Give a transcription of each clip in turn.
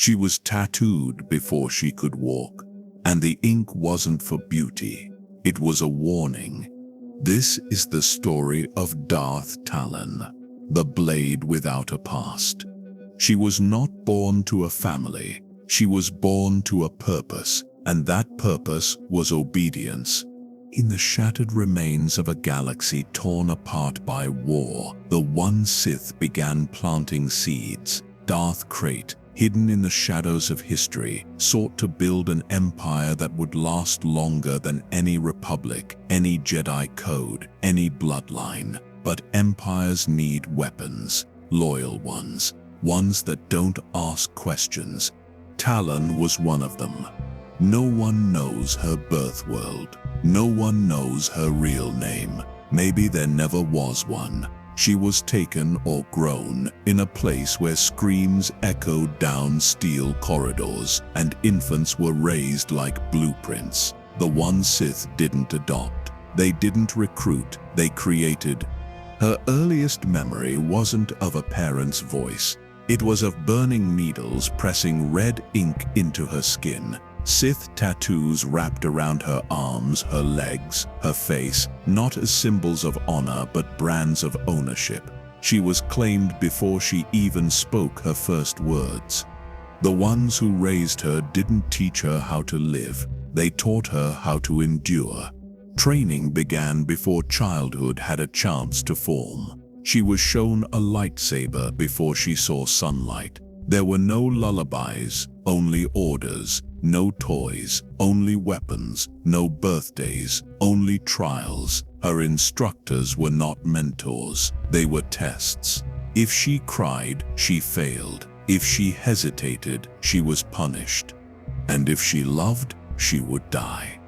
She was tattooed before she could walk, and the ink wasn't for beauty. It was a warning. This is the story of Darth Talon, the blade without a past. She was not born to a family. She was born to a purpose, and that purpose was obedience. In the shattered remains of a galaxy torn apart by war, the One Sith began planting seeds. Darth Krayt, hidden in the shadows of history, sought to build an empire that would last longer than any republic, any Jedi code, any bloodline. But empires need weapons, loyal ones, ones that don't ask questions. Talon was one of them. No one knows her birth world. No one knows her real name. Maybe there never was one. She was taken or grown in a place where screams echoed down steel corridors and infants were raised like blueprints. The One Sith didn't adopt. They didn't recruit. They created. Her earliest memory wasn't of a parent's voice. It was of burning needles pressing red ink into her skin. Sith tattoos wrapped around her arms, her legs, her face, not as symbols of honor but brands of ownership. She was claimed before she even spoke her first words. The ones who raised her didn't teach her how to live. They taught her how to endure. Training began before childhood had a chance to form. She was shown a lightsaber before she saw sunlight. There were no lullabies, only orders. No toys, only weapons. No birthdays, only trials. Her instructors were not mentors. They were tests. If she cried, she failed. If she hesitated, she was punished. And if she loved, she would die.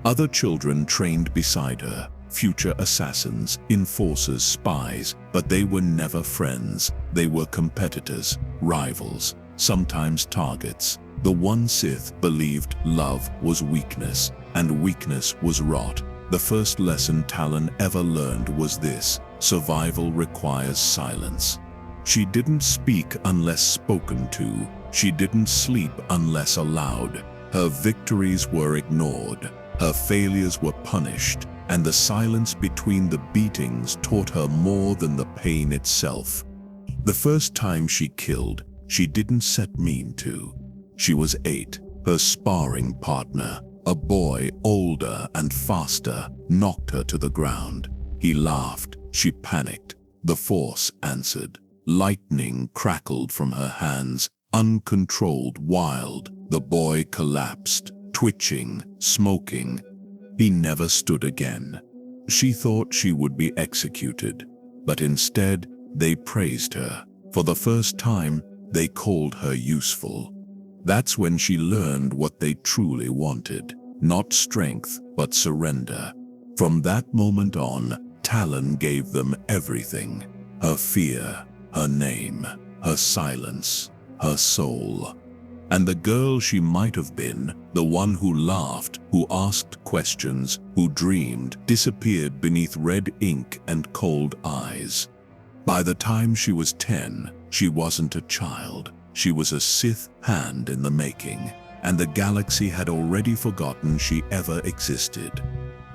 Other children trained beside her, future assassins, enforcers, spies, but they were never friends. They were competitors, rivals, sometimes targets. The One Sith believed love was weakness, and weakness was rot. The first lesson Talon ever learned was this: survival requires silence. She didn't speak unless spoken to. She didn't sleep unless allowed. Her victories were ignored. Her failures were punished, and the silence between the beatings taught her more than the pain itself. The first time she killed, she didn't set mean to. She was 8. Her sparring partner, a boy older and faster, knocked her to the ground. He laughed. She panicked. The Force answered. Lightning crackled from her hands, uncontrolled, wild. The boy collapsed, twitching, smoking. He never stood again. She thought she would be executed, but instead they praised her. For the first time, they called her useful. That's when she learned what they truly wanted. Not strength, but surrender. From that moment on, Talon gave them everything. Her fear, her name, her silence, her soul. And the girl she might have been, the one who laughed, who asked questions, who dreamed, disappeared beneath red ink and cold eyes. By the time she was 10, she wasn't a child. She was a Sith hand in the making, and the galaxy had already forgotten she ever existed.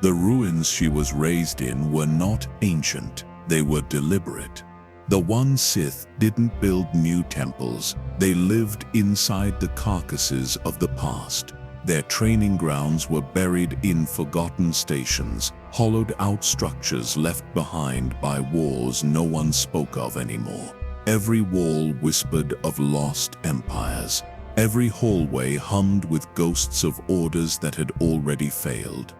The ruins she was raised in were not ancient, they were deliberate. The One Sith didn't build new temples, they lived inside the carcasses of the past. Their training grounds were buried in forgotten stations, hollowed-out structures left behind by wars no one spoke of anymore. Every wall whispered of lost empires. Every hallway hummed with ghosts of orders that had already failed.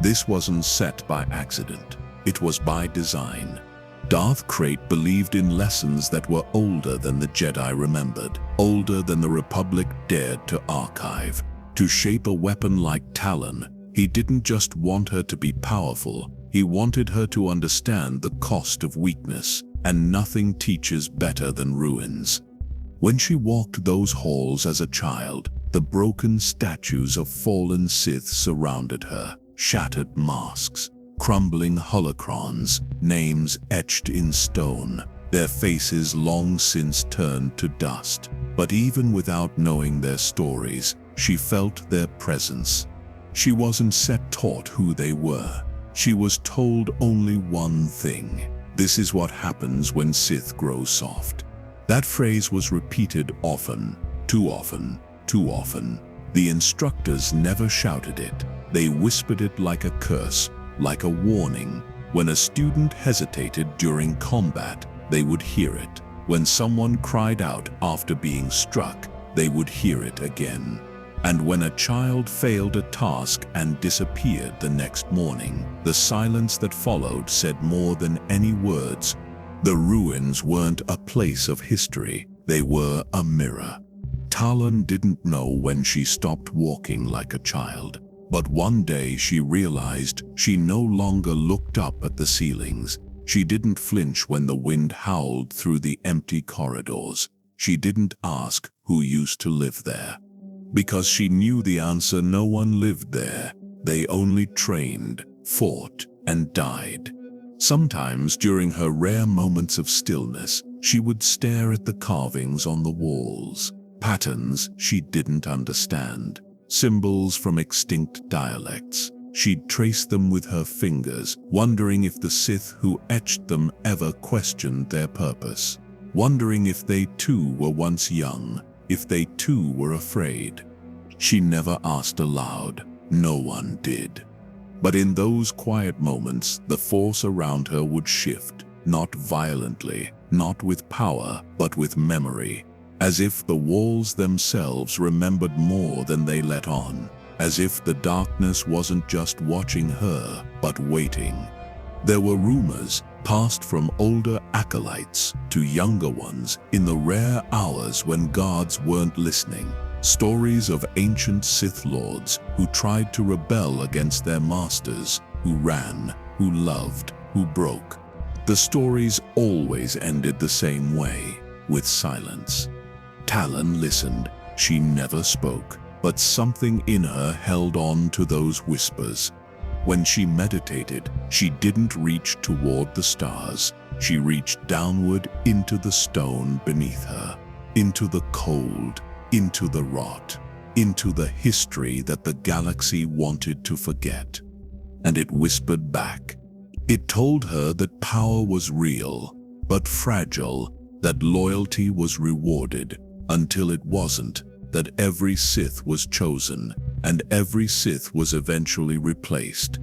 This wasn't set by accident. It was by design. Darth Krayt believed in lessons that were older than the Jedi remembered, older than the Republic dared to archive. To shape a weapon like Talon, he didn't just want her to be powerful, he wanted her to understand the cost of weakness. And nothing teaches better than ruins. When she walked those halls as a child, the broken statues of fallen Sith surrounded her, shattered masks, crumbling holocrons, names etched in stone. their faces long since turned to dust. But even without knowing their stories, she felt their presence. She wasn't taught who they were. She was told only one thing: this is what happens when Sith grow soft. That phrase was repeated often, too often, too often. The instructors never shouted it. They whispered it like a curse, like a warning. When a student hesitated during combat, they would hear it. When someone cried out after being struck, they would hear it again. And when a child failed a task and disappeared the next morning, the silence that followed said more than any words. The ruins weren't a place of history, they were a mirror. Talon didn't know when she stopped walking like a child, but one day she realized she no longer looked up at the ceilings. She didn't flinch when the wind howled through the empty corridors. She didn't ask who used to live there, because she knew the answer: no one lived there. They only trained, fought, and died. Sometimes during her rare moments of stillness, she would stare at the carvings on the walls, patterns she didn't understand, symbols from extinct dialects. She'd trace them with her fingers, wondering if the Sith who etched them ever questioned their purpose, wondering if they too were once young, if they too were afraid. She never asked aloud. No one did. But in those quiet moments, the force around her would shift, not violently, not with power, but with memory, as if the walls themselves remembered more than they let on, as if the darkness wasn't just watching her, but waiting. There were rumors, passed from older acolytes to younger ones in the rare hours when guards weren't listening. Stories of ancient Sith Lords who tried to rebel against their masters, who ran, who loved, who broke. The stories always ended the same way, with silence. Talon listened. She never spoke, but something in her held on to those whispers. When she meditated, she didn't reach toward the stars. She reached downward into the stone beneath her, into the cold, into the rot, into the history that the galaxy wanted to forget. And it whispered back. It told her that power was real, but fragile, that loyalty was rewarded until it wasn't, that every Sith was chosen, and every Sith was eventually replaced.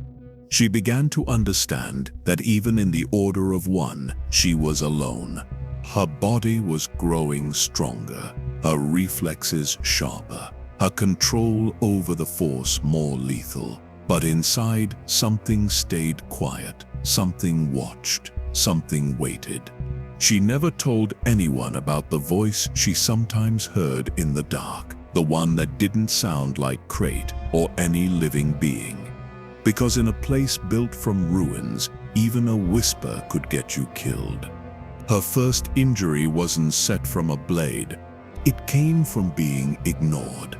She began to understand that even in the Order of One, she was alone. Her body was growing stronger, her reflexes sharper, her control over the Force more lethal. But inside, something stayed quiet, something watched, something waited. She never told anyone about the voice she sometimes heard in the dark, the one that didn't sound like Krayt or any living being. Because in a place built from ruins, even a whisper could get you killed. Her first injury wasn't set from a blade. It came from being ignored.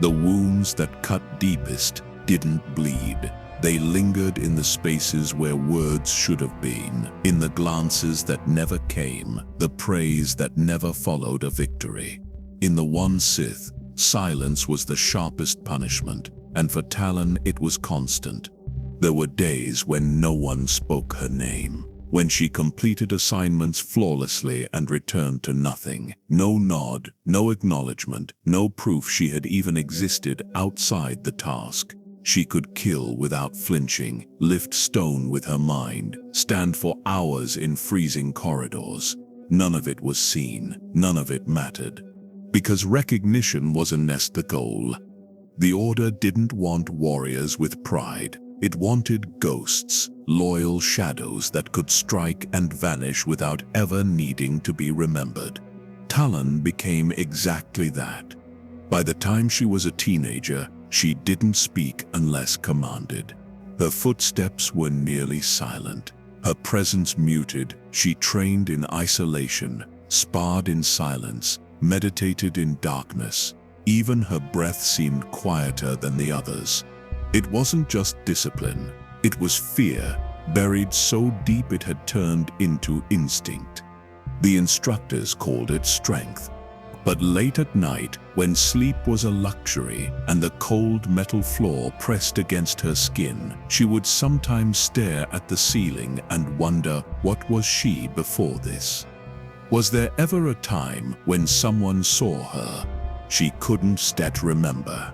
The wounds that cut deepest didn't bleed. They lingered in the spaces where words should have been, in the glances that never came, the praise that never followed a victory. In the One Sith, silence was the sharpest punishment, and for Talon it was constant. There were days when no one spoke her name, when she completed assignments flawlessly and returned to nothing. No nod, no acknowledgement, no proof she had even existed outside the task. She could kill without flinching, lift stone with her mind, stand for hours in freezing corridors. None of it was seen, none of it mattered. Because recognition wasn't the goal. The Order didn't want warriors with pride. It wanted ghosts, loyal shadows that could strike and vanish without ever needing to be remembered. Talon became exactly that. By the time she was a teenager, she didn't speak unless commanded. Her footsteps were nearly silent, her presence muted. She trained in isolation, sparred in silence, meditated in darkness. Even her breath seemed quieter than the others. It wasn't just discipline, it was fear, buried so deep it had turned into instinct. The instructors called it strength. But late at night, when sleep was a luxury and the cold metal floor pressed against her skin, she would sometimes stare at the ceiling and wonder, what was she before this? Was there ever a time when someone saw her? She couldn't remember.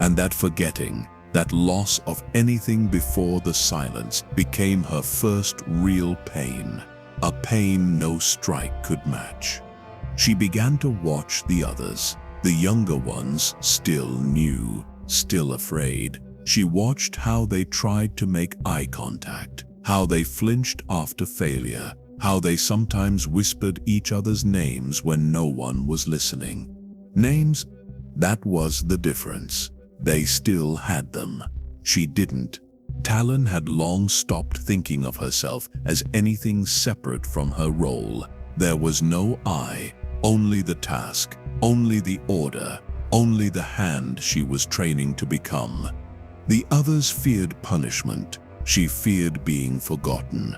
And that forgetting, that loss of anything before the silence, became her first real pain. A pain no strike could match. She began to watch the others, the younger ones, still new, still afraid. She watched how they tried to make eye contact, how they flinched after failure, how they sometimes whispered each other's names when no one was listening. Names? That was the difference. They still had them. She didn't. Talon had long stopped thinking of herself as anything separate from her role. There was no I, only the task, only the order, only the hand she was training to become. The others feared punishment. She feared being forgotten.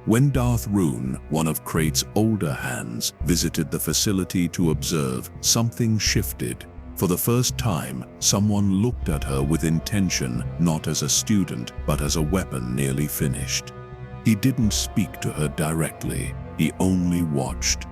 When Darth Rune, one of Krayt's older hands, visited the facility to observe, something shifted. For the first time, someone looked at her with intention, not as a student, but as a weapon nearly finished. He didn't speak to her directly, he only watched.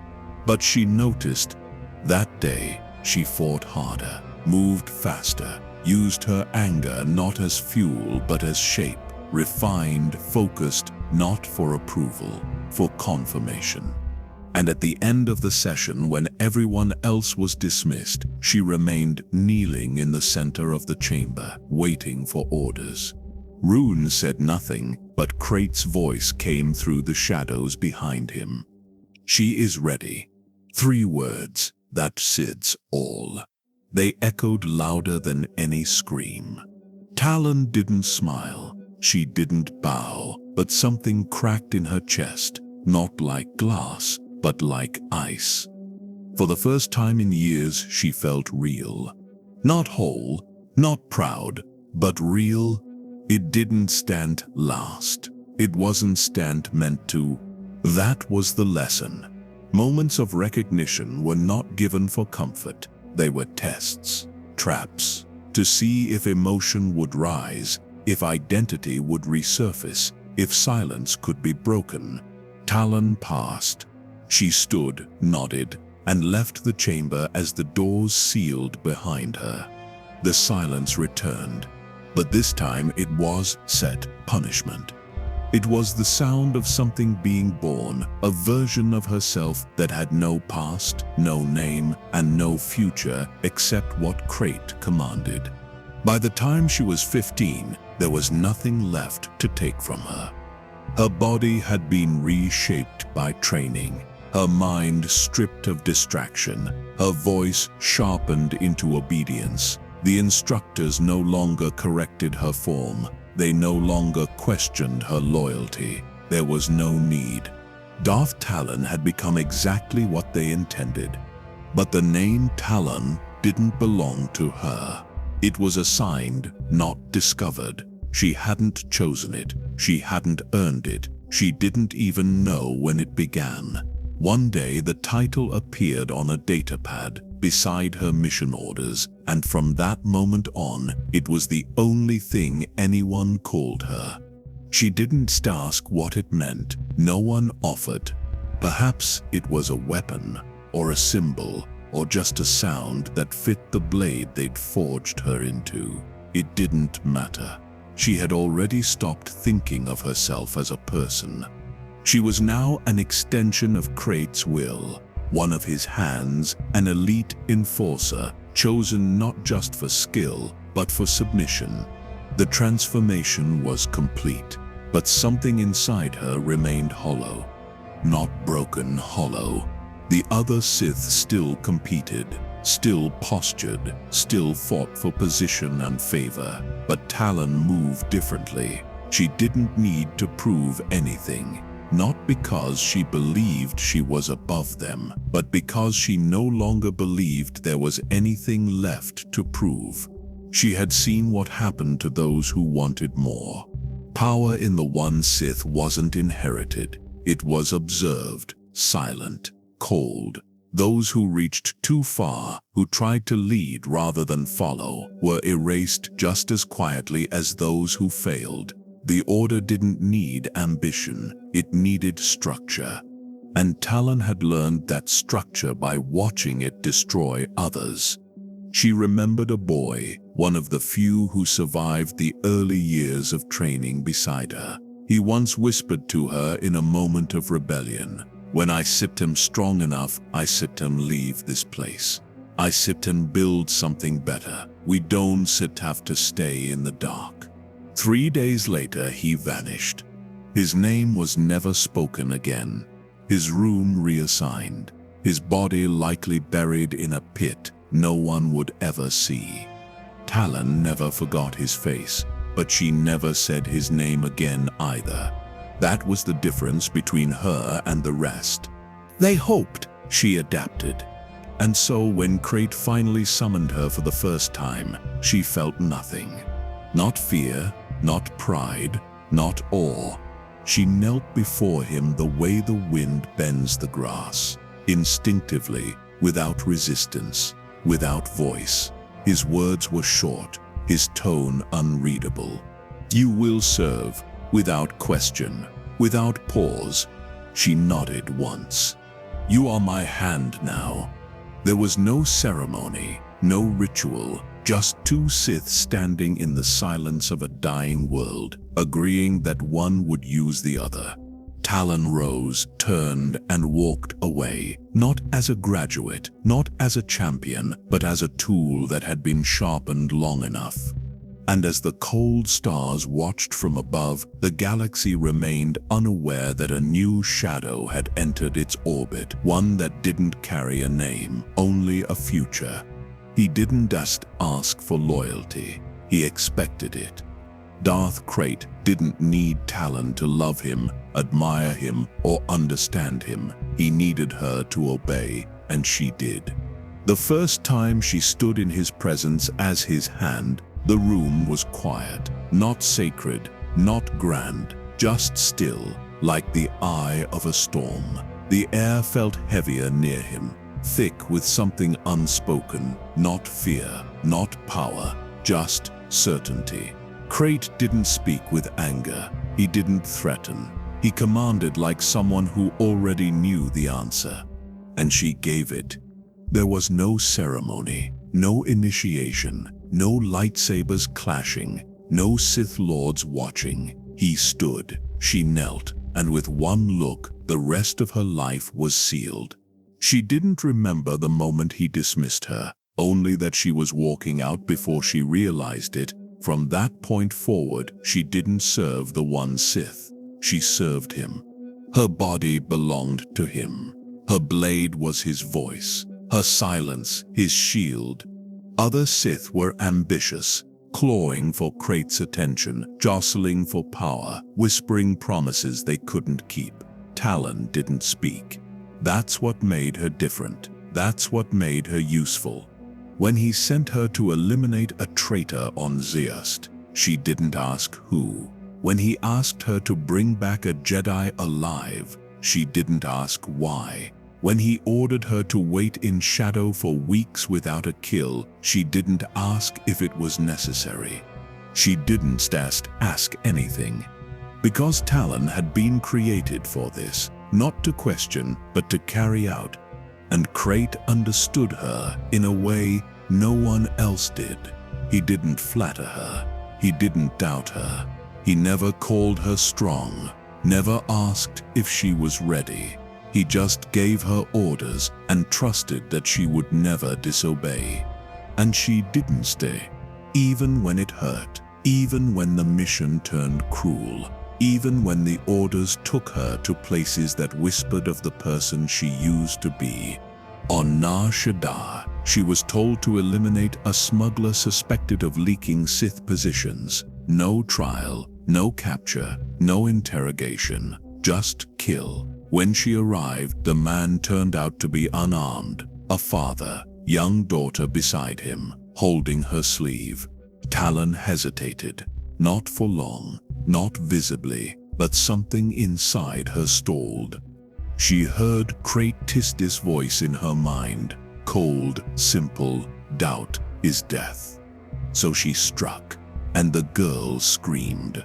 But she noticed. That day, she fought harder, moved faster, used her anger not as fuel but as shape, refined, focused, not for approval, for confirmation. And at the end of the session, when everyone else was dismissed, she remained kneeling in the center of the chamber, waiting for orders. Rune said nothing, but Krayt's voice came through the shadows behind him. She is ready. 3 words, that Sid's all. They echoed louder than any scream. Talon didn't smile. She didn't bow, but something cracked in her chest, not like glass, but like ice. For the first time in years, she felt real. Not whole, not proud, but real. It didn't stand last. It wasn't stand meant to. That was the lesson. Moments of recognition were not given for comfort. They were tests, traps, to see if emotion would rise, if identity would resurface, if silence could be broken. Talon passed. She stood, nodded, and left the chamber as the doors sealed behind her. The silence returned, but this time it was set punishment. It was the sound of something being born, a version of herself that had no past, no name, and no future except what Krayt commanded. By the time she was 15, there was nothing left to take from her. Her body had been reshaped by training, her mind stripped of distraction, her voice sharpened into obedience. The instructors no longer corrected her form. They no longer questioned her loyalty. There was no need. Darth Talon had become exactly what they intended. But the name Talon didn't belong to her. It was assigned, not discovered. She hadn't chosen it. She hadn't earned it. She didn't even know when it began. One day the title appeared on a datapad beside her mission orders, and from that moment on, it was the only thing anyone called her. She didn't ask what it meant. No one offered. Perhaps it was a weapon, or a symbol, or just a sound that fit the blade they'd forged her into. It didn't matter. She had already stopped thinking of herself as a person. She was now an extension of Krayt's will, one of his hands, an elite enforcer, chosen not just for skill, but for submission. The transformation was complete, but something inside her remained hollow. Not broken, hollow. The other Sith still competed, still postured, still fought for position and favor, but Talon moved differently. She didn't need to prove anything. Not because she believed she was above them, but because she no longer believed there was anything left to prove. She had seen what happened to those who wanted more. Power in the One Sith wasn't inherited. It was observed, silent, cold. Those who reached too far, who tried to lead rather than follow, were erased just as quietly as those who failed. The Order didn't need ambition, it needed structure. And Talon had learned that structure by watching it destroy others. She remembered a boy, one of the few who survived the early years of training beside her. He once whispered to her in a moment of rebellion, "When I sipped him strong enough, I sipped him leave this place. I sipped him build something better. We don't sit have to stay in the dark." 3 days later, he vanished. His name was never spoken again. His room reassigned. His body likely buried in a pit no one would ever see. Talon never forgot his face, but she never said his name again either. That was the difference between her and the rest. They hoped, she adapted. And so when Krayt finally summoned her for the first time, she felt nothing. Not fear, not pride, not awe. She knelt before him the way the wind bends the grass, instinctively, without resistance, without voice. His words were short, his tone unreadable. "You will serve," without question, without pause. She nodded once. "You are my hand now." There was no ceremony, no ritual, just two Siths standing in the silence of a dying world, agreeing that one would use the other. Talon rose, turned, and walked away, not as a graduate, not as a champion, but as a tool that had been sharpened long enough. And as the cold stars watched from above, the galaxy remained unaware that a new shadow had entered its orbit, one that didn't carry a name, only a future. He didn't just ask for loyalty, he expected it. Darth Krayt didn't need Talon to love him, admire him, or understand him. He needed her to obey, and she did. The first time she stood in his presence as his hand, the room was quiet, not sacred, not grand, just still, like the eye of a storm. The air felt heavier near him, thick with something unspoken, not fear, not power, just certainty. Krayt didn't speak with anger, he didn't threaten. He commanded like someone who already knew the answer. And she gave it. There was no ceremony, no initiation, no lightsabers clashing, no Sith Lords watching. He stood, she knelt, and with one look, the rest of her life was sealed. She didn't remember the moment he dismissed her, only that she was walking out before she realized it. From that point forward, she didn't serve the One Sith. She served him. Her body belonged to him. Her blade was his voice, her silence his shield. Other Sith were ambitious, clawing for Krayt's attention, jostling for power, whispering promises they couldn't keep. Talon didn't speak. That's what made her different. That's what made her useful. When he sent her to eliminate a traitor on Zeust, she didn't ask who. When he asked her to bring back a Jedi alive, she didn't ask why. When he ordered her to wait in shadow for weeks without a kill, she didn't ask if it was necessary. She didn't ask anything. Because Talon had been created for this, not to question, but to carry out. And Krayt understood her in a way no one else did. He didn't flatter her. He didn't doubt her. He never called her strong, never asked if she was ready. He just gave her orders and trusted that she would never disobey. And she didn't stay, even when it hurt, even when the mission turned cruel, even when the orders took her to places that whispered of the person she used to be. On Nar Shaddaa, she was told to eliminate a smuggler suspected of leaking Sith positions. No trial, no capture, no interrogation, just kill. When she arrived, the man turned out to be unarmed, a father, young daughter beside him, holding her sleeve. Talon hesitated, not for long, not visibly, but something inside her stalled. She heard Krayt's voice in her mind. Cold, simple, doubt is death. So she struck, and the girl screamed.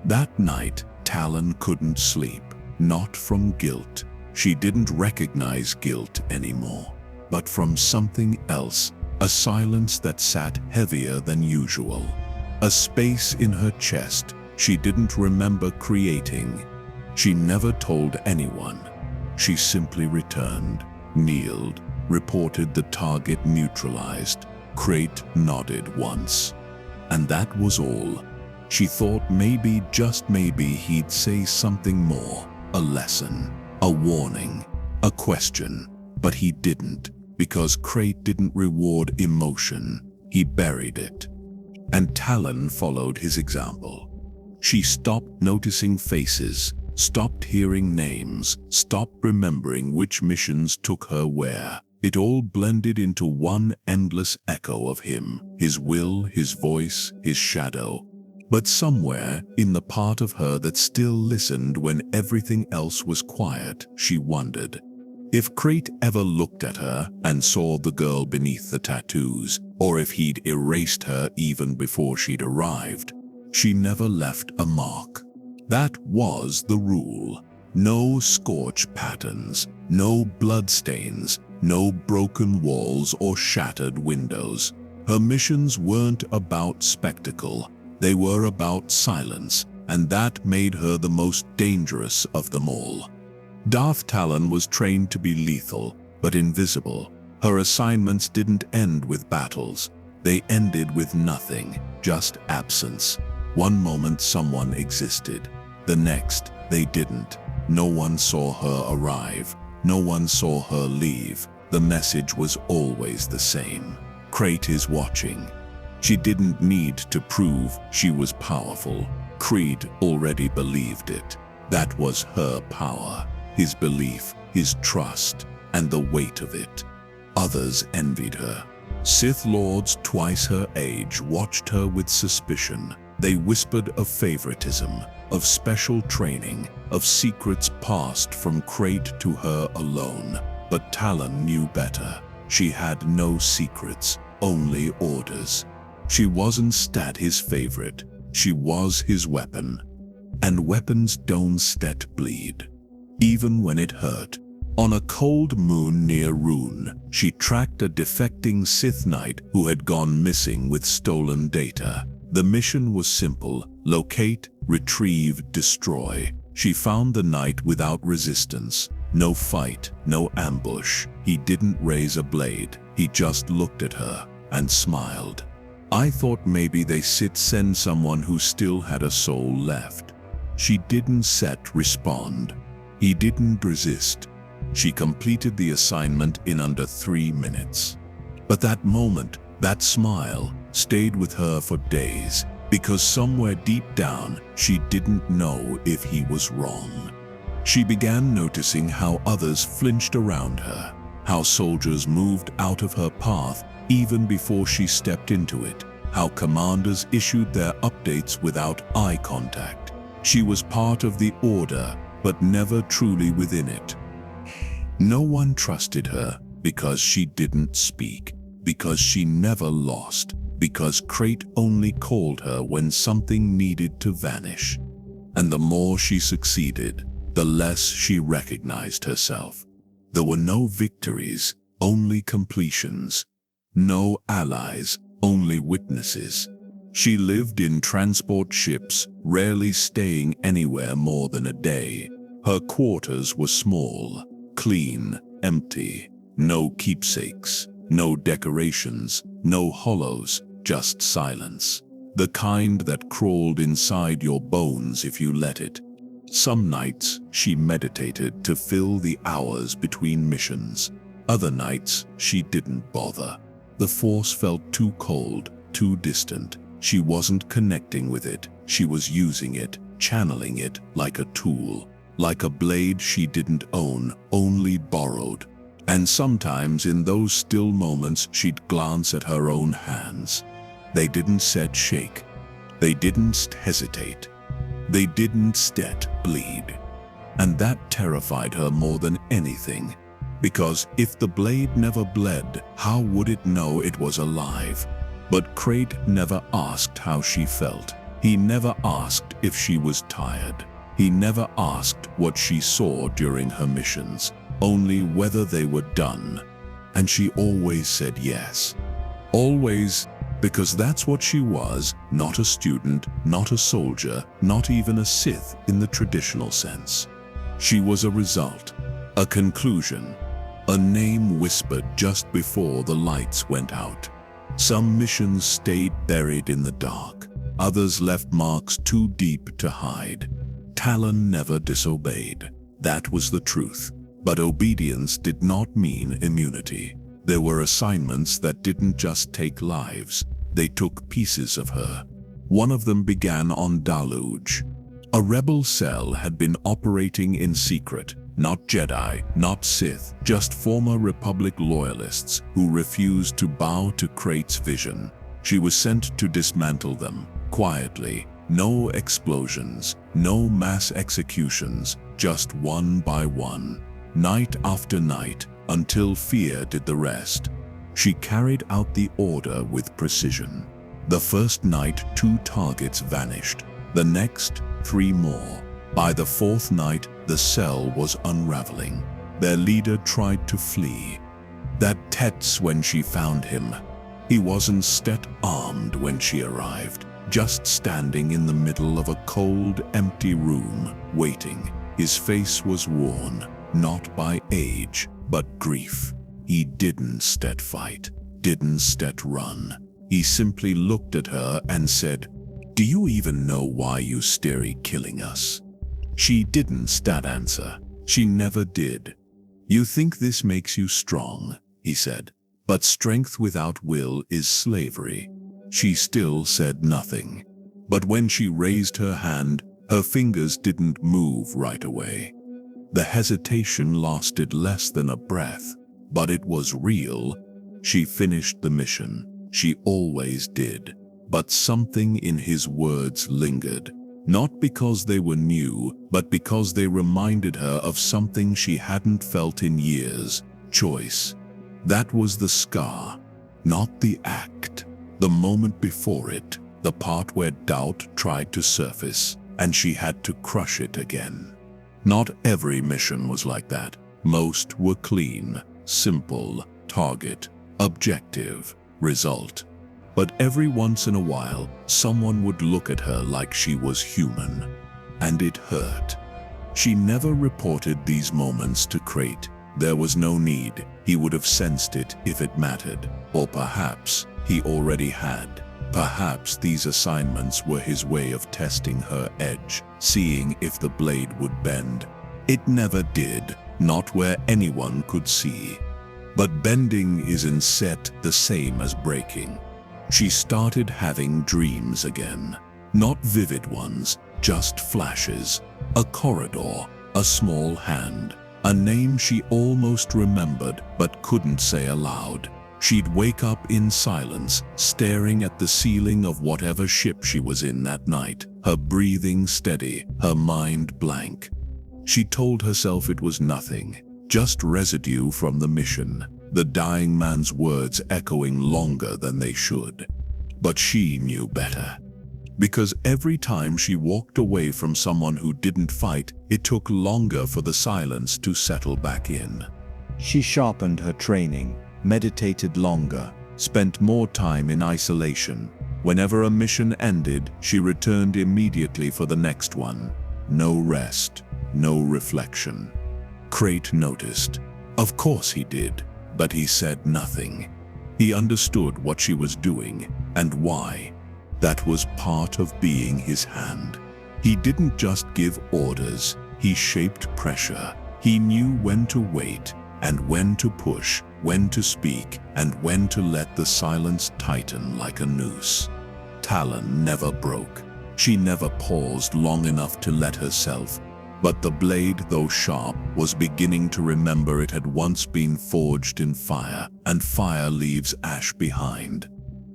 That night, Talon couldn't sleep, not from guilt. She didn't recognize guilt anymore, but from something else, a silence that sat heavier than usual. A space in her chest she didn't remember creating. She never told anyone. She simply returned, kneeled, reported the target neutralized. Krayt nodded once. And that was all. She thought maybe, just maybe, he'd say something more. A lesson, a warning, a question. But he didn't, because Krayt didn't reward emotion. He buried it. And Talon followed his example. She stopped noticing faces, stopped hearing names, stopped remembering which missions took her where. It all blended into one endless echo of him, his will, his voice, his shadow. But somewhere, in the part of her that still listened when everything else was quiet, she wondered if Krayt ever looked at her and saw the girl beneath the tattoos, or if he'd erased her even before she'd arrived. She never left a mark. That was the rule. No scorch patterns, no bloodstains, no broken walls or shattered windows. Her missions weren't about spectacle. They were about silence, and that made her the most dangerous of them all. Darth Talon was trained to be lethal, but invisible. Her assignments didn't end with battles. They ended with nothing, just absence. One moment someone existed. The next, they didn't. No one saw her arrive. No one saw her leave. The message was always the same. Krayt is watching. She didn't need to prove she was powerful. Krayt already believed it. That was her power, his belief, his trust, and the weight of it. Others envied her. Sith Lords twice her age watched her with suspicion. They whispered of favoritism, of special training, of secrets passed from Krayt to her alone. But Talon knew better. She had no secrets, only orders. She wasn't his favorite. She was his weapon. And weapons don't bleed, even when it hurt. On a cold moon near Rune, she tracked a defecting Sith Knight who had gone missing with stolen data. The mission was simple: locate, retrieve, destroy. She found the Knight without resistance. No fight, no ambush. He didn't raise a blade. He just looked at her and smiled. I thought maybe they send someone who still had a soul left. She didn't respond. He didn't resist. She completed the assignment in under 3 minutes. But that moment, that smile, stayed with her for days, because somewhere deep down, she didn't know if he was wrong. She began noticing how others flinched around her, how soldiers moved out of her path even before she stepped into it, how commanders issued their updates without eye contact. She was part of the order, but never truly within it. No one trusted her because she didn't speak, because she never lost, because Krayt only called her when something needed to vanish. And the more she succeeded, the less she recognized herself. There were no victories, only completions. No allies, only witnesses. She lived in transport ships, rarely staying anywhere more than a day. Her quarters were small, clean, empty. No keepsakes, no decorations, no hollows, just silence. The kind that crawled inside your bones if you let it. Some nights, she meditated to fill the hours between missions. Other nights, she didn't bother. The Force felt too cold, too distant. She wasn't connecting with it. She was using it, channeling it like a tool, like a blade she didn't own, only borrowed. And sometimes in those still moments, she'd glance at her own hands. They didn't shake. They didn't hesitate. They didn't bleed. And that terrified her more than anything. Because if the blade never bled, how would it know it was alive? But Krayt never asked how she felt. He never asked if she was tired. He never asked what she saw during her missions, only whether they were done. And she always said yes. Always, because that's what she was, not a student, not a soldier, not even a Sith in the traditional sense. She was a result, a conclusion, a name whispered just before the lights went out. Some missions stayed buried in the dark. Others left marks too deep to hide. Talon never disobeyed. That was the truth. But obedience did not mean immunity. There were assignments that didn't just take lives. They took pieces of her. One of them began on Daluj. A rebel cell had been operating in secret. Not Jedi, not Sith, just former Republic loyalists who refused to bow to Krayt's vision. She was sent to dismantle them, quietly. No explosions, no mass executions, just one by one. Night after night, until fear did the rest. She carried out the order with precision. The first night, 2 targets vanished. The next, 3 more. By the 4th night, the cell was unraveling. Their leader tried to flee. That's when she found him. He wasn't armed when she arrived, just standing in the middle of a cold, empty room, waiting. His face was worn, not by age, but grief. He didn't fight, didn't run. He simply looked at her and said, "Do you even know why you stary killing us?" She didn't answer. She never did. "You think this makes you strong," he said. "But strength without will is slavery." She still said nothing. But when she raised her hand, her fingers didn't move right away. The hesitation lasted less than a breath, but it was real. She finished the mission. She always did. But something in his words lingered. Not because they were new, but because they reminded her of something she hadn't felt in years: choice. That was the scar, not the act. The moment before it, the part where doubt tried to surface, and she had to crush it again. Not every mission was like that. Most were clean, simple, target, objective, result. But every once in a while, someone would look at her like she was human. And it hurt. She never reported these moments to Krayt. There was no need. He would have sensed it if it mattered. Or perhaps he already had. Perhaps these assignments were his way of testing her edge, seeing if the blade would bend. It never did, not where anyone could see. But bending isn't set the same as breaking. She started having dreams again. Not vivid ones, just flashes. A corridor, a small hand, a name she almost remembered but couldn't say aloud. She'd wake up in silence, staring at the ceiling of whatever ship she was in that night, her breathing steady, her mind blank. She told herself it was nothing, just residue from the mission, the dying man's words echoing longer than they should. But she knew better. Because every time she walked away from someone who didn't fight, it took longer for the silence to settle back in. She sharpened her training, meditated longer, spent more time in isolation. Whenever a mission ended, she returned immediately for the next one. No rest, no reflection. Krayt noticed. Of course he did, but he said nothing. He understood what she was doing and why. That was part of being his hand. He didn't just give orders, he shaped pressure. He knew when to wait and when to push, when to speak and when to let the silence tighten like a noose. Talon never broke. She never paused long enough to let herself. But the blade, though sharp, was beginning to remember it had once been forged in fire, and fire leaves ash behind.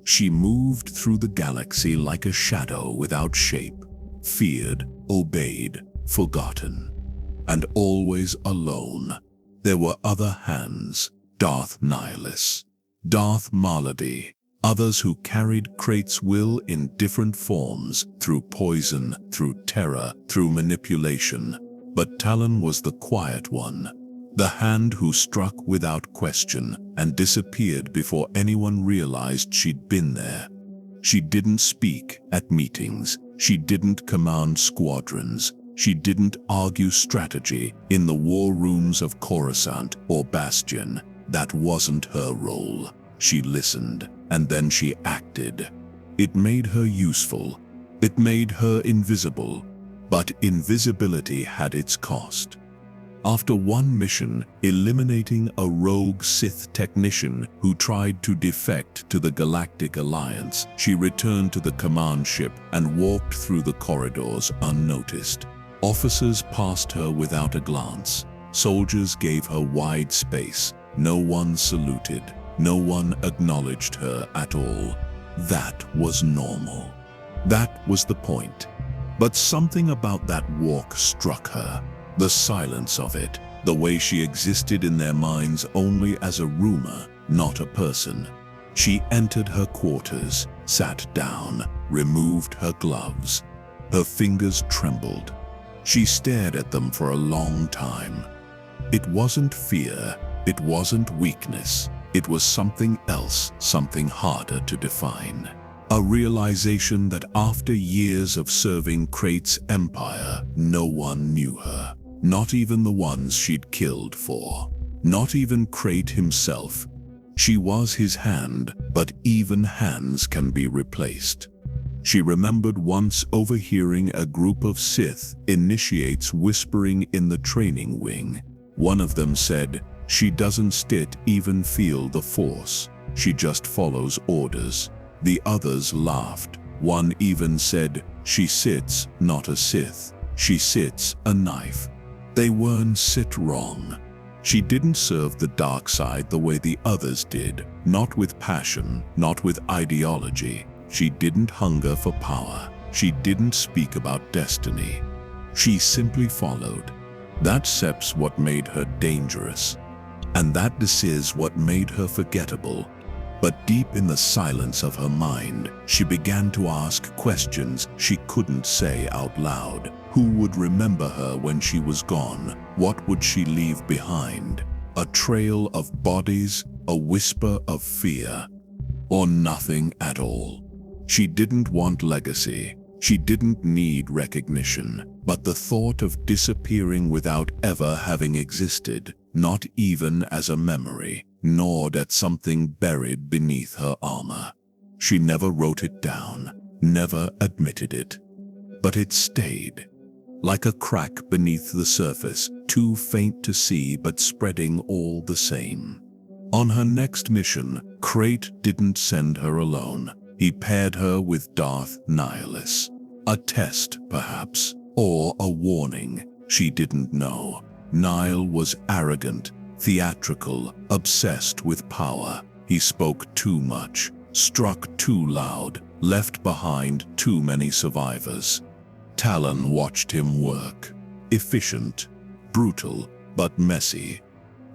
She moved through the galaxy like a shadow without shape, feared, obeyed, forgotten. and always alone. There were other hands, Darth Nihilus, Darth Malady, others who carried Krayt's will in different forms, through poison, through terror, through manipulation. But Talon was the quiet one, the hand who struck without question and disappeared before anyone realized she'd been there. She didn't speak at meetings. She didn't command squadrons. She didn't argue strategy in the war rooms of Coruscant or Bastion. That wasn't her role. She listened, and then she acted. It made her useful. It made her invisible. But invisibility had its cost. After one mission, eliminating a rogue Sith technician who tried to defect to the Galactic Alliance, she returned to the command ship and walked through the corridors unnoticed. Officers passed her without a glance. Soldiers gave her wide space. No one saluted. No one acknowledged her at all. That was normal. That was the point. But something about that walk struck her. The silence of it, the way she existed in their minds only as a rumor, not a person. She entered her quarters, sat down, removed her gloves. Her fingers trembled. She stared at them for a long time. It wasn't fear, it wasn't weakness. It was something else, something harder to define. A realization that after years of serving Krayt's empire, no one knew her. Not even the ones she'd killed for. Not even Krayt himself. She was his hand, but even hands can be replaced. She remembered once overhearing a group of Sith initiates whispering in the training wing. One of them said, "She doesn't even feel the Force. She just follows orders." The others laughed. One even said, "She sits not a Sith. She sits a knife." They weren't sit wrong. She didn't serve the dark side the way the others did, not with passion, not with ideology. She didn't hunger for power. She didn't speak about destiny. She simply followed. That's what made her dangerous. And that is what made her forgettable. But deep in the silence of her mind, she began to ask questions she couldn't say out loud. Who would remember her when she was gone? What would she leave behind? A trail of bodies, a whisper of fear, or nothing at all? She didn't want legacy. She didn't need recognition. But the thought of disappearing without ever having existed, not even as a memory, gnawed at something buried beneath her armor. She never wrote it down, never admitted it. But it stayed. Like a crack beneath the surface, too faint to see but spreading all the same. On her next mission, Krayt didn't send her alone. He paired her with Darth Nihilus. A test, perhaps, or a warning. She didn't know. Nihil was arrogant, theatrical, obsessed with power. He spoke too much, struck too loud, left behind too many survivors. Talon watched him work. Efficient, brutal, but messy.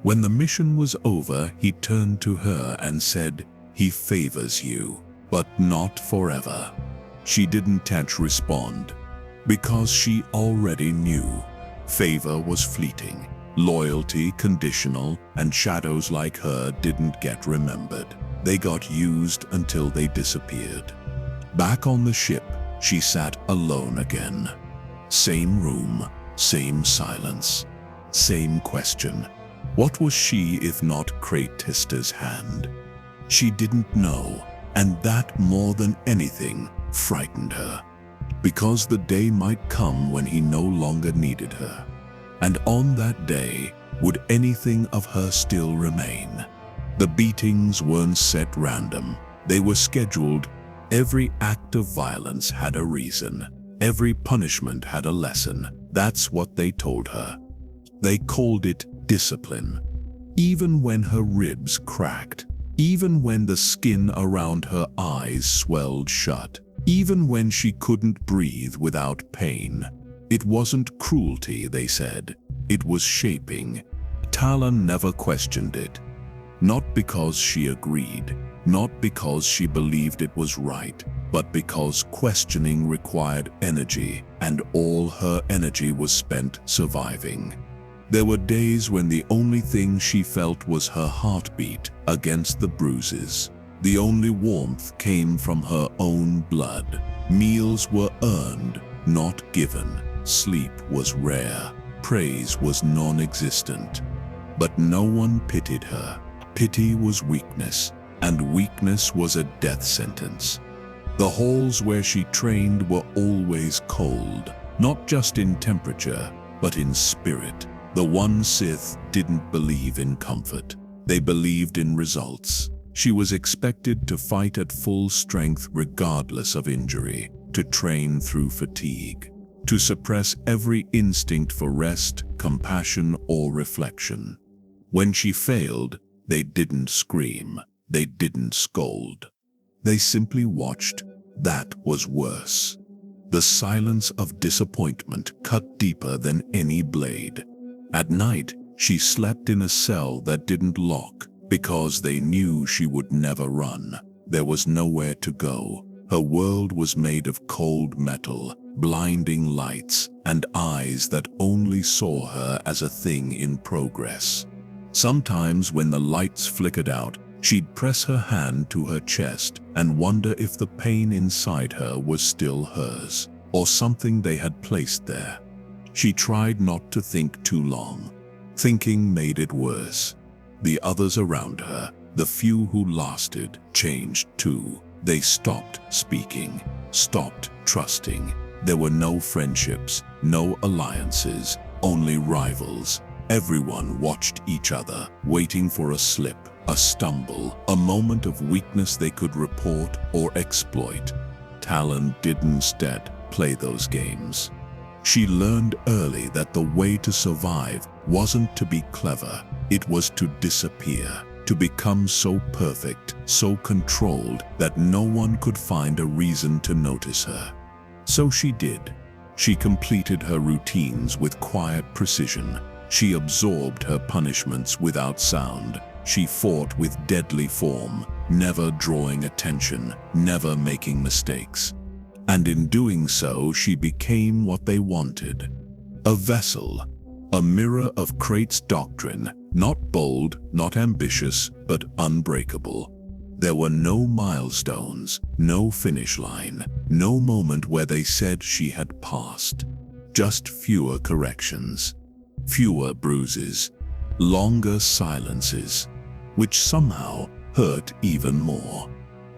When the mission was over, he turned to her and said, "He favors you, but not forever." She didn't respond, because she already knew. Favor was fleeting, loyalty conditional, and shadows like her didn't get remembered. They got used until they disappeared. Back on the ship, she sat alone again. Same room, same silence, same question. What was she if not Krayt's hand? She didn't know, and that more than anything frightened her. Because the day might come when he no longer needed her. And on that day, would anything of her still remain? The beatings weren't set random. They were scheduled. Every act of violence had a reason. Every punishment had a lesson. That's what they told her. They called it discipline. Even when her ribs cracked, even when the skin around her eyes swelled shut, even when she couldn't breathe without pain. It wasn't cruelty, they said. It was shaping. Talon never questioned it. Not because she agreed, not because she believed it was right, but because questioning required energy, and all her energy was spent surviving. There were days when the only thing she felt was her heartbeat against the bruises. The only warmth came from her own blood. Meals were earned, not given. Sleep was rare. Praise was non-existent. But no one pitied her. Pity was weakness, and weakness was a death sentence. The halls where she trained were always cold, not just in temperature, but in spirit. The One Sith didn't believe in comfort. They believed in results. She was expected to fight at full strength regardless of injury, to train through fatigue, to suppress every instinct for rest, compassion, or reflection. When she failed, they didn't scream. They didn't scold. They simply watched. That was worse. The silence of disappointment cut deeper than any blade. At night, she slept in a cell that didn't lock because they knew she would never run. There was nowhere to go. Her world was made of cold metal, blinding lights, and eyes that only saw her as a thing in progress. Sometimes when the lights flickered out, she'd press her hand to her chest and wonder if the pain inside her was still hers, or something they had placed there. She tried not to think too long. Thinking made it worse. The others around her, the few who lasted, changed too. They stopped speaking, stopped trusting. There were no friendships, no alliances, only rivals. Everyone watched each other, waiting for a slip, a stumble, a moment of weakness they could report or exploit. Talon did instead play those games. She learned early that the way to survive wasn't to be clever, it was to disappear, to become so perfect, so controlled that no one could find a reason to notice her. So she did. She completed her routines with quiet precision. She absorbed her punishments without sound. She fought with deadly form, never drawing attention, never making mistakes. And in doing so, she became what they wanted. A vessel, a mirror of Krayt's doctrine, not bold, not ambitious, but unbreakable. There were no milestones, no finish line, no moment where they said she had passed. Just fewer corrections, fewer bruises, longer silences, which somehow hurt even more.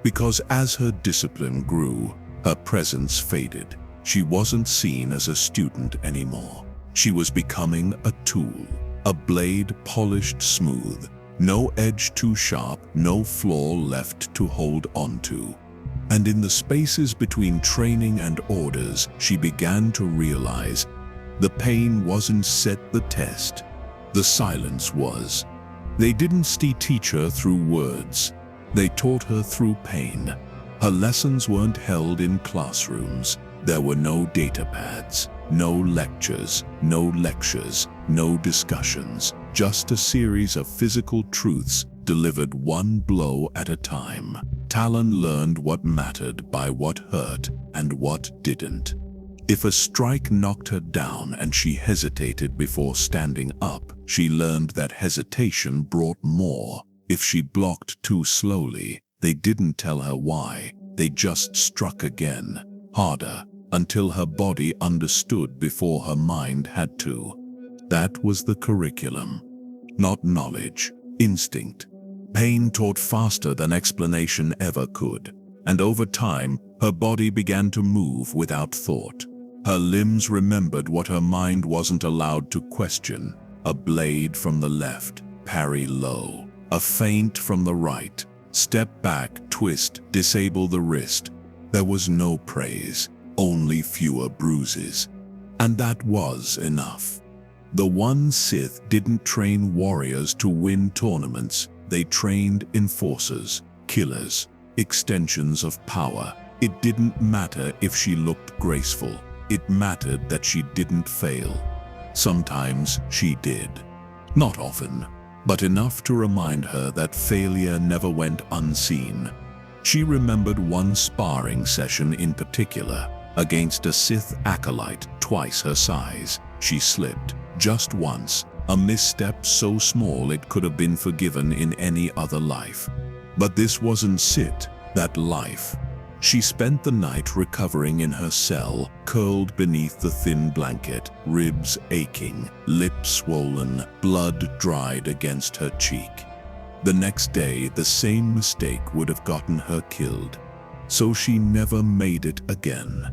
Because as her discipline grew, her presence faded. She wasn't seen as a student anymore. She was becoming a tool, a blade polished smooth, no edge too sharp, no flaw left to hold onto. And in the spaces between training and orders, she began to realize the pain wasn't set the test. The silence was. They didn't teach her through words. They taught her through pain. Her lessons weren't held in classrooms. There were no data pads, no lectures, no discussions, just a series of physical truths delivered one blow at a time. Talon learned what mattered by what hurt and what didn't. If a strike knocked her down and she hesitated before standing up, she learned that hesitation brought more. If she blocked too slowly, they didn't tell her why. They just struck again, harder, until her body understood before her mind had to. That was the curriculum. Not knowledge, instinct. Pain taught faster than explanation ever could. And over time, her body began to move without thought. Her limbs remembered what her mind wasn't allowed to question. A blade from the left, parry low. A feint from the right, step back, twist, disable the wrist. There was no praise, only fewer bruises. And that was enough. The One Sith didn't train warriors to win tournaments. They trained enforcers, killers, extensions of power. It didn't matter if she looked graceful. It mattered that she didn't fail. Sometimes she did. Not often, but enough to remind her that failure never went unseen. She remembered one sparring session in particular, against a Sith acolyte twice her size. She slipped, just once, a misstep so small it could have been forgiven in any other life. But this wasn't Sith, that life. She spent the night recovering in her cell, curled beneath the thin blanket, ribs aching, lips swollen, blood dried against her cheek. The next day, the same mistake would have gotten her killed. So she never made it again.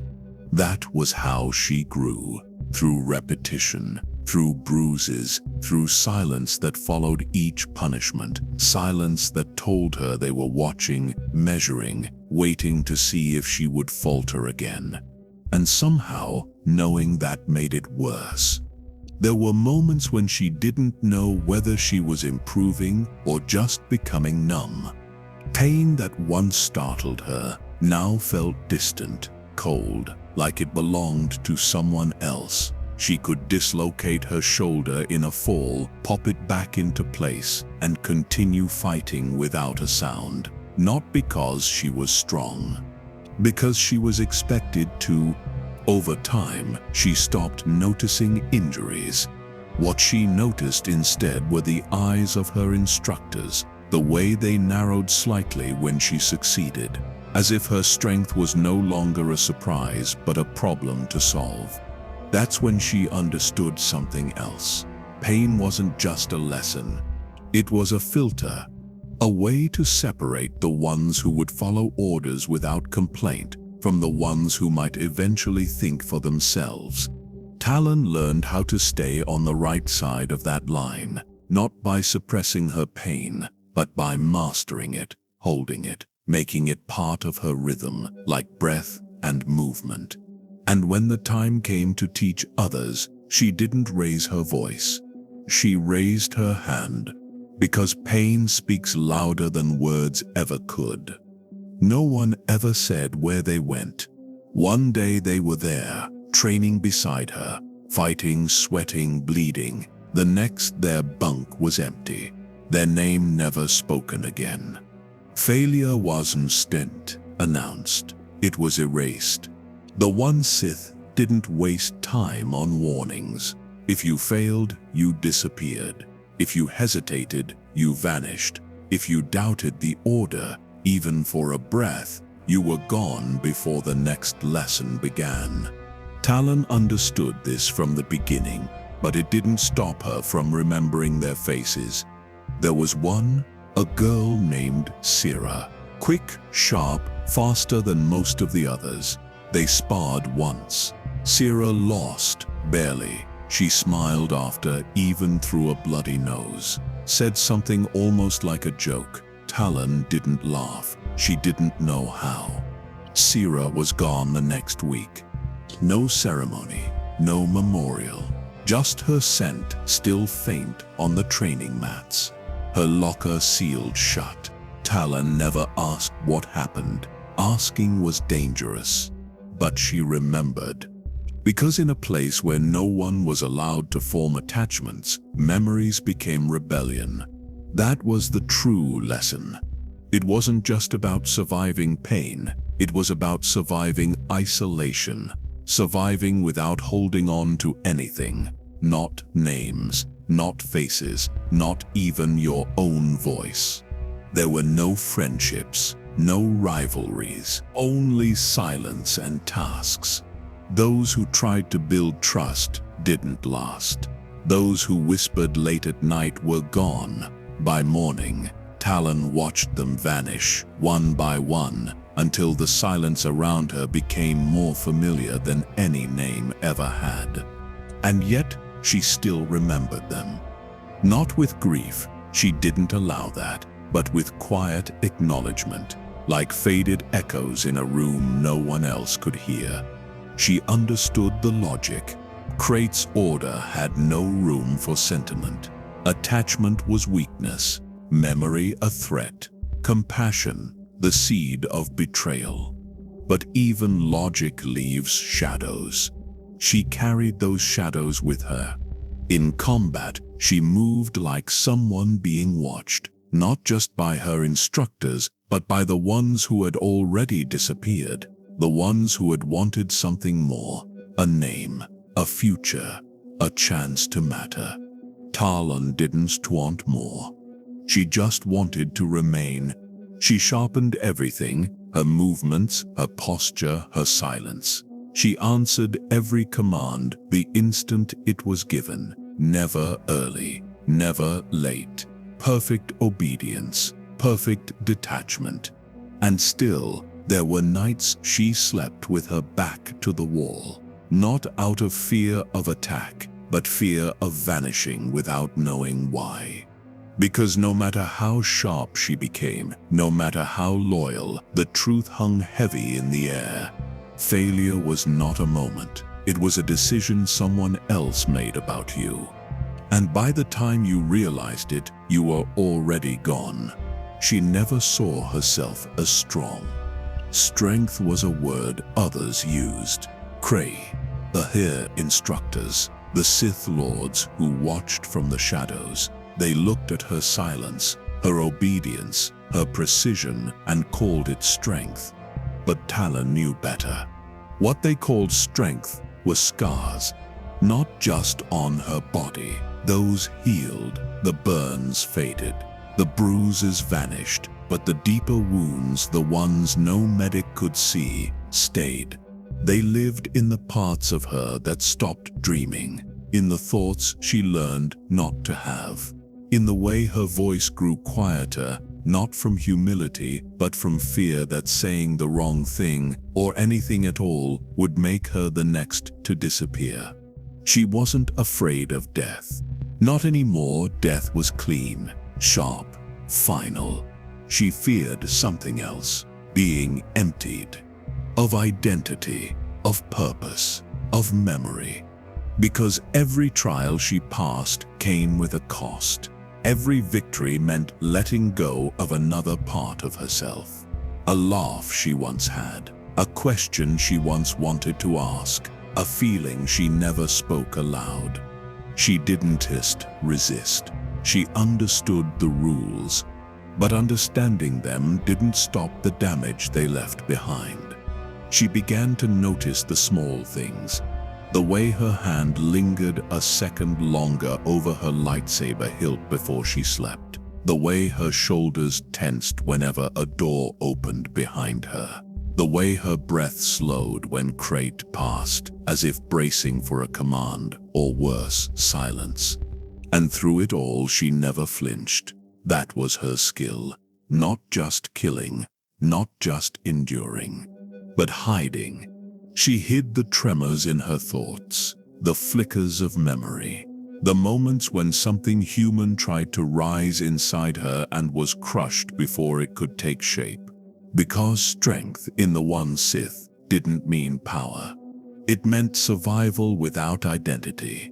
That was how she grew, through repetition, through bruises, through silence that followed each punishment, silence that told her they were watching, measuring, waiting to see if she would falter again. And somehow, knowing that made it worse. There were moments when she didn't know whether she was improving or just becoming numb. Pain that once startled her now felt distant, cold, like it belonged to someone else. She could dislocate her shoulder in a fall, pop it back into place, and continue fighting without a sound. Not because she was strong, because she was expected to. Over time, she stopped noticing injuries. What she noticed instead were the eyes of her instructors, the way they narrowed slightly when she succeeded, as if her strength was no longer a surprise but a problem to solve. That's when she understood something else. Pain wasn't just a lesson. It was a filter, a way to separate the ones who would follow orders without complaint from the ones who might eventually think for themselves. Talon learned how to stay on the right side of that line, not by suppressing her pain, but by mastering it, holding it, making it part of her rhythm, like breath and movement. And when the time came to teach others, she didn't raise her voice. She raised her hand, because pain speaks louder than words ever could. No one ever said where they went. One day they were there, training beside her, fighting, sweating, bleeding. The next, their bunk was empty, their name never spoken again. Failure wasn't announced, it was erased. The One Sith didn't waste time on warnings. If you failed, you disappeared. If you hesitated, you vanished. If you doubted the order, even for a breath, you were gone before the next lesson began. Talon understood this from the beginning, but it didn't stop her from remembering their faces. There was one, a girl named Sira. Quick, sharp, faster than most of the others. They sparred once. Sira lost, barely. She smiled after, even through a bloody nose. Said something almost like a joke. Talon didn't laugh. She didn't know how. Sira was gone the next week. No ceremony, no memorial. Just her scent, still faint, on the training mats. Her locker sealed shut. Talon never asked what happened. Asking was dangerous. But she remembered. Because in a place where no one was allowed to form attachments, memories became rebellion. That was the true lesson. It wasn't just about surviving pain, it was about surviving isolation, surviving without holding on to anything. Not names, not faces, not even your own voice. There were no friendships, no rivalries, only silence and tasks. Those who tried to build trust didn't last. Those who whispered late at night were gone. By morning, Talon watched them vanish, one by one, until the silence around her became more familiar than any name ever had. And yet, she still remembered them. Not with grief, she didn't allow that, but with quiet acknowledgement. Like faded echoes in a room no one else could hear. She understood the logic. Krayt's order had no room for sentiment. Attachment was weakness, memory a threat, compassion the seed of betrayal. But even logic leaves shadows. She carried those shadows with her. In combat, she moved like someone being watched, not just by her instructors, but by the ones who had already disappeared, the ones who had wanted something more, a name, a future, a chance to matter. Talon didn't want more. She just wanted to remain. She sharpened everything, her movements, her posture, her silence. She answered every command the instant it was given, never early, never late. Perfect obedience, perfect detachment. And still, there were nights she slept with her back to the wall, not out of fear of attack, but fear of vanishing without knowing why. Because no matter how sharp she became, no matter how loyal, the truth hung heavy in the air. Failure was not a moment. It was a decision someone else made about you. And by the time you realized it, you were already gone. She never saw herself as strong. Strength was a word others used. Krayt, the Heir instructors, the Sith Lords who watched from the shadows, they looked at her silence, her obedience, her precision, and called it strength. But Talon knew better. What they called strength were scars, not just on her body. Those healed, the burns faded, the bruises vanished, but the deeper wounds, the ones no medic could see, stayed. They lived in the parts of her that stopped dreaming, in the thoughts she learned not to have, in the way her voice grew quieter, not from humility, but from fear that saying the wrong thing, or anything at all, would make her the next to disappear. She wasn't afraid of death. Not anymore. Death was clean, sharp, final. She feared something else, being emptied. Of identity, of purpose, of memory. Because every trial she passed came with a cost. Every victory meant letting go of another part of herself. A laugh she once had, a question she once wanted to ask, a feeling she never spoke aloud. She didn't resist. She understood the rules, but understanding them didn't stop the damage they left behind. She began to notice the small things, the way her hand lingered a second longer over her lightsaber hilt before she slept, the way her shoulders tensed whenever a door opened behind her, the way her breath slowed when Krayt passed, as if bracing for a command, or worse, silence. And through it all, she never flinched. That was her skill. Not just killing, not just enduring, but hiding. She hid the tremors in her thoughts, the flickers of memory, the moments when something human tried to rise inside her and was crushed before it could take shape. Because strength in the One Sith didn't mean power. It meant survival without identity.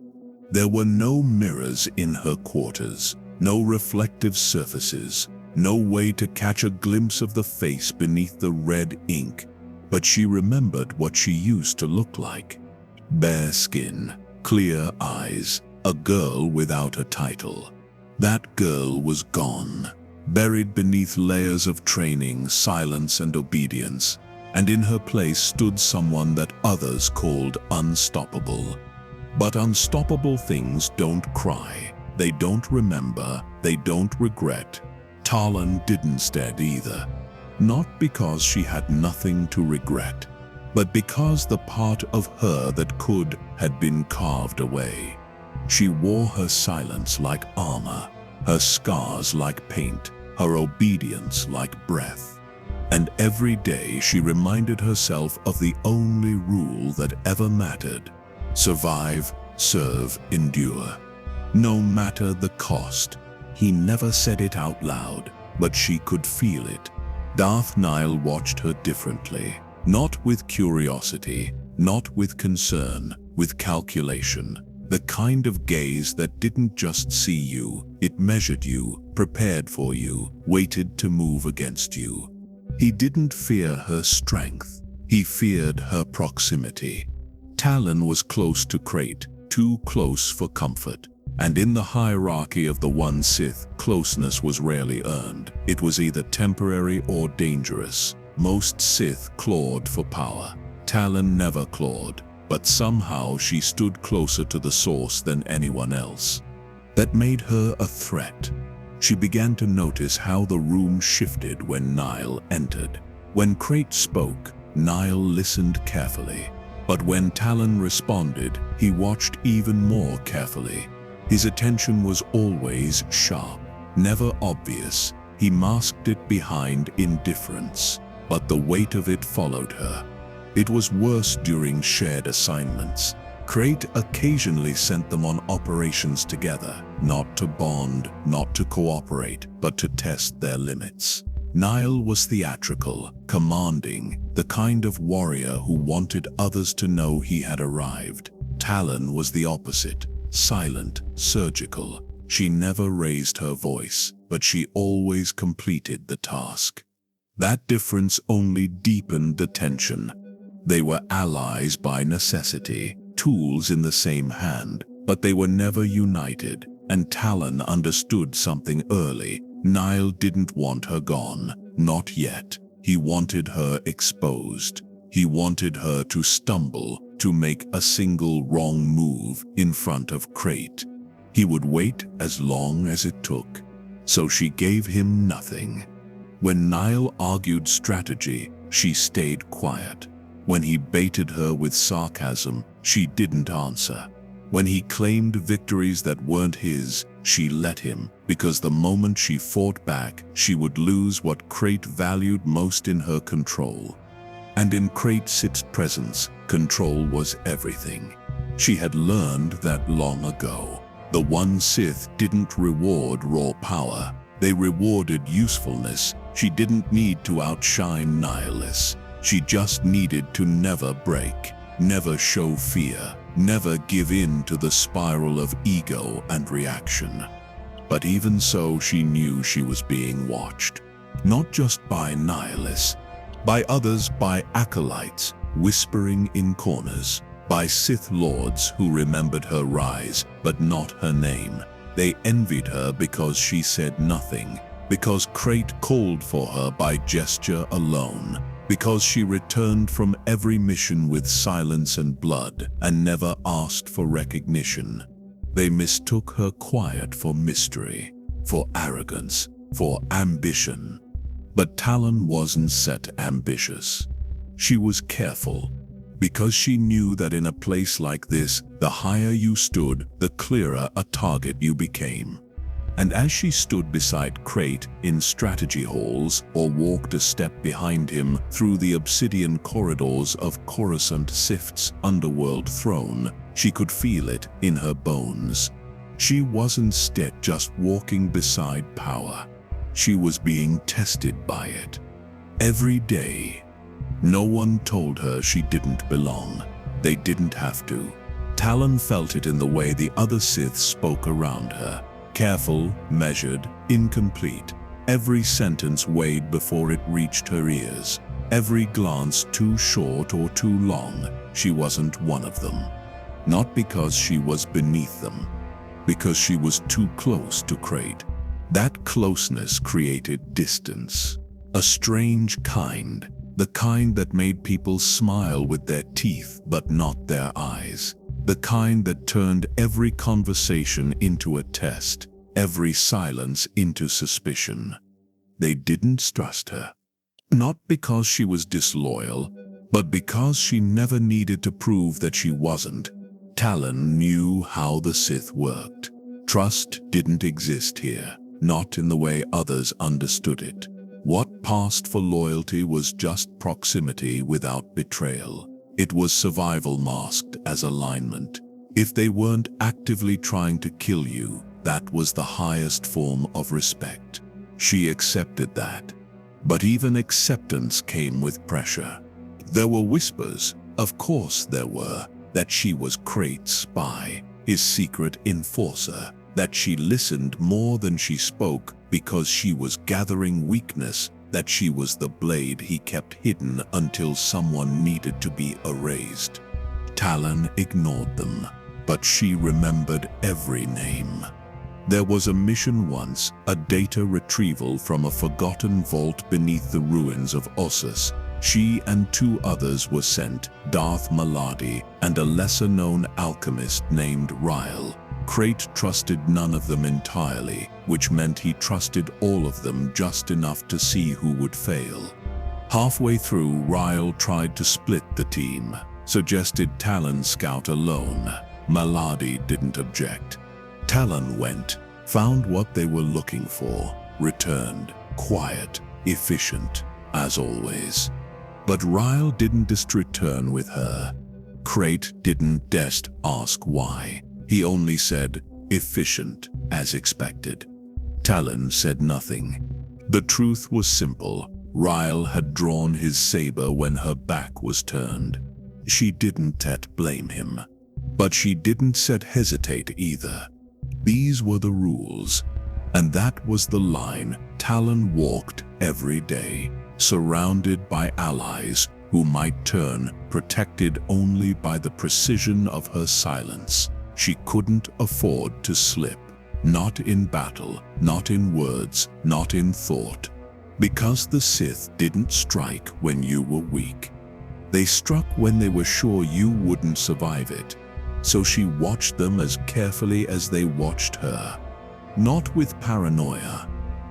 There were no mirrors in her quarters, no reflective surfaces, no way to catch a glimpse of the face beneath the red ink. But she remembered what she used to look like. Bare skin, clear eyes, a girl without a title. That girl was gone, buried beneath layers of training, silence, and obedience, and in her place stood someone that others called unstoppable. But unstoppable things don't cry, they don't remember, they don't regret. Talon didn't either. Not because she had nothing to regret, but because the part of her that could had been carved away. She wore her silence like armor, her scars like paint, her obedience like breath. And every day she reminded herself of the only rule that ever mattered: survive, serve, endure. No matter the cost. He never said it out loud, but she could feel it. Darth Nihil watched her differently, not with curiosity, not with concern, with calculation. The kind of gaze that didn't just see you, it measured you, prepared for you, waited to move against you. He didn't fear her strength, he feared her proximity. Talon was close to Krayt, too close for comfort. And in the hierarchy of the One Sith, closeness was rarely earned. It was either temporary or dangerous. Most Sith clawed for power. Talon never clawed, but somehow she stood closer to the source than anyone else. That made her a threat. She began to notice how the room shifted when Nihil entered. When Krayt spoke, Nihil listened carefully. But when Talon responded, he watched even more carefully. His attention was always sharp, never obvious. He masked it behind indifference, but the weight of it followed her. It was worse during shared assignments. Krayt occasionally sent them on operations together, not to bond, not to cooperate, but to test their limits. Nihil was theatrical, commanding, the kind of warrior who wanted others to know he had arrived. Talon was the opposite, silent, surgical. She never raised her voice, but she always completed the task. That difference only deepened the tension. They were allies by necessity, tools in the same hand, but they were never united, and Talon understood something early. Nihil didn't want her gone, not yet. He wanted her exposed. He wanted her to stumble, to make a single wrong move in front of Krayt. He would wait as long as it took. So she gave him nothing. When Nihil argued strategy, she stayed quiet. When he baited her with sarcasm, she didn't answer. When he claimed victories that weren't his, she let him, because the moment she fought back, she would lose what Krayt valued most in her control. And in Krayt's presence, control was everything. She had learned that long ago. The One Sith didn't reward raw power. They rewarded usefulness. She didn't need to outshine Nihilus. She just needed to never break, never show fear, never give in to the spiral of ego and reaction. But even so, she knew she was being watched. Not just by Nihilus, by others, by acolytes, whispering in corners, by Sith Lords who remembered her rise, but not her name. They envied her because she said nothing, because Krayt called for her by gesture alone, because she returned from every mission with silence and blood and never asked for recognition. They mistook her quiet for mystery, for arrogance, for ambition. But Talon wasn't set ambitious. She was careful, because she knew that in a place like this, the higher you stood, the clearer a target you became. And as she stood beside Krayt in strategy halls or walked a step behind him through the obsidian corridors of Coruscant Sith's underworld throne, she could feel it in her bones. She wasn't just walking beside power. She was being tested by it. Every day. No one told her she didn't belong. They didn't have to. Talon felt it in the way the other Sith spoke around her. Careful, measured, incomplete. Every sentence weighed before it reached her ears. Every glance too short or too long. She wasn't one of them. Not because she was beneath them, because she was too close to Krayt. That closeness created distance. A strange kind. The kind that made people smile with their teeth but not their eyes. The kind that turned every conversation into a test, every silence into suspicion. They didn't trust her. Not because she was disloyal, but because she never needed to prove that she wasn't. Talon knew how the Sith worked. Trust didn't exist here, not in the way others understood it. What passed for loyalty was just proximity without betrayal. It was survival masked as alignment. If they weren't actively trying to kill you, that was the highest form of respect. She accepted that. But even acceptance came with pressure. There were whispers, of course there were, that she was Krayt's spy, his secret enforcer, that she listened more than she spoke because she was gathering weakness, that she was the blade he kept hidden until someone needed to be erased. Talon ignored them. but she remembered every name. There was a mission once, a data retrieval from a forgotten vault beneath the ruins of Ossus. She and 2 others were sent, Darth Maladi and a lesser-known alchemist named Ryle. Krayt trusted none of them entirely, which meant he trusted all of them just enough to see who would fail. Halfway through, Ryle tried to split the team, suggested Talon scout alone. Maladi didn't object. Talon went, found what they were looking for, returned, quiet, efficient, as always. But Ryle didn't just return with her. Krayt didn't just ask why. He only said, efficient, as expected. Talon said nothing. The truth was simple. Ryle had drawn his saber when her back was turned. She didn't yet blame him. But she didn't set hesitate either. These were the rules. And that was the line Talon walked every day, surrounded by allies who might turn, protected only by the precision of her silence. She couldn't afford to slip, not in battle, not in words, not in thought. Because the Sith didn't strike when you were weak. They struck when they were sure you wouldn't survive it. So she watched them as carefully as they watched her. Not with paranoia,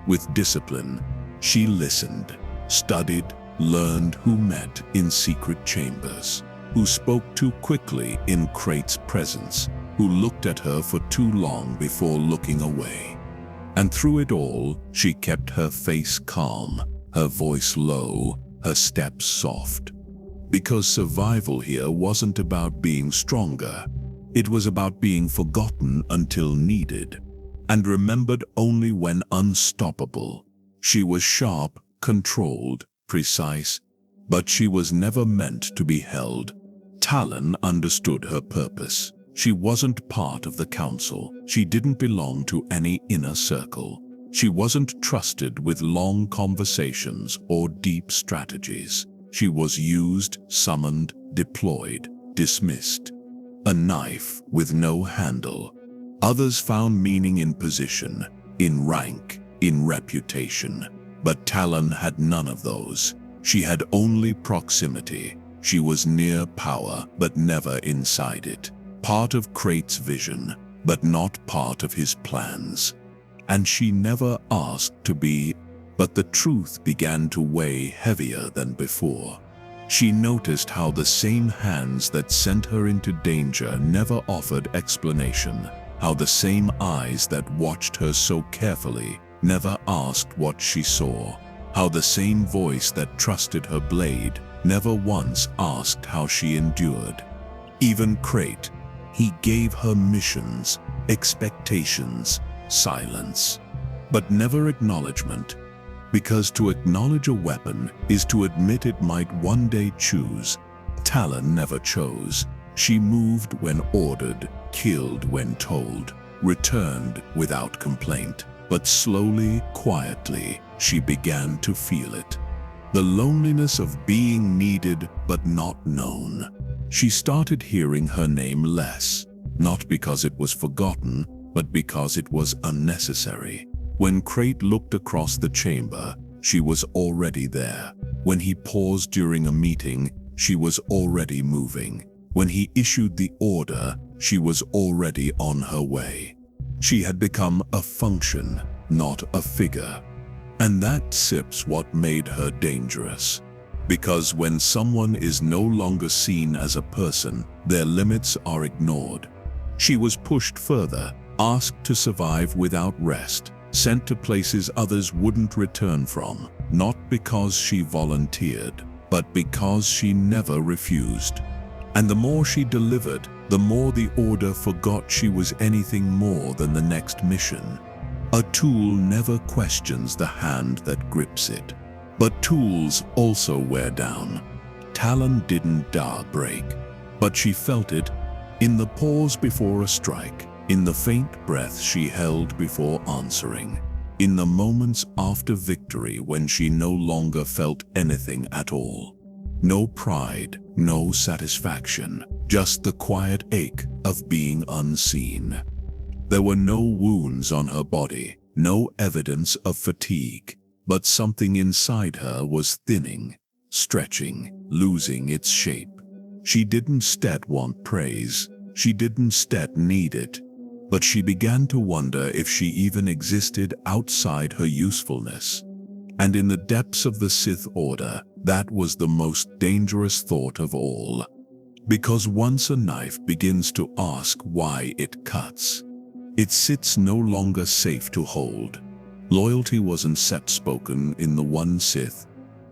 with discipline. She listened, studied, learned who met in secret chambers, who spoke too quickly in Krayt's presence, who looked at her for too long before looking away. And through it all, she kept her face calm, her voice low, her steps soft. Because survival here wasn't about being stronger. It was about being forgotten until needed, and remembered only when unstoppable. She was sharp, controlled, precise, but she was never meant to be held. Talon understood her purpose. She wasn't part of the council. She didn't belong to any inner circle. She wasn't trusted with long conversations or deep strategies. She was used, summoned, deployed, dismissed. A knife with no handle. Others found meaning in position, in rank, in reputation. But Talon had none of those. She had only proximity. She was near power, but never inside it. Part of Krayt's vision, but not part of his plans. And she never asked to be, but the truth began to weigh heavier than before. She noticed how the same hands that sent her into danger never offered explanation, how the same eyes that watched her so carefully never asked what she saw, how the same voice that trusted her blade never once asked how she endured. Even Krayt, he gave her missions, expectations, silence, but never acknowledgement. Because to acknowledge a weapon is to admit it might one day choose. Talon never chose. She moved when ordered, killed when told, returned without complaint. But slowly, quietly, she began to feel it. The loneliness of being needed but not known. She started hearing her name less, not because it was forgotten, but because it was unnecessary. When Krayt looked across the chamber, she was already there. When he paused during a meeting, she was already moving. When he issued the order, she was already on her way. She had become a function, not a figure. And that's what made her dangerous. Because when someone is no longer seen as a person, their limits are ignored. She was pushed further, asked to survive without rest, sent to places others wouldn't return from, not because she volunteered, but because she never refused. And the more she delivered, the more the Order forgot she was anything more than the next mission. A tool never questions the hand that grips it. But tools also wear down. Talon didn't break, but she felt it in the pause before a strike, in the faint breath she held before answering, in the moments after victory when she no longer felt anything at all. No pride, no satisfaction, just the quiet ache of being unseen. There were no wounds on her body, no evidence of fatigue, but something inside her was thinning, stretching, losing its shape. She didn't instead want praise, she didn't instead need it, but she began to wonder if she even existed outside her usefulness. And in the depths of the Sith Order, that was the most dangerous thought of all. Because once a knife begins to ask why it cuts, it sits no longer safe to hold. Loyalty wasn't set spoken in the One Sith.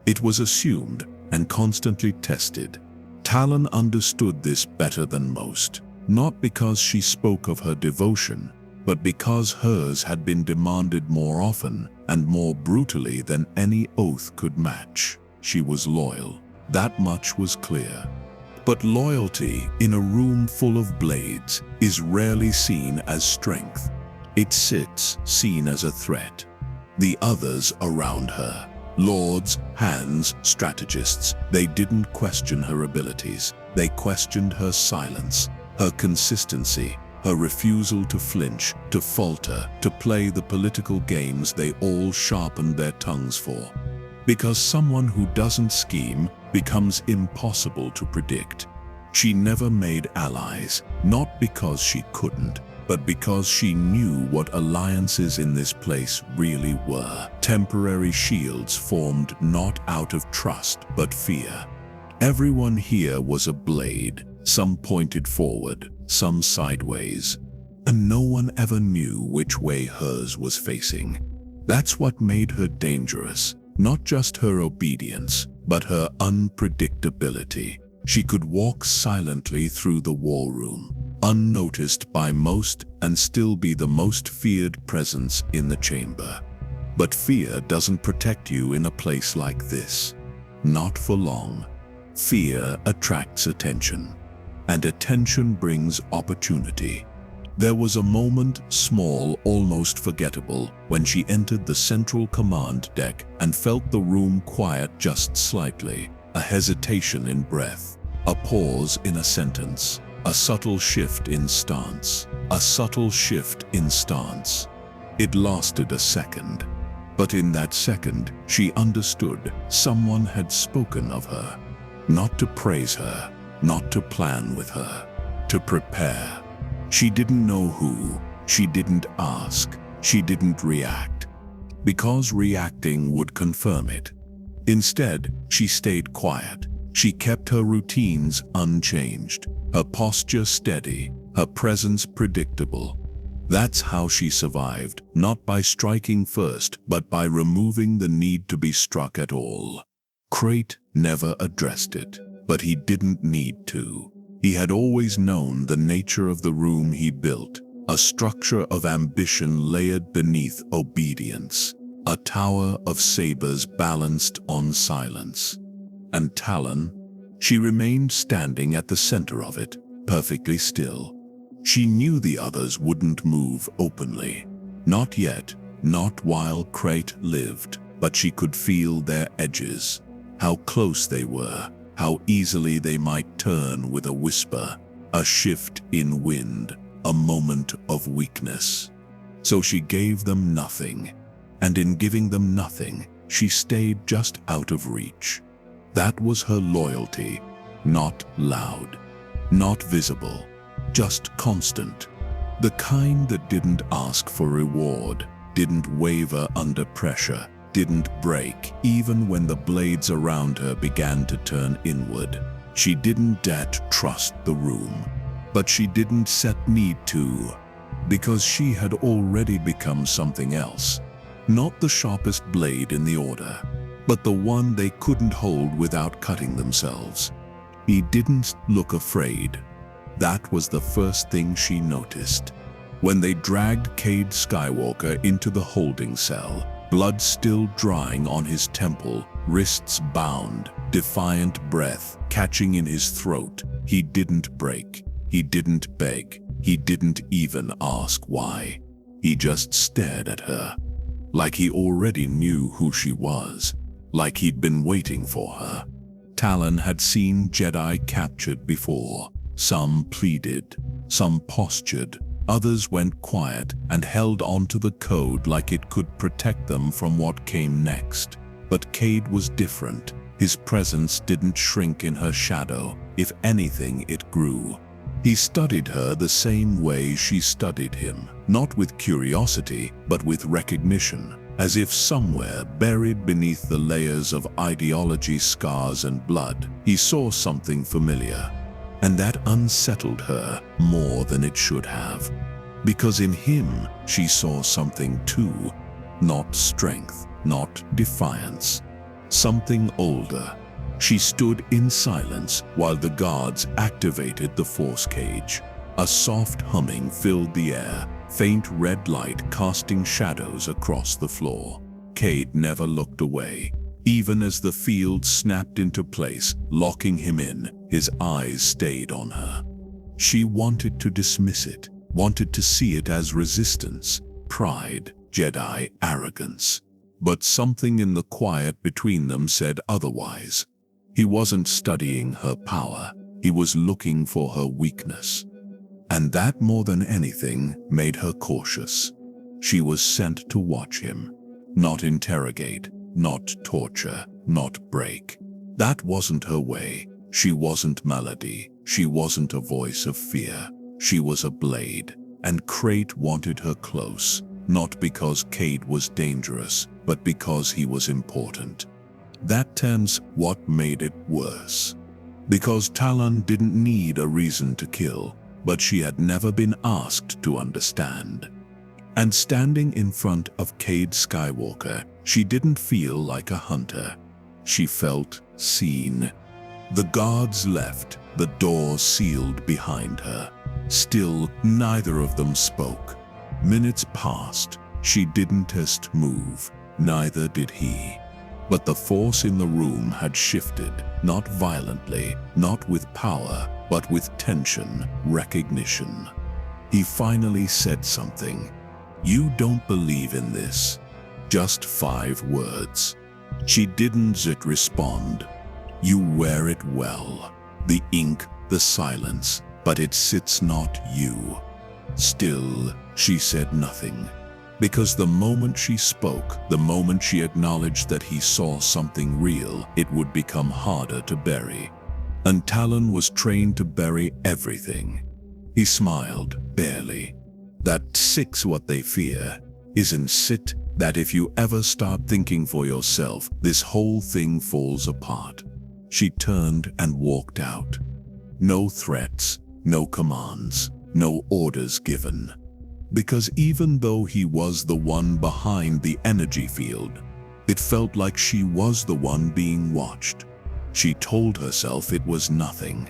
It was assumed and constantly tested. Talon understood this better than most, not because she spoke of her devotion, but because hers had been demanded more often and more brutally than any oath could match. She was loyal. That much was clear. But loyalty in a room full of blades is rarely seen as strength. It sits seen as a threat. The others around her, lords, hands, strategists, they didn't question her abilities. They questioned her silence, her consistency, her refusal to flinch, to falter, to play the political games they all sharpened their tongues for. Because someone who doesn't scheme becomes impossible to predict. She never made allies, not because she couldn't, but because she knew what alliances in this place really were. Temporary shields formed not out of trust but fear. Everyone here was a blade, some pointed forward, some sideways, and no one ever knew which way hers was facing. That's what made her dangerous, not just her obedience, but her unpredictability. She could walk silently through the war room, unnoticed by most, and still be the most feared presence in the chamber. But fear doesn't protect you in a place like this. Not for long. Fear attracts attention, and attention brings opportunity. There was a moment, small, almost forgettable, when she entered the central command deck and felt the room quiet just slightly. A hesitation in breath, a pause in a sentence, a subtle shift in stance, a subtle shift in stance. It lasted a second, but in that second, she understood someone had spoken of her. Not to praise her, not to plan with her, to prepare. She didn't know who, she didn't ask, she didn't react, because reacting would confirm it. Instead, she stayed quiet. She kept her routines unchanged, her posture steady, her presence predictable. That's how she survived, not by striking first, but by removing the need to be struck at all. Krayt never addressed it, but he didn't need to. He had always known the nature of the room he built, a structure of ambition layered beneath obedience, a tower of sabers balanced on silence. And Talon, she remained standing at the center of it, perfectly still. She knew the others wouldn't move openly. Not yet, not while Krayt lived, but she could feel their edges, how close they were, how easily they might turn with a whisper, a shift in wind, a moment of weakness. So she gave them nothing, and in giving them nothing, she stayed just out of reach. That was her loyalty, not loud, not visible, just constant. The kind that didn't ask for reward, didn't waver under pressure, didn't break even when the blades around her began to turn inward. She didn't dare to trust the room, but she didn't set need to, because she had already become something else. Not the sharpest blade in the order, but the one they couldn't hold without cutting themselves. He didn't look afraid. That was the first thing she noticed. When they dragged Cade Skywalker into the holding cell, blood still drying on his temple, wrists bound, defiant breath catching in his throat, he didn't break, he didn't beg, he didn't even ask why. He just stared at her, like he already knew who she was, like he'd been waiting for her. Talon had seen Jedi captured before, Some pleaded, some postured, others went quiet and held onto the code like it could protect them from what came next. But Cade was different. His presence didn't shrink in her shadow. If anything, it grew. He studied her the same way she studied him, not with curiosity, but with recognition, as if somewhere buried beneath the layers of ideology, scars, and blood, he saw something familiar. And that unsettled her more than it should have. Because in him, she saw something too. Not strength, not defiance. Something older. She stood in silence while the guards activated the force cage. A soft humming filled the air, faint red light casting shadows across the floor. Cade never looked away. Even as the field snapped into place, locking him in, his eyes stayed on her. She wanted to dismiss it, wanted to see it as resistance, pride, Jedi arrogance. But something in the quiet between them said otherwise. He wasn't studying her power, he was looking for her weakness. And that, more than anything, made her cautious. She was sent to watch him, not interrogate, not torture, not break. That wasn't her way. She wasn't Melody. She wasn't a voice of fear. She was a blade. And Krayt wanted her close, not because Cade was dangerous, but because he was important. That turns what made it worse. Because Talon didn't need a reason to kill, but she had never been asked to understand. And standing in front of Cade Skywalker, she didn't feel like a hunter. She felt seen. The guards left, the door sealed behind her. Still, neither of them spoke. Minutes passed. She didn't move, neither did he. But the force in the room had shifted, not violently, not with power, but with tension, recognition. He finally said something. "You don't believe in this." Just 5 words. She didn't respond. "You wear it well. The ink, the silence, but it sits not you." Still, she said nothing. Because the moment she spoke, the moment she acknowledged that he saw something real, it would become harder to bury. And Talon was trained to bury everything. He smiled, barely. That's what they fear. Isn't it that if you ever start thinking for yourself, this whole thing falls apart? She turned and walked out. No threats, no commands, no orders given. Because even though he was the one behind the energy field, it felt like she was the one being watched. She told herself it was nothing.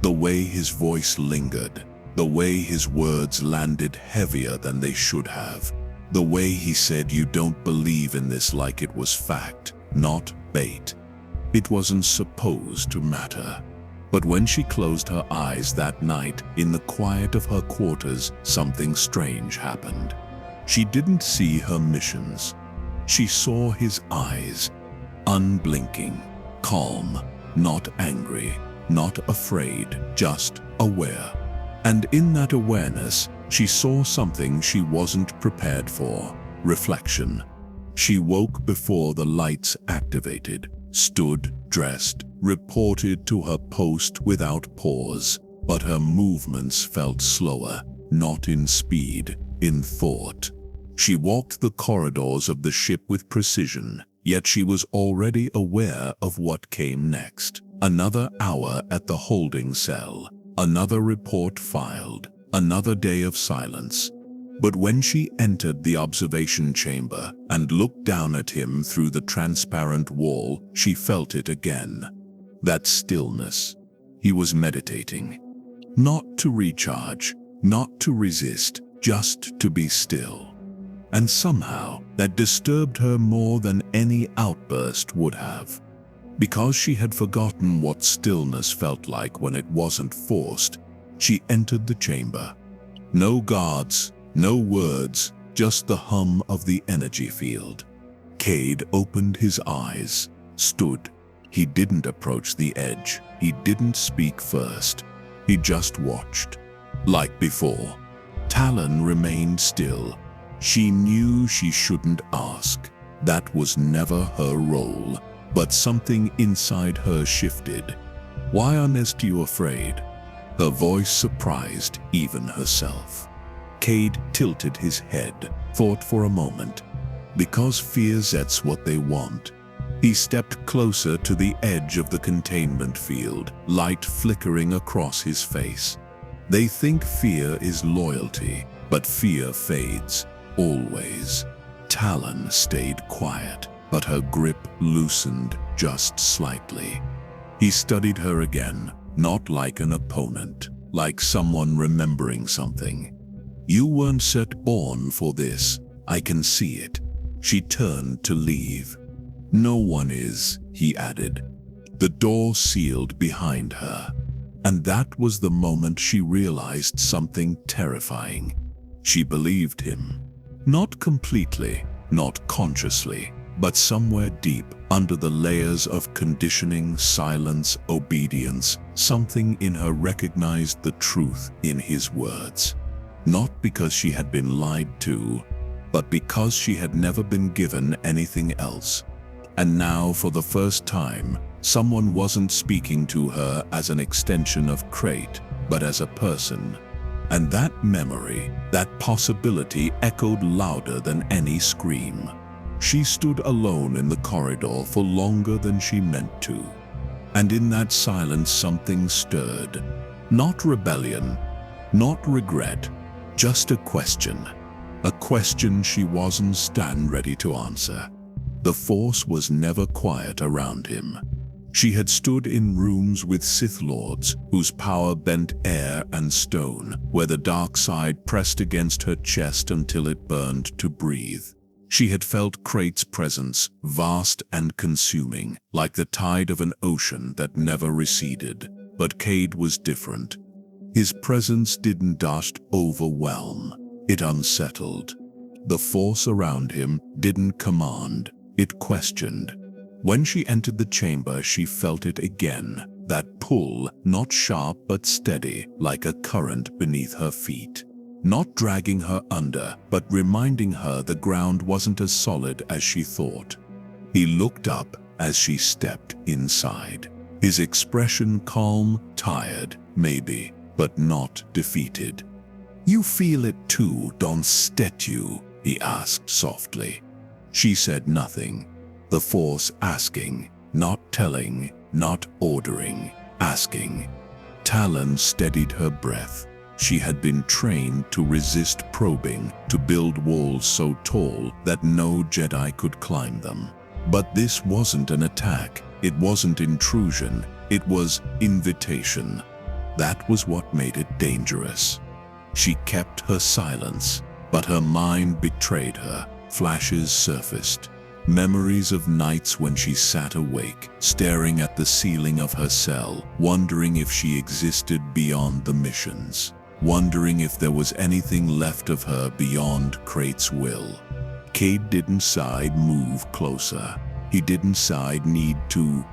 The way his voice lingered, the way his words landed heavier than they should have, the way he said you don't believe in this like it was fact, not bait. It wasn't supposed to matter. But when she closed her eyes that night, in the quiet of her quarters, something strange happened. She didn't see her missions. She saw his eyes, unblinking, calm, not angry, not afraid, just aware. And in that awareness, she saw something she wasn't prepared for: reflection. She woke before the lights activated, stood, dressed, reported to her post without pause, but her movements felt slower, not in speed, in thought. She walked the corridors of the ship with precision, yet she was already aware of what came next. Another hour at the holding cell, another report filed, another day of silence. But when she entered the observation chamber and looked down at him through the transparent wall, she felt it again. That stillness. He was meditating. Not to recharge, not to resist, just to be still. And somehow, that disturbed her more than any outburst would have. Because she had forgotten what stillness felt like when it wasn't forced, she entered the chamber. No guards, no words, just the hum of the energy field. Cade opened his eyes, stood. He didn't approach the edge. He didn't speak first. He just watched. Like before, Talon remained still. She knew she shouldn't ask. That was never her role. But something inside her shifted. "Why on earth are you afraid?" Her voice surprised even herself. Cade tilted his head, thought for a moment. Because fear's what they want. He stepped closer to the edge of the containment field, light flickering across his face. They think fear is loyalty, but fear fades, always. Talon stayed quiet, but her grip loosened just slightly. He studied her again, not like an opponent, like someone remembering something. "You weren't born for this, I can see it." She turned to leave. "No one is," he added. The door sealed behind her. And that was the moment she realized something terrifying. She believed him. Not completely, not consciously, but somewhere deep under the layers of conditioning, silence, obedience, something in her recognized the truth in his words. Not because she had been lied to, but because she had never been given anything else. And now, for the first time, someone wasn't speaking to her as an extension of Krayt, but as a person. And that memory, that possibility echoed louder than any scream. She stood alone in the corridor for longer than she meant to. And in that silence something stirred. Not rebellion, not regret, just a question. A question she wasn't ready to answer. The Force was never quiet around him. She had stood in rooms with Sith Lords whose power bent air and stone, where the dark side pressed against her chest until it burned to breathe. She had felt Krayt's presence, vast and consuming, like the tide of an ocean that never receded. But Cade was different. His presence didn't just overwhelm, it unsettled. The Force around him didn't command, it questioned. When she entered the chamber, she felt it again, that pull, not sharp but steady, like a current beneath her feet. Not dragging her under, but reminding her the ground wasn't as solid as she thought. He looked up as she stepped inside. His expression calm, tired, maybe, but not defeated. "You feel it too, don't you?" he asked softly. She said nothing. The Force asking, not telling, not ordering, asking. Talon steadied her breath. She had been trained to resist probing, to build walls so tall that no Jedi could climb them. But this wasn't an attack, it wasn't intrusion, it was invitation. That was what made it dangerous. She kept her silence, but her mind betrayed her. Flashes surfaced. Memories of nights when she sat awake, staring at the ceiling of her cell, wondering if she existed beyond the missions. Wondering if there was anything left of her beyond Krayt's will. Cade didn't move closer. He didn't need to.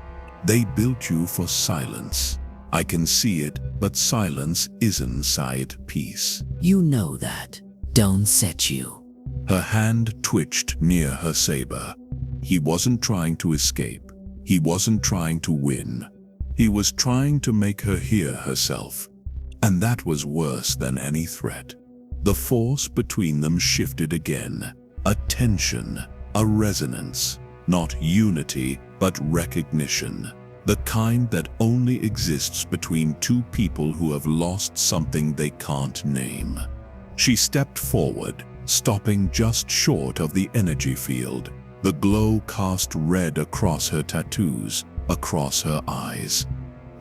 They built you for silence. I can see it, but silence isn't peace. You know that, don't you? Her hand twitched near her saber. He wasn't trying to escape. He wasn't trying to win. He was trying to make her hear herself. And that was worse than any threat. The force between them shifted again. A tension, a resonance. Not unity, but recognition. The kind that only exists between two people who have lost something they can't name. She stepped forward, stopping just short of the energy field. The glow cast red across her tattoos, across her eyes.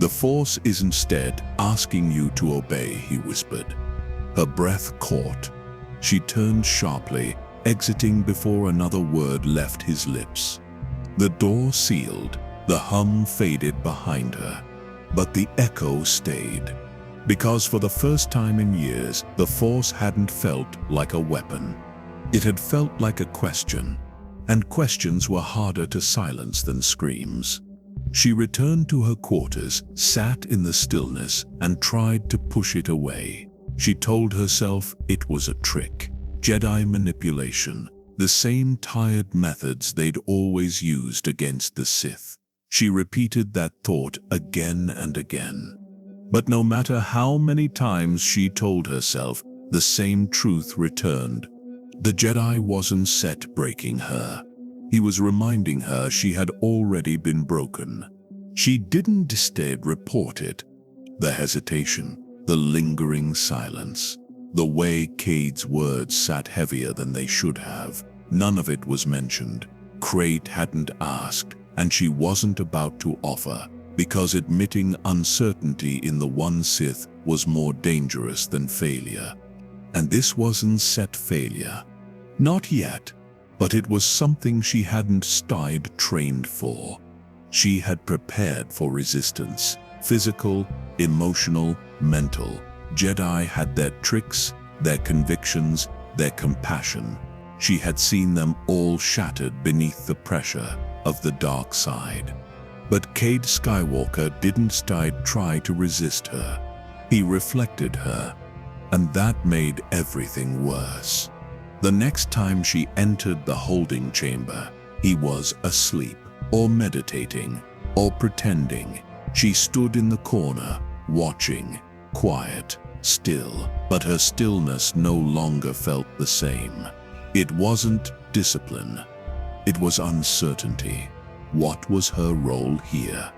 The Force is instead asking you to obey, he whispered. Her breath caught. She turned sharply, exiting before another word left his lips. The door sealed, the hum faded behind her, but the echo stayed. Because for the first time in years, the Force hadn't felt like a weapon. It had felt like a question, and questions were harder to silence than screams. She returned to her quarters, sat in the stillness, and tried to push it away. She told herself it was a trick, Jedi manipulation, the same tired methods they'd always used against the Sith. She repeated that thought again and again. But no matter how many times she told herself, the same truth returned. The Jedi wasn't set breaking her. He was reminding her she had already been broken. She didn't instead report it. The hesitation, the lingering silence, the way Cade's words sat heavier than they should have, none of it was mentioned. Krayt hadn't asked, and she wasn't about to offer, because admitting uncertainty in the One Sith was more dangerous than failure. And this wasn't set failure. Not yet, but it was something she hadn't stayed trained for. She had prepared for resistance, physical, emotional, mental. Jedi had their tricks, their convictions, their compassion. She had seen them all shattered beneath the pressure of the dark side. But Cade Skywalker didn't try to resist her. He reflected her, and that made everything worse. The next time she entered the holding chamber, he was asleep, or meditating, or pretending. She stood in the corner, watching, quiet, still, but her stillness no longer felt the same. It wasn't discipline. It was uncertainty. What was her role here?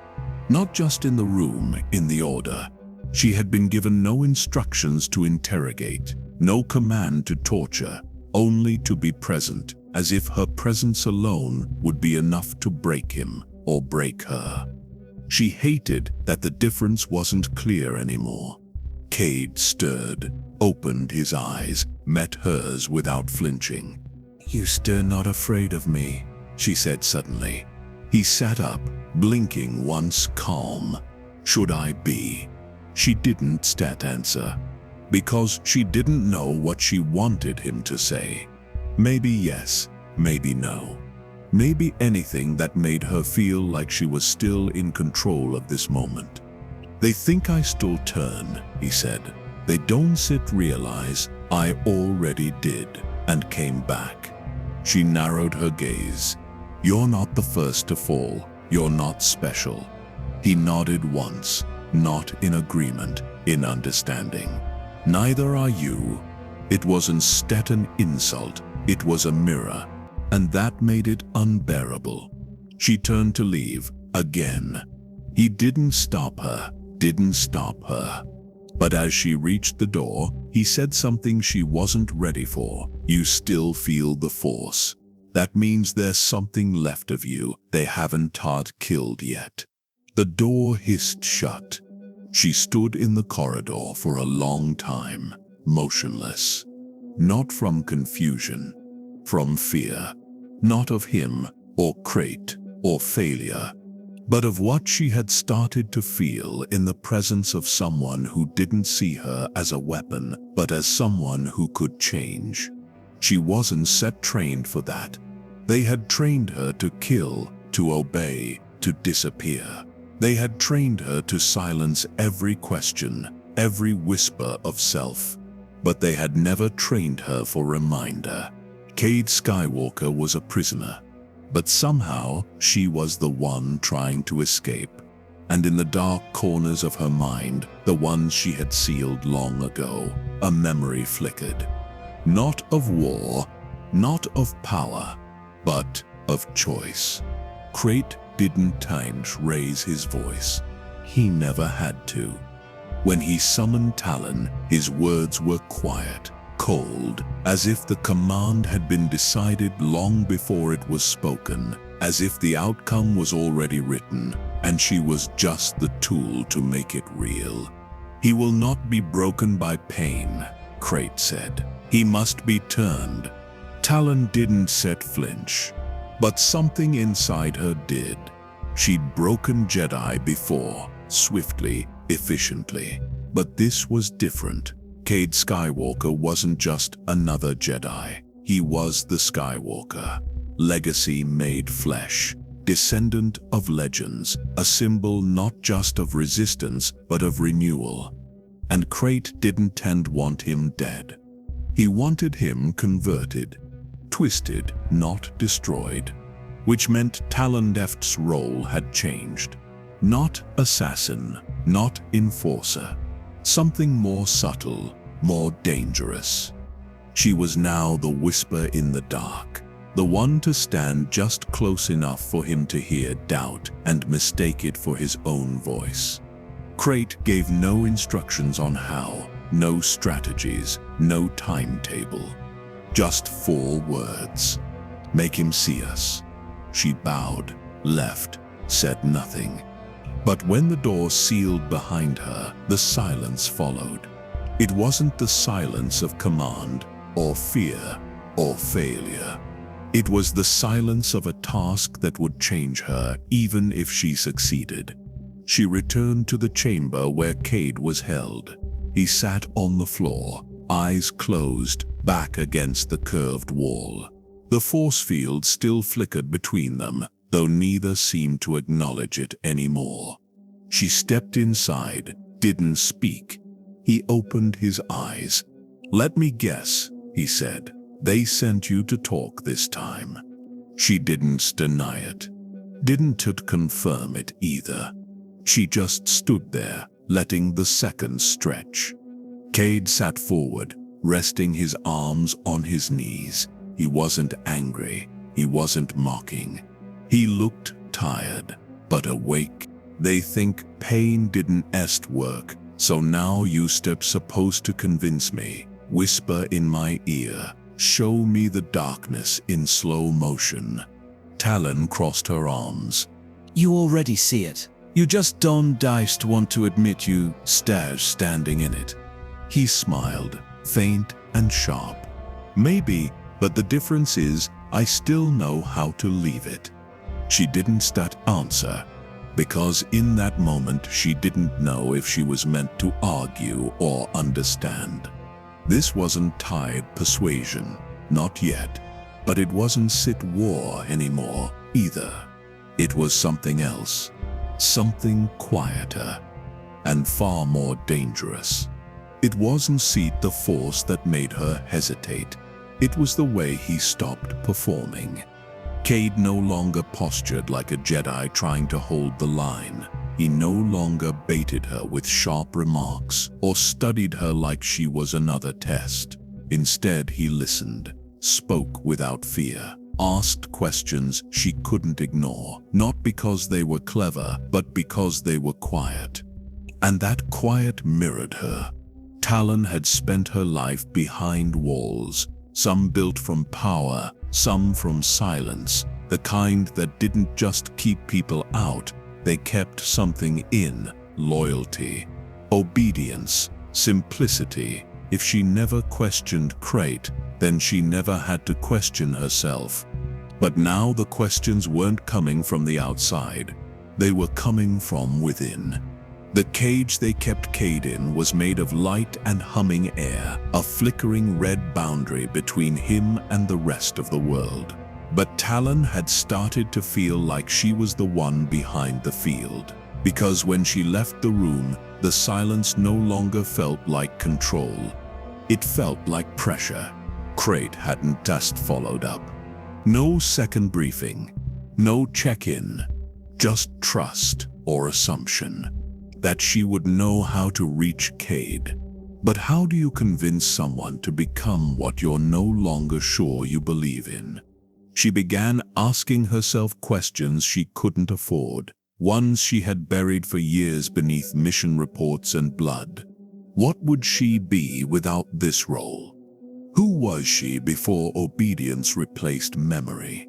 Not just in the room, in the Order. She had been given no instructions to interrogate, no command to torture, only to be present, as if her presence alone would be enough to break him or break her. She hated that the difference wasn't clear anymore. Cade stirred, opened his eyes, met hers without flinching. "You still not afraid of me?" she said suddenly. He sat up, blinking once calm. "Should I be?" She didn't answer, because she didn't know what she wanted him to say. Maybe yes, maybe no. Maybe anything that made her feel like she was still in control of this moment. "They think I still turn," he said. "They don't realize I already did and came back." She narrowed her gaze. "You're not the first to fall. You're not special." He nodded once, not in agreement, in understanding. "Neither are you." It wasn't an insult, it was a mirror, and that made it unbearable. She turned to leave, again. He didn't stop her. But as she reached the door, he said something she wasn't ready for. "You still feel the Force. That means there's something left of you they haven't killed yet." The door hissed shut. She stood in the corridor for a long time, motionless. Not from confusion, from fear. Not of him, or Krayt, or failure, but of what she had started to feel in the presence of someone who didn't see her as a weapon, but as someone who could change. She wasn't trained for that. They had trained her to kill, to obey, to disappear. They had trained her to silence every question, every whisper of self. But they had never trained her for reminder. Cade Skywalker was a prisoner, but somehow she was the one trying to escape. And in the dark corners of her mind, the ones she had sealed long ago, a memory flickered. Not of war, not of power, but of choice. Krayt didn't raise his voice. He never had to. When he summoned Talon, his words were quiet, cold, as if the command had been decided long before it was spoken, as if the outcome was already written, and she was just the tool to make it real. "He will not be broken by pain," Krayt said. "He must be turned." Talon didn't flinch, but something inside her did. She'd broken Jedi before, swiftly, efficiently. But this was different. Cade Skywalker wasn't just another Jedi. He was the Skywalker. Legacy made flesh. descendant of legends, a symbol not just of resistance but of renewal. And Krayt didn't want him dead. He wanted him converted, twisted, not destroyed. Which meant Talon Deft's role had changed. Not assassin, not enforcer. Something more subtle, more dangerous. She was now the whisper in the dark, the one to stand just close enough for him to hear doubt and mistake it for his own voice. Krayt gave no instructions on how, no strategies, no timetable. Just 4 words. Make him see us. She bowed, left, said nothing. But when the door sealed behind her, the silence followed. It wasn't the silence of command, or fear, or failure. It was the silence of a task that would change her, even if she succeeded. She returned to the chamber where Cade was held. He sat on the floor, eyes closed, back against the curved wall. The force field still flickered between them, though neither seemed to acknowledge it anymore. She stepped inside, didn't speak. He opened his eyes. "Let me guess," he said. "They sent you to talk this time." She didn't deny it. Didn't confirm it either. She just stood there, letting the seconds stretch. Cade sat forward, resting his arms on his knees. He wasn't angry. He wasn't mocking. He looked tired, but awake. "They think pain didn't work, so now you step supposed to convince me. Whisper in my ear. Show me the darkness in slow motion." Talon crossed her arms. You already see it. You just don't want to admit you standing in it. He smiled, faint and sharp. "Maybe, but the difference is I still know how to leave it." She didn't answer, because in that moment she didn't know if she was meant to argue or understand. This wasn't tired persuasion, not yet, but it wasn't Sith war anymore either. It was something else, something quieter, and far more dangerous. It wasn't the force that made her hesitate. It was the way he stopped performing. Cade no longer postured like a Jedi trying to hold the line. He no longer baited her with sharp remarks or studied her like she was another test. Instead, he listened, spoke without fear, asked questions she couldn't ignore, not because they were clever, but because they were quiet. And that quiet mirrored her. Talon had spent her life behind walls, some built from power, some from silence, the kind that didn't just keep people out, they kept something in: loyalty, obedience, simplicity. If she never questioned Krayt, then she never had to question herself. But now the questions weren't coming from the outside. They were coming from within. The cage they kept Cade in was made of light and humming air, a flickering red boundary between him and the rest of the world. But Talon had started to feel like she was the one behind the field, because when she left the room, the silence no longer felt like control. It felt like pressure. Krayt hadn't just followed up. No second briefing, no check-in, just trust or assumption that she would know how to reach Cade. But how do you convince someone to become what you're no longer sure you believe in? She began asking herself questions she couldn't afford, ones she had buried for years beneath mission reports and blood. What would she be without this role? Who was she before obedience replaced memory?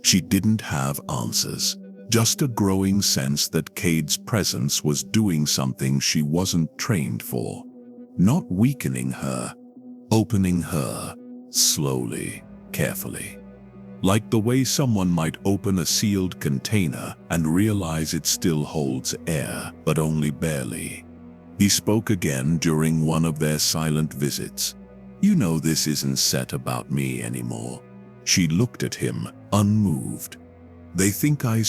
She didn't have answers. Just a growing sense that Cade's presence was doing something she wasn't trained for. Not weakening her, opening her, slowly, carefully. Like the way someone might open a sealed container and realize it still holds air, but only barely. He spoke again during one of their silent visits. "You know this isn't set about me anymore." She looked at him, unmoved. They think I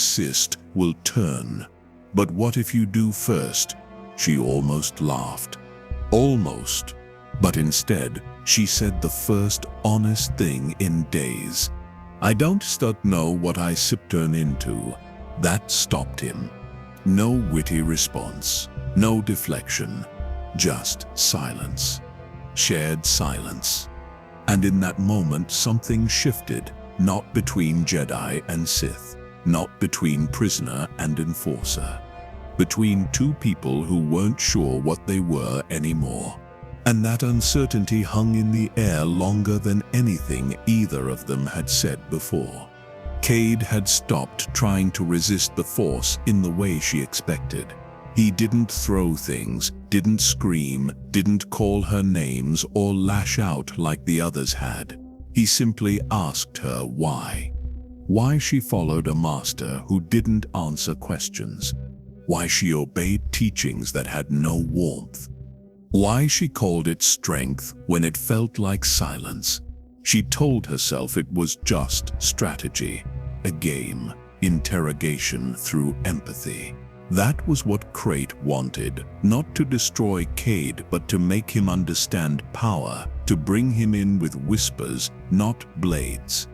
will turn. But what if you do first? She almost laughed. Almost. But instead, she said the first honest thing in days. I don't know what I turn into. That stopped him. No witty response. No deflection. Just silence. Shared silence. And in that moment something shifted, not between Jedi and Sith, not between prisoner and enforcer, between two people who weren't sure what they were anymore. And that uncertainty hung in the air longer than anything either of them had said before. Cade had stopped trying to resist the Force in the way she expected. He didn't throw things, didn't scream, didn't call her names or lash out like the others had. He simply asked her why. Why she followed a master who didn't answer questions. Why she obeyed teachings that had no warmth. Why she called it strength when it felt like silence. She told herself it was just strategy, a game, interrogation through empathy. That was what Krayt wanted, not to destroy Cade, but to make him understand power, to bring him in with whispers, not blades.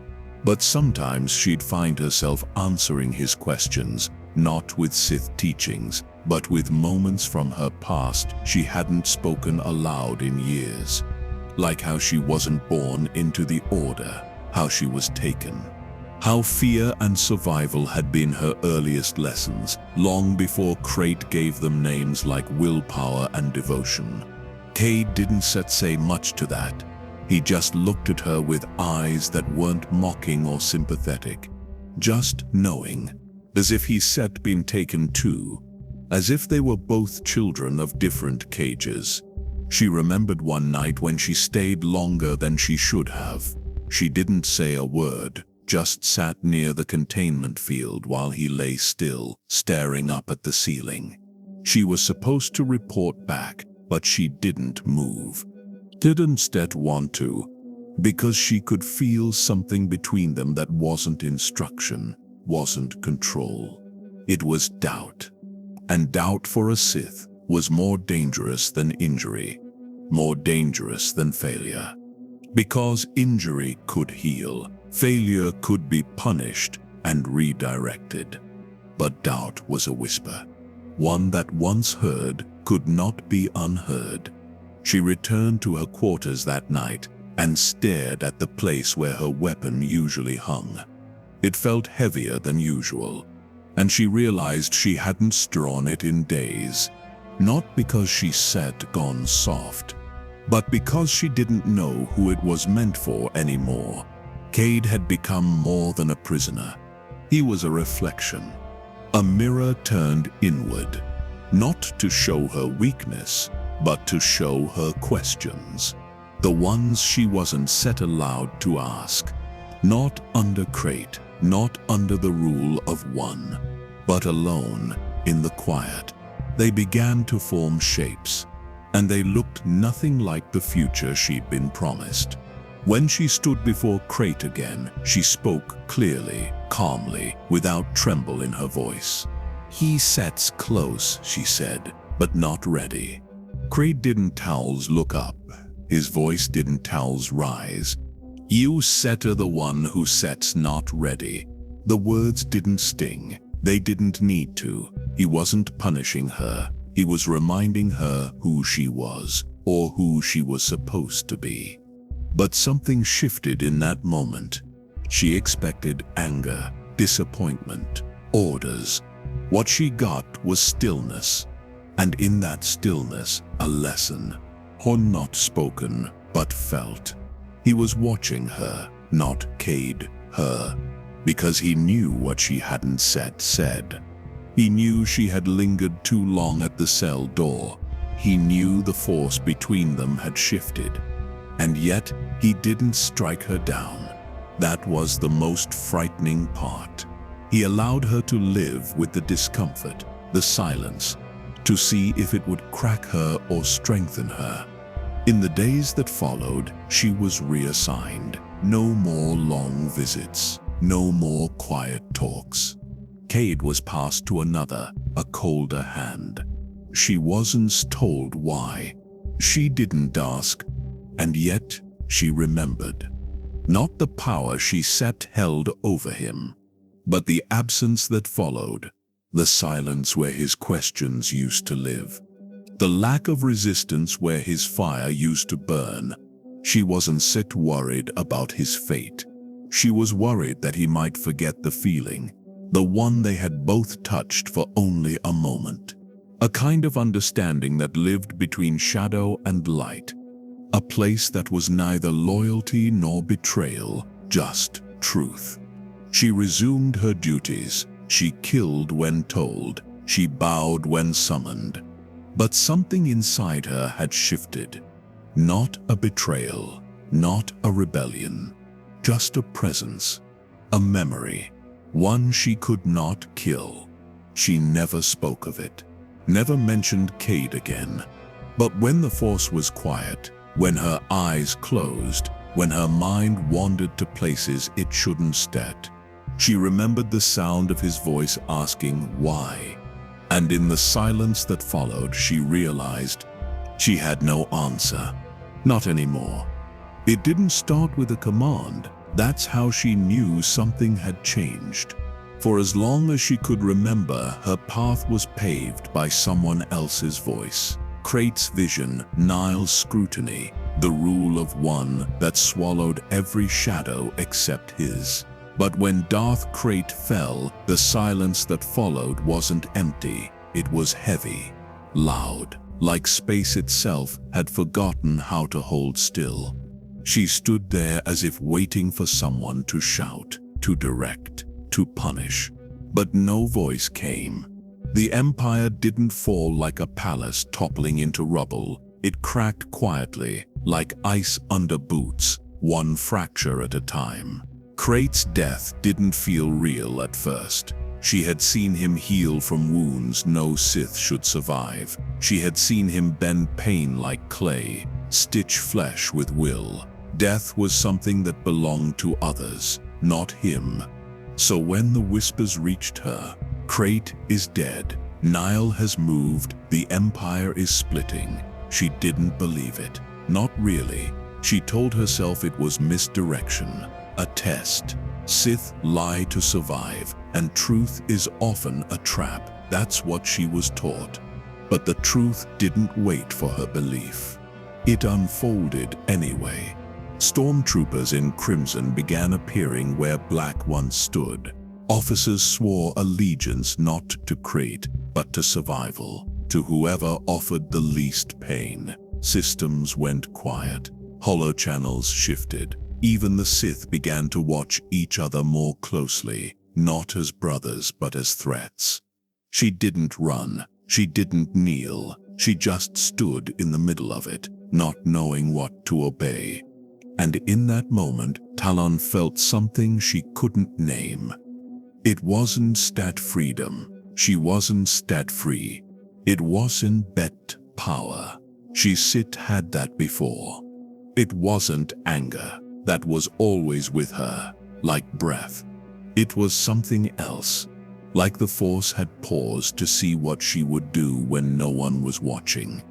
But sometimes she'd find herself answering his questions, not with Sith teachings, but with moments from her past she hadn't spoken aloud in years. Like how she wasn't born into the Order, how she was taken. How fear and survival had been her earliest lessons, long before Krayt gave them names like willpower and devotion. Cade didn't say much to that. He just looked at her with eyes that weren't mocking or sympathetic. Just knowing, as if he'd been taken too, as if they were both children of different cages. She remembered one night when she stayed longer than she should have. She didn't say a word. Just sat near the containment field while he lay still, staring up at the ceiling. She was supposed to report back, but she didn't move. Didn't want to, because she could feel something between them that wasn't instruction, wasn't control. It was doubt. And doubt for a Sith was more dangerous than injury, more dangerous than failure. Because injury could heal. Failure could be punished and redirected. But doubt was a whisper. One that once heard could not be unheard. She returned to her quarters that night and stared at the place where her weapon usually hung. It felt heavier than usual, and she realized she hadn't drawn it in days. Not because she said gone soft, but because she didn't know who it was meant for anymore. Cade had become more than a prisoner. He was a reflection, a mirror turned inward, not to show her weakness, but to show her questions, the ones she wasn't set allowed to ask. Not under Krayt, not under the rule of one, but alone, in the quiet. They began to form shapes, and they looked nothing like the future she'd been promised. When she stood before Krayt again, she spoke clearly, calmly, without tremble in her voice. He sits close, she said, but not ready. Krayt didn't look up. His voice didn't rise. You are the one who sets not ready. The words didn't sting. They didn't need to. He wasn't punishing her. He was reminding her who she was, or who she was supposed to be. But something shifted in that moment. She expected anger, disappointment, orders. What she got was stillness. And in that stillness, a lesson. Not spoken, but felt. He was watching her, not Cade, her. Because he knew what she hadn't said. He knew she had lingered too long at the cell door. He knew the force between them had shifted. And yet, he didn't strike her down. That was the most frightening part. He allowed her to live with the discomfort, the silence, to see if it would crack her or strengthen her. In the days that followed, she was reassigned. No more long visits. No more quiet talks. Cade was passed to another, a colder hand. She wasn't told why. She didn't ask, and yet she remembered. Not the power she set held over him, but the absence that followed, the silence where his questions used to live, the lack of resistance where his fire used to burn. She wasn't sit worried about his fate. She was worried that he might forget the feeling, the one they had both touched for only a moment. A kind of understanding that lived between shadow and light. A place that was neither loyalty nor betrayal, just truth. She resumed her duties. She killed when told. She bowed when summoned. But something inside her had shifted. Not a betrayal, not a rebellion, just a presence, a memory, one she could not kill. She never spoke of it, never mentioned Cade again. But when the Force was quiet, when her eyes closed, when her mind wandered to places it shouldn't stat, she remembered the sound of his voice asking why. And in the silence that followed, she realized she had no answer. Not anymore. It didn't start with a command. That's how she knew something had changed. For as long as she could remember, her path was paved by someone else's voice. Krayt's vision, Nile's scrutiny, the rule of one that swallowed every shadow except his. But when Darth Krayt fell, the silence that followed wasn't empty. It was heavy, loud, like space itself had forgotten how to hold still. She stood there as if waiting for someone to shout, to direct, to punish. But no voice came. The Empire didn't fall like a palace toppling into rubble. It cracked quietly, like ice under boots, one fracture at a time. Krayt's death didn't feel real at first. She had seen him heal from wounds no Sith should survive. She had seen him bend pain like clay, stitch flesh with will. Death was something that belonged to others, not him. So when the whispers reached her, Krayt is dead, Nile has moved, the Empire is splitting, she didn't believe it. Not really. She told herself it was misdirection, a test. Sith lie to survive, and truth is often a trap. That's what she was taught. But the truth didn't wait for her belief. It unfolded anyway. Stormtroopers in crimson began appearing where black once stood. Officers swore allegiance not to Krayt, but to survival, to whoever offered the least pain. Systems went quiet. Holochannels shifted. Even the Sith began to watch each other more closely, not as brothers but as threats. She didn't run, she didn't kneel, she just stood in the middle of it, not knowing what to obey. And in that moment, Talon felt something she couldn't name. It wasn't stat freedom, she wasn't stat free. It wasn't bet power. She Sith had that before. It wasn't anger. That was always with her, like breath. It was something else, like the Force had paused to see what she would do when no one was watching.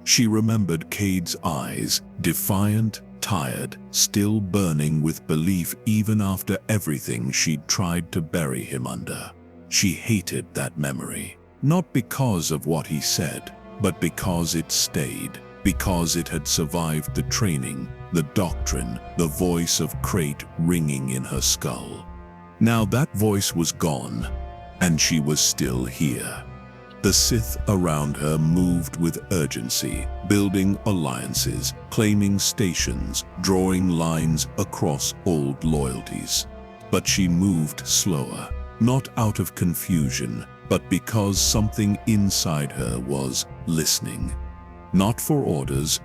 She remembered Cade's eyes, defiant, tired, still burning with belief even after everything she'd tried to bury him under. She hated that memory, not because of what he said, but because it stayed. Because it had survived the training, the doctrine, the voice of Krayt ringing in her skull. Now that voice was gone, and she was still here. The Sith around her moved with urgency, building alliances, claiming stations, drawing lines across old loyalties. But she moved slower, not out of confusion, but because something inside her was listening. Not for orders,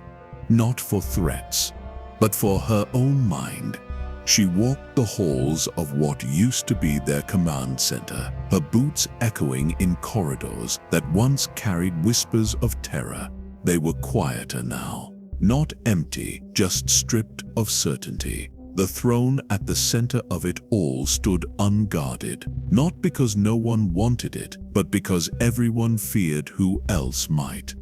not for threats, but for her own mind. She walked the halls of what used to be their command center, her boots echoing in corridors that once carried whispers of terror. They were quieter now, not empty, just stripped of certainty. The throne at the center of it all stood unguarded, not because no one wanted it, but because everyone feared who else might.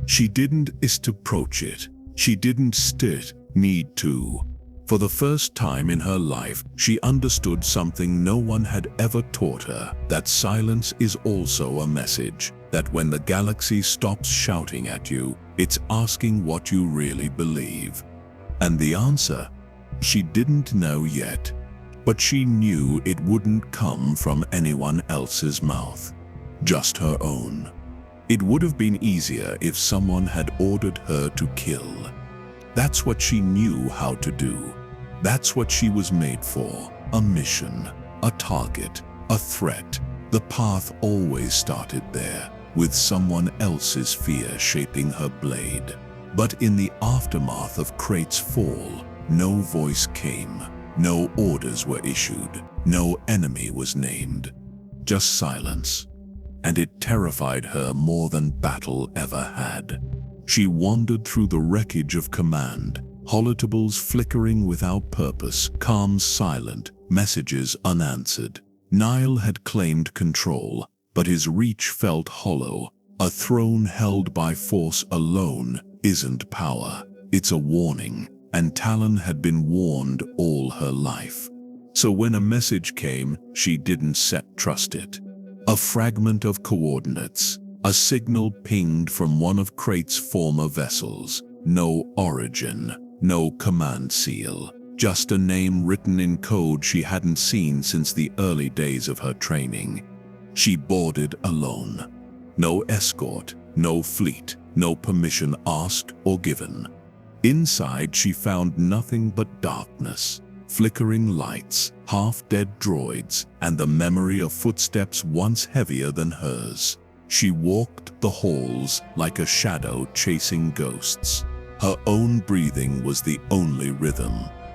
She didn't approach it. She didn't need to. For the first time in her life, she understood something no one had ever taught her, that silence is also a message, that when the galaxy stops shouting at you, it's asking what you really believe. And the answer? She didn't know yet, but she knew it wouldn't come from anyone else's mouth, just her own. It would have been easier if someone had ordered her to kill. That's what she knew how to do. That's what she was made for. A mission, a target, a threat. The path always started there, with someone else's fear shaping her blade. But in the aftermath of Krayt's fall, no voice came, no orders were issued, no enemy was named. Just silence. And it terrified her more than battle ever had. She wandered through the wreckage of command, holotables flickering without purpose, comms silent, messages unanswered. Nile had claimed control, but his reach felt hollow. A throne held by force alone isn't power, it's a warning, and Talon had been warned all her life. So when a message came, she didn't trust it. A fragment of coordinates, a signal pinged from one of Krayt's former vessels. No origin, no command seal, just a name written in code she hadn't seen since the early days of her training. She boarded alone. No escort, no fleet, no permission asked or given. Inside she found nothing but darkness, flickering lights, half-dead droids, and the memory of footsteps once heavier than hers. She walked the halls like a shadow chasing ghosts. Her own breathing was the only rhythm,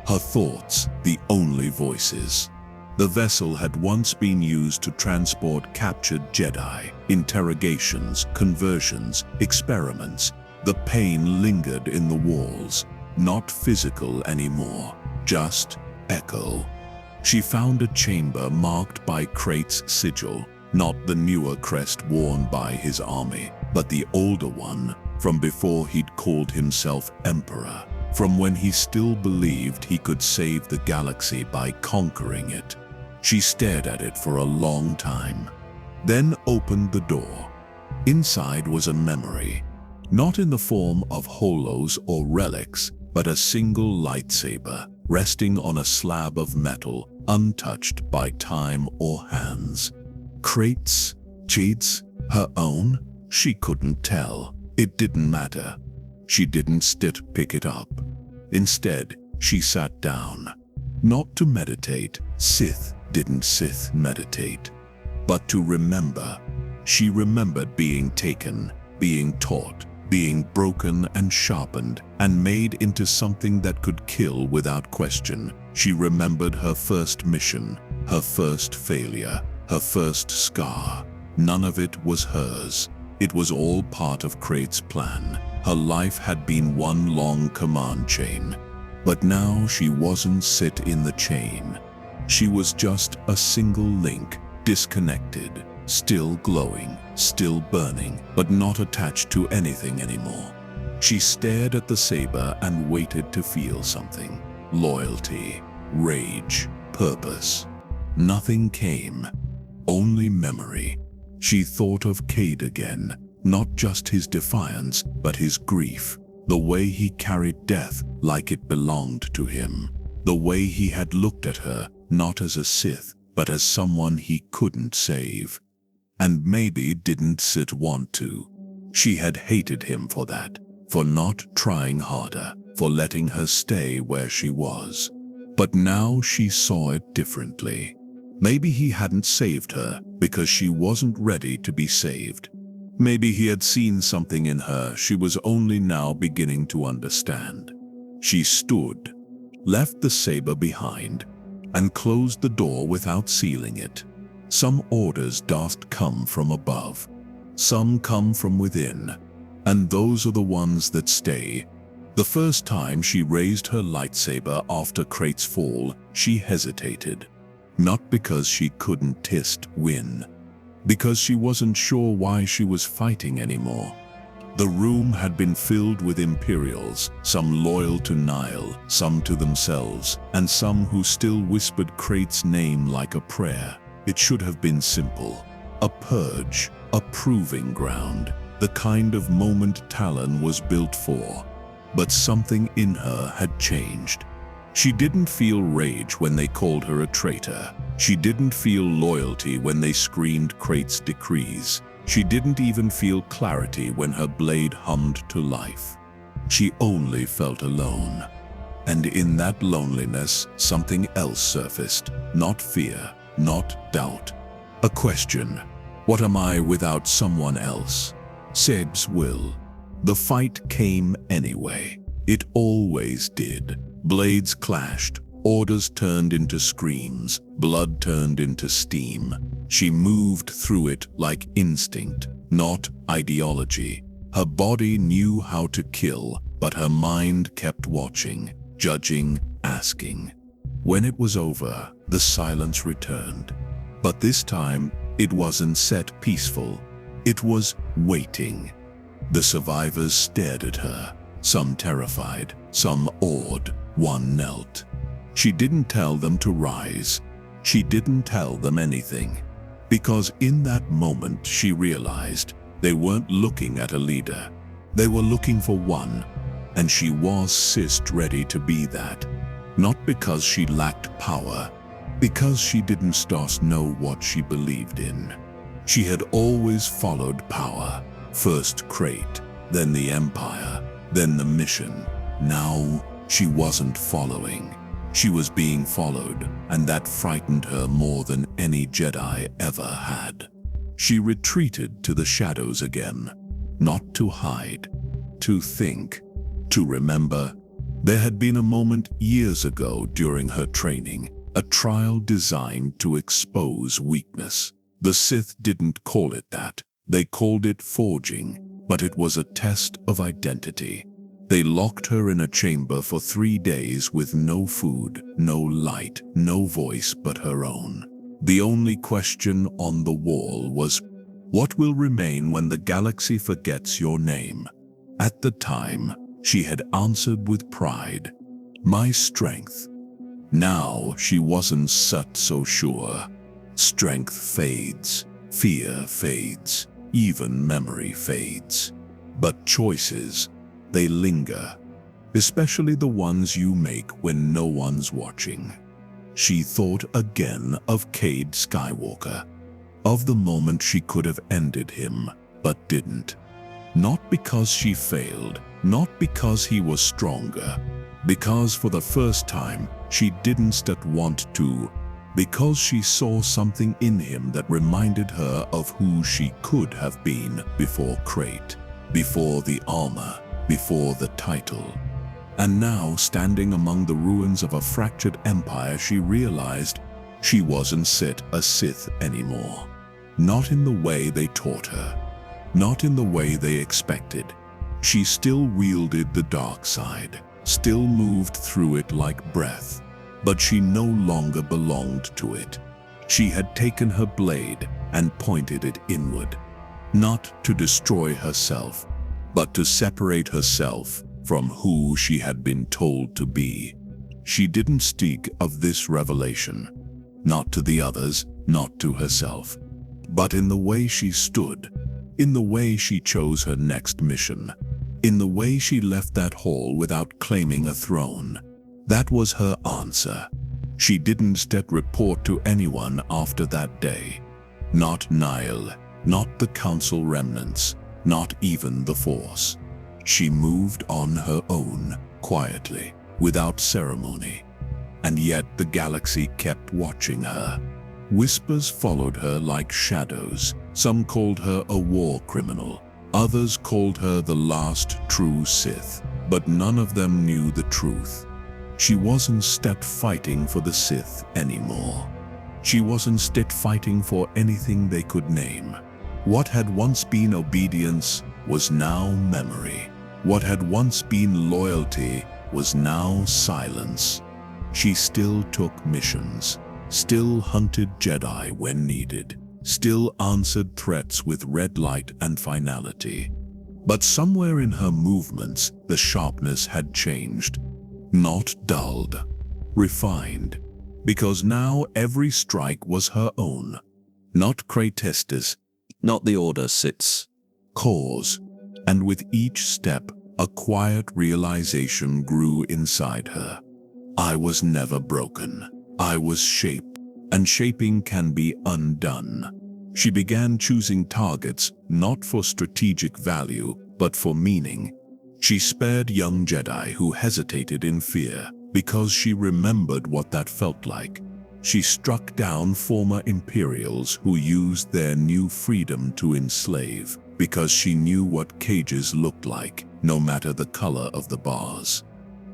her thoughts the only voices. The vessel had once been used to transport captured Jedi, interrogations, conversions, experiments. The pain lingered in the walls, not physical anymore, just echo. She found a chamber marked by Krayt's sigil, not the newer crest worn by his army, but the older one, from before he'd called himself Emperor, from when he still believed he could save the galaxy by conquering it. She stared at it for a long time, then opened the door. Inside was a memory, not in the form of holos or relics, but a single lightsaber resting on a slab of metal, untouched by time or hands. Krayt's, Cade's, her own? She couldn't tell. It didn't matter. She didn't pick it up. Instead, she sat down. Not to meditate. Sith didn't meditate. But to remember. She remembered being taken, being taught, being broken and sharpened, and made into something that could kill without question. She remembered her first mission, her first failure, her first scar. None of it was hers. It was all part of Krayt's plan. Her life had been one long command chain. But now she wasn't sit in the chain. She was just a single link, disconnected, still glowing, still burning, but not attached to anything anymore. She stared at the saber and waited to feel something. Loyalty, rage, purpose. Nothing came, only memory. She thought of Cade again, not just his defiance, but his grief. The way he carried death like it belonged to him. The way he had looked at her, not as a Sith, but as someone he couldn't save. And maybe didn't want to. She had hated him for that, for not trying harder, for letting her stay where she was. But now she saw it differently. Maybe he hadn't saved her because she wasn't ready to be saved. Maybe he had seen something in her she was only now beginning to understand. She stood, left the saber behind, and closed the door without sealing it. Some orders doth come from above. Some come from within, and those are the ones that stay. The first time she raised her lightsaber after Krayt's fall, she hesitated. Not because she couldn't win, because she wasn't sure why she was fighting anymore. The room had been filled with Imperials, some loyal to Nihil, some to themselves, and some who still whispered Krayt's name like a prayer. It should have been simple. A purge, a proving ground, the kind of moment Talon was built for. But something in her had changed. She didn't feel rage when they called her a traitor. She didn't feel loyalty when they screamed Krayt's decrees. She didn't even feel clarity when her blade hummed to life. She only felt alone. And in that loneliness, something else surfaced. Not fear, not doubt. A question. What am I without someone else? Cade's will. The fight came anyway. It always did. Blades clashed, orders turned into screams, blood turned into steam. She moved through it like instinct, not ideology. Her body knew how to kill, but her mind kept watching, judging, asking. When it was over, the silence returned. But this time, it wasn't set peaceful. It was waiting. The survivors stared at her, some terrified, some awed. One knelt. She didn't tell them to rise. She didn't tell them anything. Because in that moment she realized they weren't looking at a leader. They were looking for one. And she was ready to be that. Not because she lacked power, because she didn't know what she believed in. She had always followed power. First Krayt, then the Empire, then the mission. Now, she wasn't following. She was being followed, and that frightened her more than any Jedi ever had. She retreated to the shadows again, not to hide, to think, to remember. There had been a moment years ago during her training, a trial designed to expose weakness. The Sith didn't call it that. They called it forging, but it was a test of identity. They locked her in a chamber for 3 days with no food, no light, no voice but her own. The only question on the wall was, what will remain when the galaxy forgets your name? At the time, she had answered with pride, my strength. Now she wasn't so sure. Strength fades, fear fades, even memory fades. But choices, they linger, especially the ones you make when no one's watching. She thought again of Cade Skywalker, of the moment she could have ended him, but didn't. Not because she failed, not because he was stronger, because for the first time she didn't want to, because she saw something in him that reminded her of who she could have been before Krayt, before the armor, before the title. And now, standing among the ruins of a fractured empire, she realized she wasn't a Sith anymore. Not in the way they taught her, not in the way they expected. She still wielded the dark side, still moved through it like breath, but she no longer belonged to it. She had taken her blade and pointed it inward, not to destroy herself, but to separate herself from who she had been told to be. She didn't speak of this revelation, not to the others, not to herself, but in the way she stood, in the way she chose her next mission, in the way she left that hall without claiming a throne. That was her answer. She didn't report to anyone after that day. Not Nihil, not the Council remnants, not even the Force. She moved on her own, quietly, without ceremony. And yet the galaxy kept watching her. Whispers followed her like shadows. Some called her a war criminal. Others called her the last true Sith. But none of them knew the truth. She wasn't fighting for the Sith anymore. She wasn't fighting for anything they could name. What had once been obedience was now memory. What had once been loyalty was now silence. She still took missions, still hunted Jedi when needed, still answered threats with red light and finality. But somewhere in her movements, the sharpness had changed. Not dulled, refined, because now every strike was her own. Not Krayt's, not the Order Sith's, cause. And with each step, a quiet realization grew inside her. I was never broken. I was shaped, and shaping can be undone. She began choosing targets not for strategic value, but for meaning. She spared young Jedi who hesitated in fear because she remembered what that felt like. She struck down former Imperials who used their new freedom to enslave because she knew what cages looked like, no matter the color of the bars.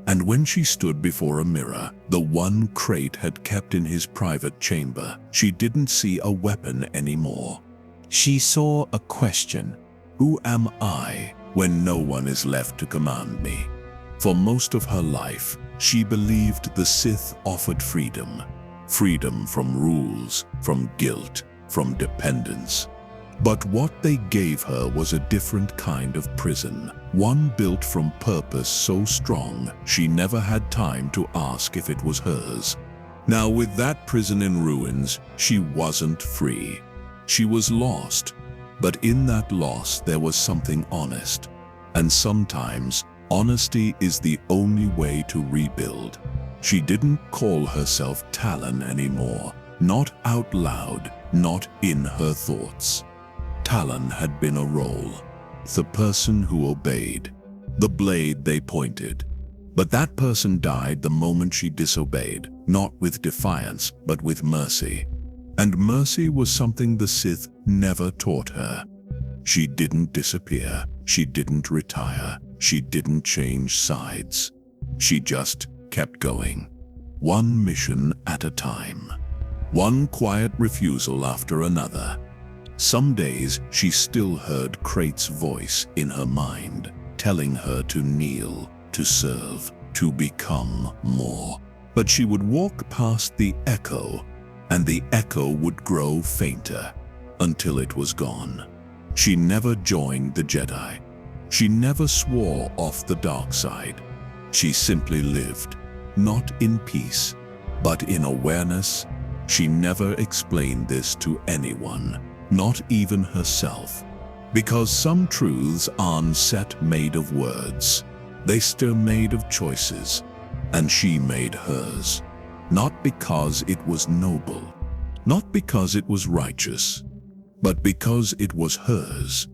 And when she stood before a mirror, the one Krayt had kept in his private chamber, she didn't see a weapon anymore. She saw a question. Who am I when no one is left to command me? For most of her life, she believed the Sith offered freedom. Freedom from rules, from guilt, from dependence. But what they gave her was a different kind of prison, one built from purpose so strong she never had time to ask if it was hers. Now with that prison in ruins, she wasn't free. She was lost, but in that loss there was something honest. And sometimes, honesty is the only way to rebuild. She didn't call herself Talon anymore, not out loud, not in her thoughts. Talon had been a role, the person who obeyed, the blade they pointed. But that person died the moment she disobeyed, not with defiance, but with mercy. And mercy was something the Sith never taught her. She didn't disappear, she didn't retire, she didn't change sides. She just kept going, one mission at a time, one quiet refusal after another. Some days she still heard Krayt's voice in her mind, telling her to kneel, to serve, to become more. But she would walk past the echo, and the echo would grow fainter until it was gone. She never joined the Jedi. She never swore off the dark side. She simply lived, not in peace, but in awareness. She never explained this to anyone, not even herself, because some truths aren't set made of words. They're still made of choices, and she made hers, not because it was noble, not because it was righteous, but because it was hers.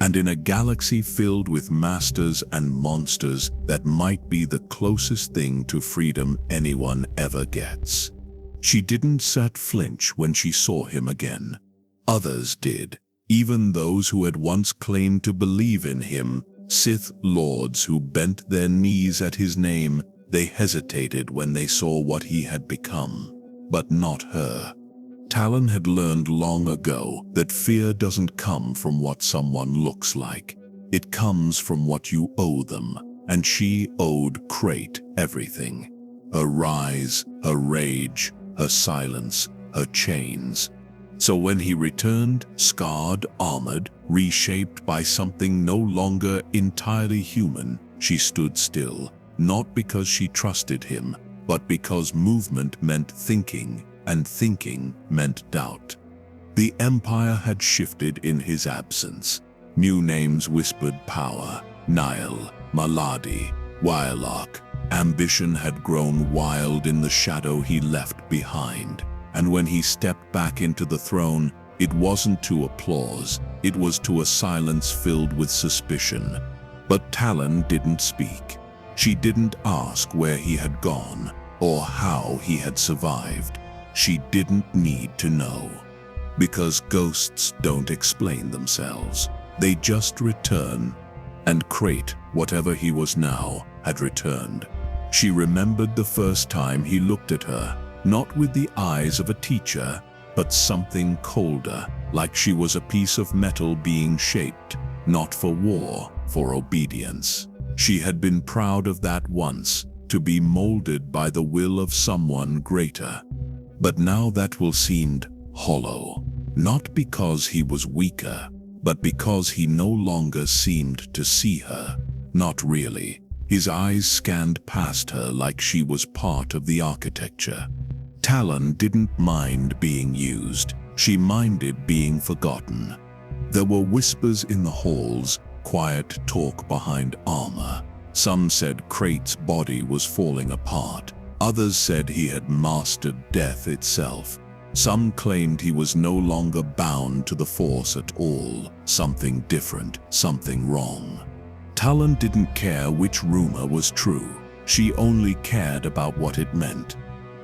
And in a galaxy filled with masters and monsters, that might be the closest thing to freedom anyone ever gets. She didn't flinch when she saw him again. Others did, even those who had once claimed to believe in him, Sith Lords who bent their knees at his name. They hesitated when they saw what he had become, but not her. Talon had learned long ago that fear doesn't come from what someone looks like. It comes from what you owe them, and she owed Krayt everything. Her rise, her rage, her silence, her chains. So when he returned, scarred, armored, reshaped by something no longer entirely human, she stood still, not because she trusted him, but because movement meant thinking, and thinking meant doubt. The Empire had shifted in his absence. New names whispered power: Nihil, Maladi, Wylark. Ambition had grown wild in the shadow he left behind. And when he stepped back into the throne, it wasn't to applause, it was to a silence filled with suspicion. But Talon didn't speak. She didn't ask where he had gone, or how he had survived. She didn't need to know. Because ghosts don't explain themselves. They just return. And Krayt, whatever he was now, had returned. She remembered the first time he looked at her, not with the eyes of a teacher, but something colder, like she was a piece of metal being shaped, not for war, for obedience. She had been proud of that once, to be molded by the will of someone greater. But now that will seemed hollow, not because he was weaker, but because he no longer seemed to see her. Not really. His eyes scanned past her like she was part of the architecture. Talon didn't mind being used. She minded being forgotten. There were whispers in the halls, quiet talk behind armor. Some said Krayt's body was falling apart. Others said he had mastered death itself. Some claimed he was no longer bound to the Force at all. Something different, something wrong. Talon didn't care which rumor was true. She only cared about what it meant.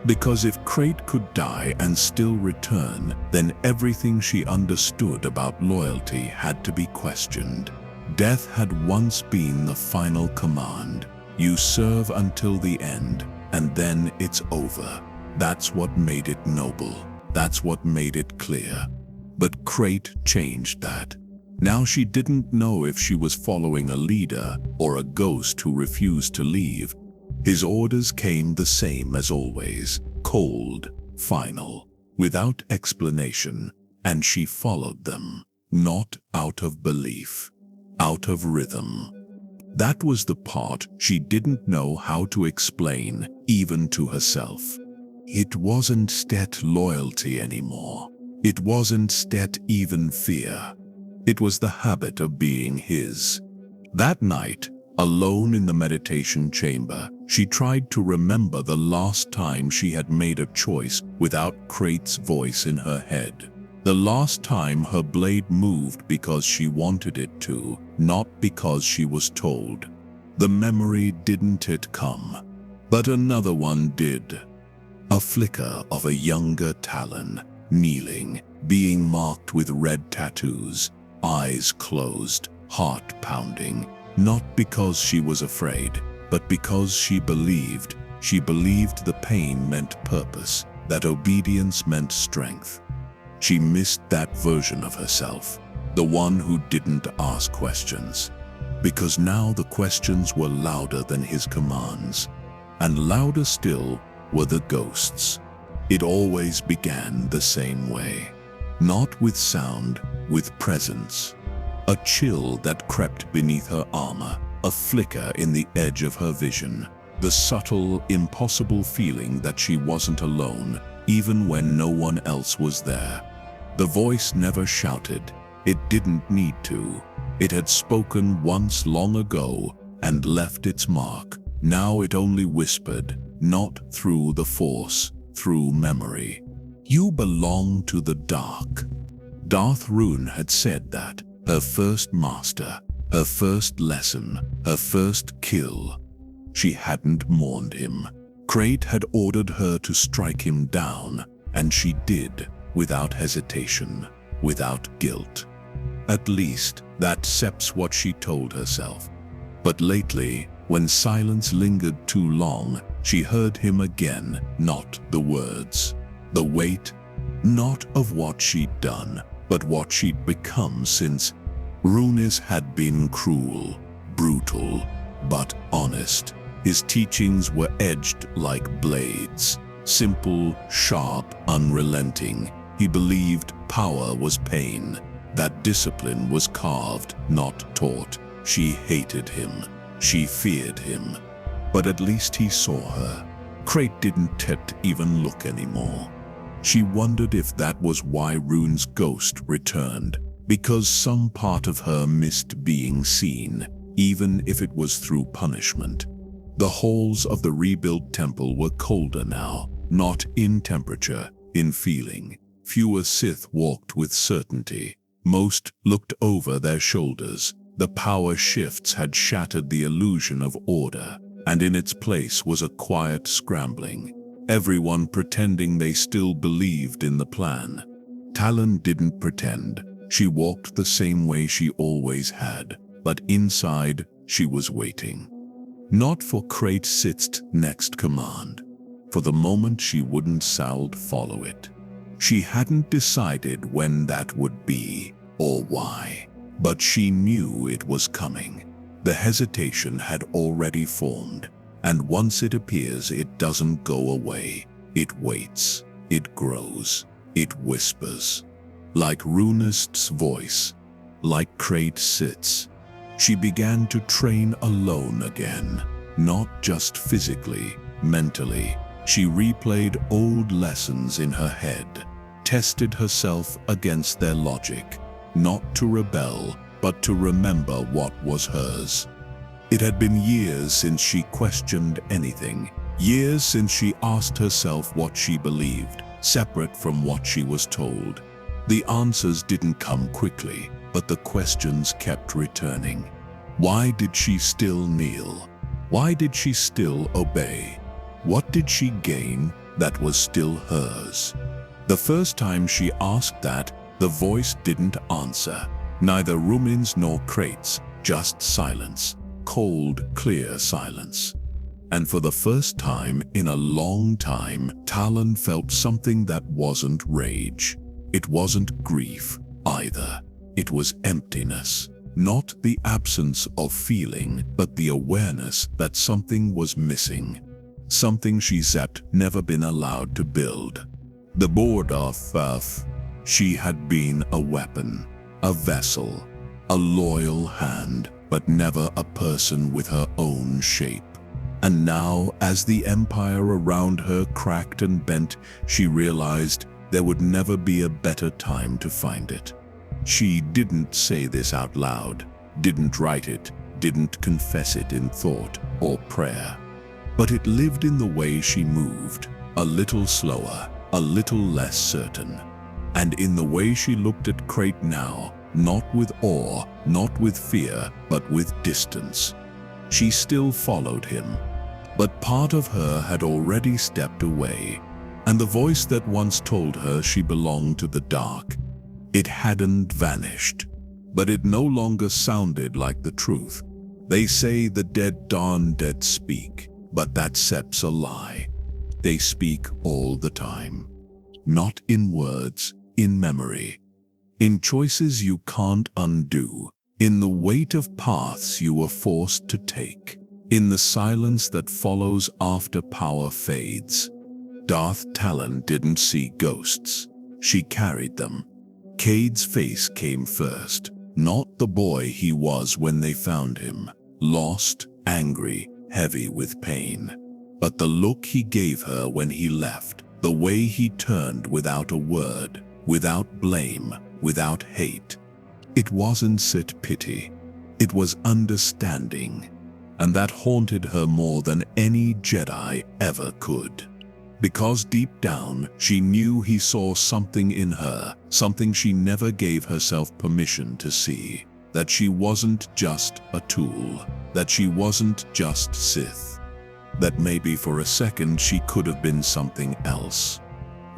Because if Krayt could die and still return, then everything she understood about loyalty had to be questioned. Death had once been the final command. You serve until the end, and then it's over. That's what made it noble. That's what made it clear. But Krayt changed that. Now she didn't know if she was following a leader or a ghost who refused to leave. His orders came the same as always, cold, final, without explanation, and she followed them, not out of belief, out of rhythm. That was the part she didn't know how to explain, even to herself. It wasn't stet loyalty anymore. It wasn't stet even fear. It was the habit of being his. That night, alone in the meditation chamber, she tried to remember the last time she had made a choice without Krayt's voice in her head. The last time her blade moved because she wanted it to, not because she was told. The memory didn't come, but another one did. A flicker of a younger Talon, kneeling, being marked with red tattoos, eyes closed, heart pounding, not because she was afraid, but because she believed the pain meant purpose, that obedience meant strength. She missed that version of herself, the one who didn't ask questions, because now the questions were louder than his commands, and louder still were the ghosts. It always began the same way, not with sound, with presence. A chill that crept beneath her armor, a flicker in the edge of her vision, the subtle, impossible feeling that she wasn't alone, even when no one else was there. The voice never shouted. It didn't need to. It had spoken once long ago and left its mark. Now it only whispered, not through the Force, through memory. You belong to the dark. Darth Rune had said that. Her first master, her first lesson, her first kill. She hadn't mourned him. Krayt had ordered her to strike him down, and she did, without hesitation, without guilt. At least, that's what she told herself. But lately, when silence lingered too long, she heard him again, not the words. The weight, not of what she'd done, but what she'd become since. Runis had been cruel, brutal, but honest. His teachings were edged like blades, simple, sharp, unrelenting. He believed power was pain, that discipline was carved, not taught. She hated him. She feared him. But at least he saw her. Krayt didn't even look anymore. She wondered if that was why Rune's ghost returned, because some part of her missed being seen, even if it was through punishment. The halls of the rebuilt temple were colder now, not in temperature, in feeling. Fewer Sith walked with certainty. Most looked over their shoulders. The power shifts had shattered the illusion of order, and in its place was a quiet scrambling. Everyone pretending they still believed in the plan. Talon didn't pretend. She walked the same way she always had, but inside she was waiting. Not for Krayt Sith's next command. For the moment she wouldn't follow it. She hadn't decided when that would be, or why, but she knew it was coming. The hesitation had already formed, and once it appears, it doesn't go away. It waits, it grows, it whispers. Like Runist's voice, like Krayt sits. She began to train alone again, not just physically, mentally. She replayed old lessons in her head, tested herself against their logic, not to rebel, but to remember what was hers. It had been years since she questioned anything, years since she asked herself what she believed, separate from what she was told. The answers didn't come quickly, but the questions kept returning. Why did she still kneel? Why did she still obey? What did she gain that was still hers? The first time she asked that, the voice didn't answer. Neither Rumin's nor Krayt's, just silence. Cold, clear silence. And for the first time in a long time, Talon felt something that wasn't rage. It wasn't grief either. It was emptiness. Not the absence of feeling, but the awareness that something was missing. Something she's never been allowed to build. The board of birth. She had been a weapon, a vessel, a loyal hand, but never a person with her own shape. And now, as the empire around her cracked and bent, she realized there would never be a better time to find it. She didn't say this out loud, didn't write it, didn't confess it in thought or prayer. But it lived in the way she moved, a little slower, a little less certain. And in the way she looked at Krayt now, not with awe, not with fear, but with distance. She still followed him, but part of her had already stepped away, and the voice that once told her she belonged to the dark, it hadn't vanished, but it no longer sounded like the truth. They say the dead darn dead speak, but that's a lie. They speak all the time. Not in words, in memory. In choices you can't undo. In the weight of paths you were forced to take. In the silence that follows after power fades. Darth Talon didn't see ghosts. She carried them. Cade's face came first. Not the boy he was when they found him. Lost, angry, heavy with pain. But the look he gave her when he left. The way he turned without a word, without blame, without hate. It wasn't Sith pity. It was understanding. And that haunted her more than any Jedi ever could. Because deep down, she knew he saw something in her, something she never gave herself permission to see. That she wasn't just a tool. That she wasn't just Sith. That maybe for a second she could have been something else.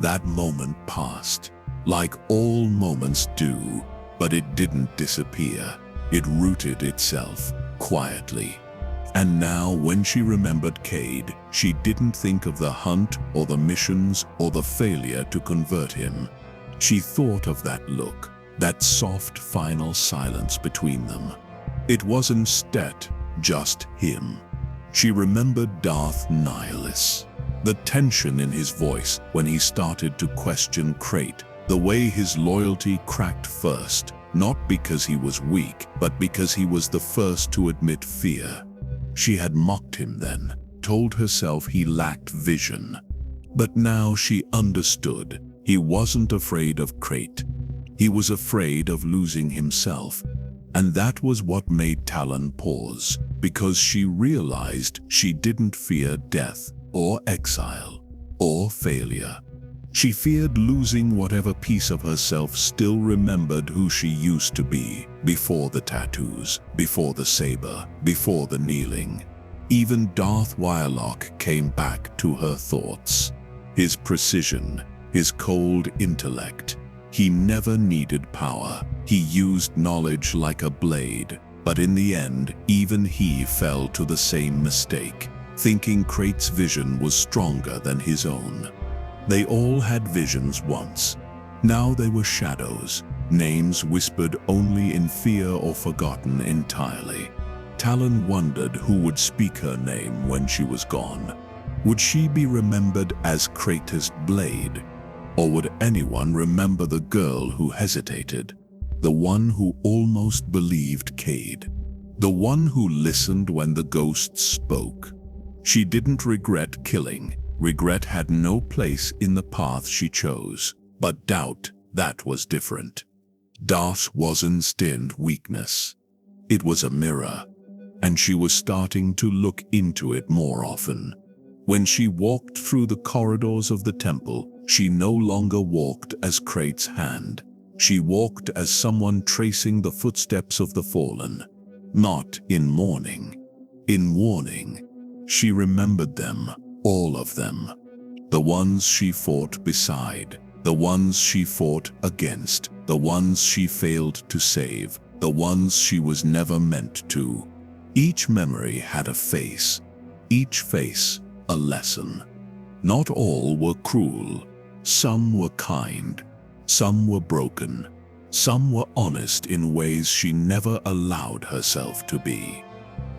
That moment passed, like all moments do, but it didn't disappear. It rooted itself, quietly. And now, when she remembered Cade, she didn't think of the hunt or the missions or the failure to convert him. She thought of that look, that soft final silence between them. It was instead just him. She remembered Darth Nihilus, the tension in his voice when he started to question Krayt, the way his loyalty cracked first, not because he was weak, but because he was the first to admit fear. She had mocked him then, told herself he lacked vision. But now she understood. He wasn't afraid of Krayt. He was afraid of losing himself. And that was what made Talon pause, because she realized she didn't fear death, or exile, or failure. She feared losing whatever piece of herself still remembered who she used to be, before the tattoos, before the saber, before the kneeling. Even Darth Wylock came back to her thoughts. His precision, his cold intellect. He never needed power. He used knowledge like a blade. But in the end, even he fell to the same mistake, thinking Krayt's vision was stronger than his own. They all had visions once. Now they were shadows, names whispered only in fear or forgotten entirely. Talon wondered who would speak her name when she was gone. Would she be remembered as Krayt's blade? Or would anyone remember the girl who hesitated? The one who almost believed Cade? The one who listened when the ghosts spoke? She didn't regret killing. Regret had no place in the path she chose. But doubt, that was different. Darth wasn't stint weakness. It was a mirror, and she was starting to look into it more often. When she walked through the corridors of the temple, she no longer walked as Krayt's hand. She walked as someone tracing the footsteps of the fallen. Not in mourning, in warning. She remembered them, all of them. The ones she fought beside, the ones she fought against, the ones she failed to save, the ones she was never meant to. Each memory had a face, each face a lesson. Not all were cruel. Some were kind. Some were broken. Some were honest in ways she never allowed herself to be.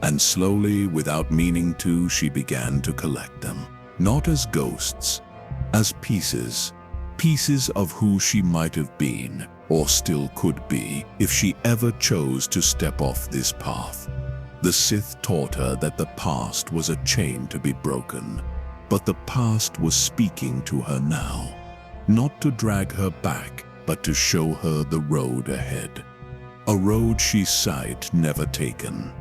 And slowly, without meaning to, she began to collect them. Not as ghosts, as pieces. Pieces of who she might have been, or still could be, if she ever chose to step off this path. The Sith taught her that the past was a chain to be broken, but the past was speaking to her now, not to drag her back, but to show her the road ahead. A road she sighed never taken,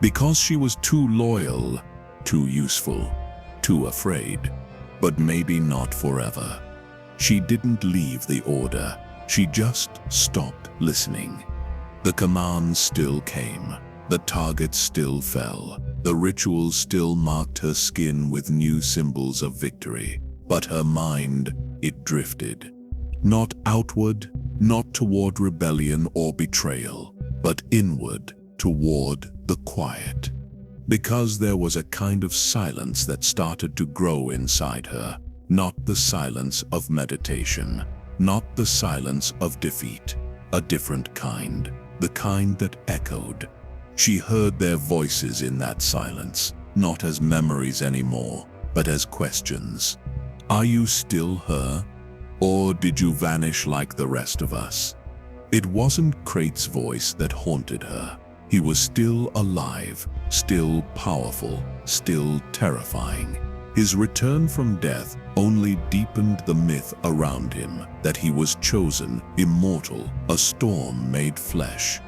because she was too loyal, too useful, too afraid, but maybe not forever. She didn't leave the Order, she just stopped listening. The commands still came. The targets still fell. The rituals still marked her skin with new symbols of victory. But her mind, it drifted. Not outward, not toward rebellion or betrayal, but inward, toward the quiet. Because there was a kind of silence that started to grow inside her. Not the silence of meditation, not the silence of defeat. A different kind, the kind that echoed. She heard their voices in that silence, not as memories anymore, but as questions. Are you still her? Or did you vanish like the rest of us? It wasn't Krayt's voice that haunted her. He was still alive, still powerful, still terrifying. His return from death only deepened the myth around him that he was chosen, immortal, a storm made flesh.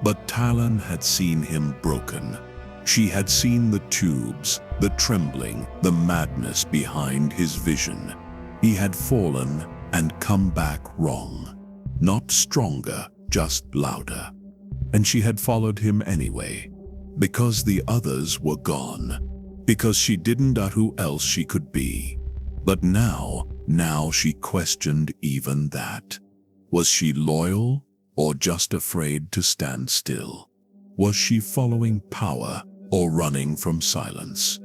But Talon had seen him broken. She had seen the tubes, the trembling, the madness behind his vision. He had fallen and come back wrong. Not stronger, just louder. And she had followed him anyway, because the others were gone, because she didn't know who else she could be. But now she questioned even that. Was she loyal? Or just afraid to stand still? Was she following power or running from silence?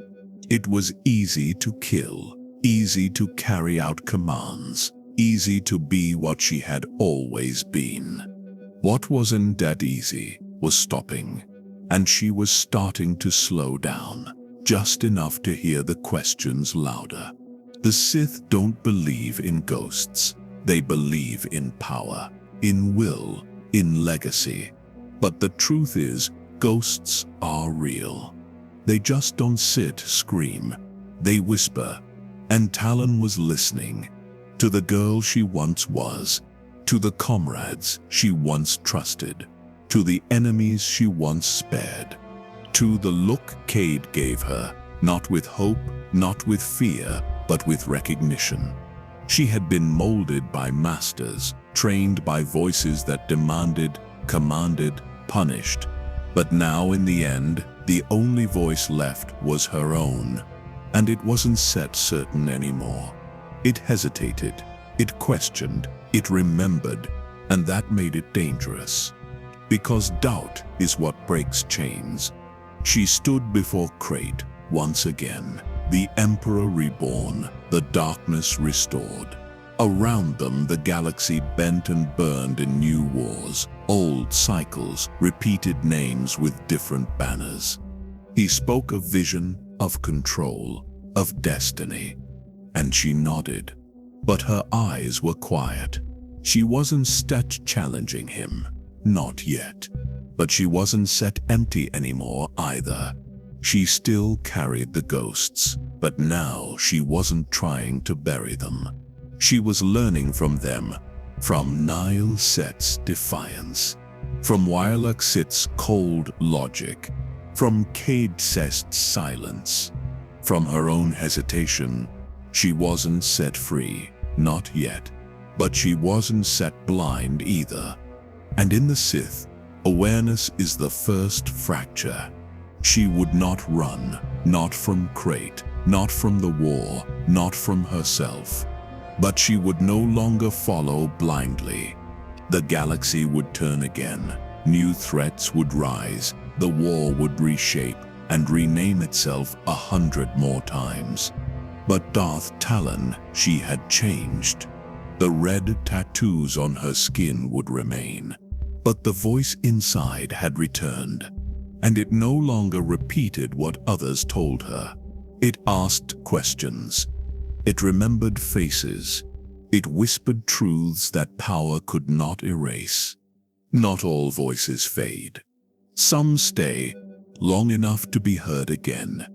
It was easy to kill, easy to carry out commands, easy to be what she had always been. What wasn't that easy was stopping, and she was starting to slow down, just enough to hear the questions louder. The Sith don't believe in ghosts. They believe in power, in will, in legacy. But the truth is, ghosts are real. They just don't scream. They whisper. And Talon was listening. To the girl she once was. To the comrades she once trusted. To the enemies she once spared. To the look Cade gave her, not with hope, not with fear, but with recognition. She had been molded by masters, trained by voices that demanded, commanded, punished. But now in the end, the only voice left was her own. And it wasn't set certain anymore. It hesitated, it questioned, it remembered, and that made it dangerous. Because doubt is what breaks chains. She stood before Krayt once again, the Emperor reborn, the darkness restored. Around them, the galaxy bent and burned in new wars, old cycles, repeated names with different banners. He spoke of vision, of control, of destiny, and she nodded. But her eyes were quiet. She wasn't set challenging him, not yet. But she wasn't set empty anymore either. She still carried the ghosts, but now she wasn't trying to bury them. She was learning from them, from Nihil Set's defiance, from Wi'lak Sith's cold logic, from Cade Skywalker's silence, from her own hesitation. She wasn't set free, not yet, but she wasn't set blind either. And in the Sith, awareness is the first fracture. She would not run, not from Krayt, not from the war, not from herself. But she would no longer follow blindly. The galaxy would turn again. New threats would rise. The war would reshape and rename itself 100 more times. But Darth Talon, she had changed. The red tattoos on her skin would remain. But the voice inside had returned, and it no longer repeated what others told her. It asked questions. It remembered faces. It whispered truths that power could not erase. Not all voices fade. Some stay long enough to be heard again.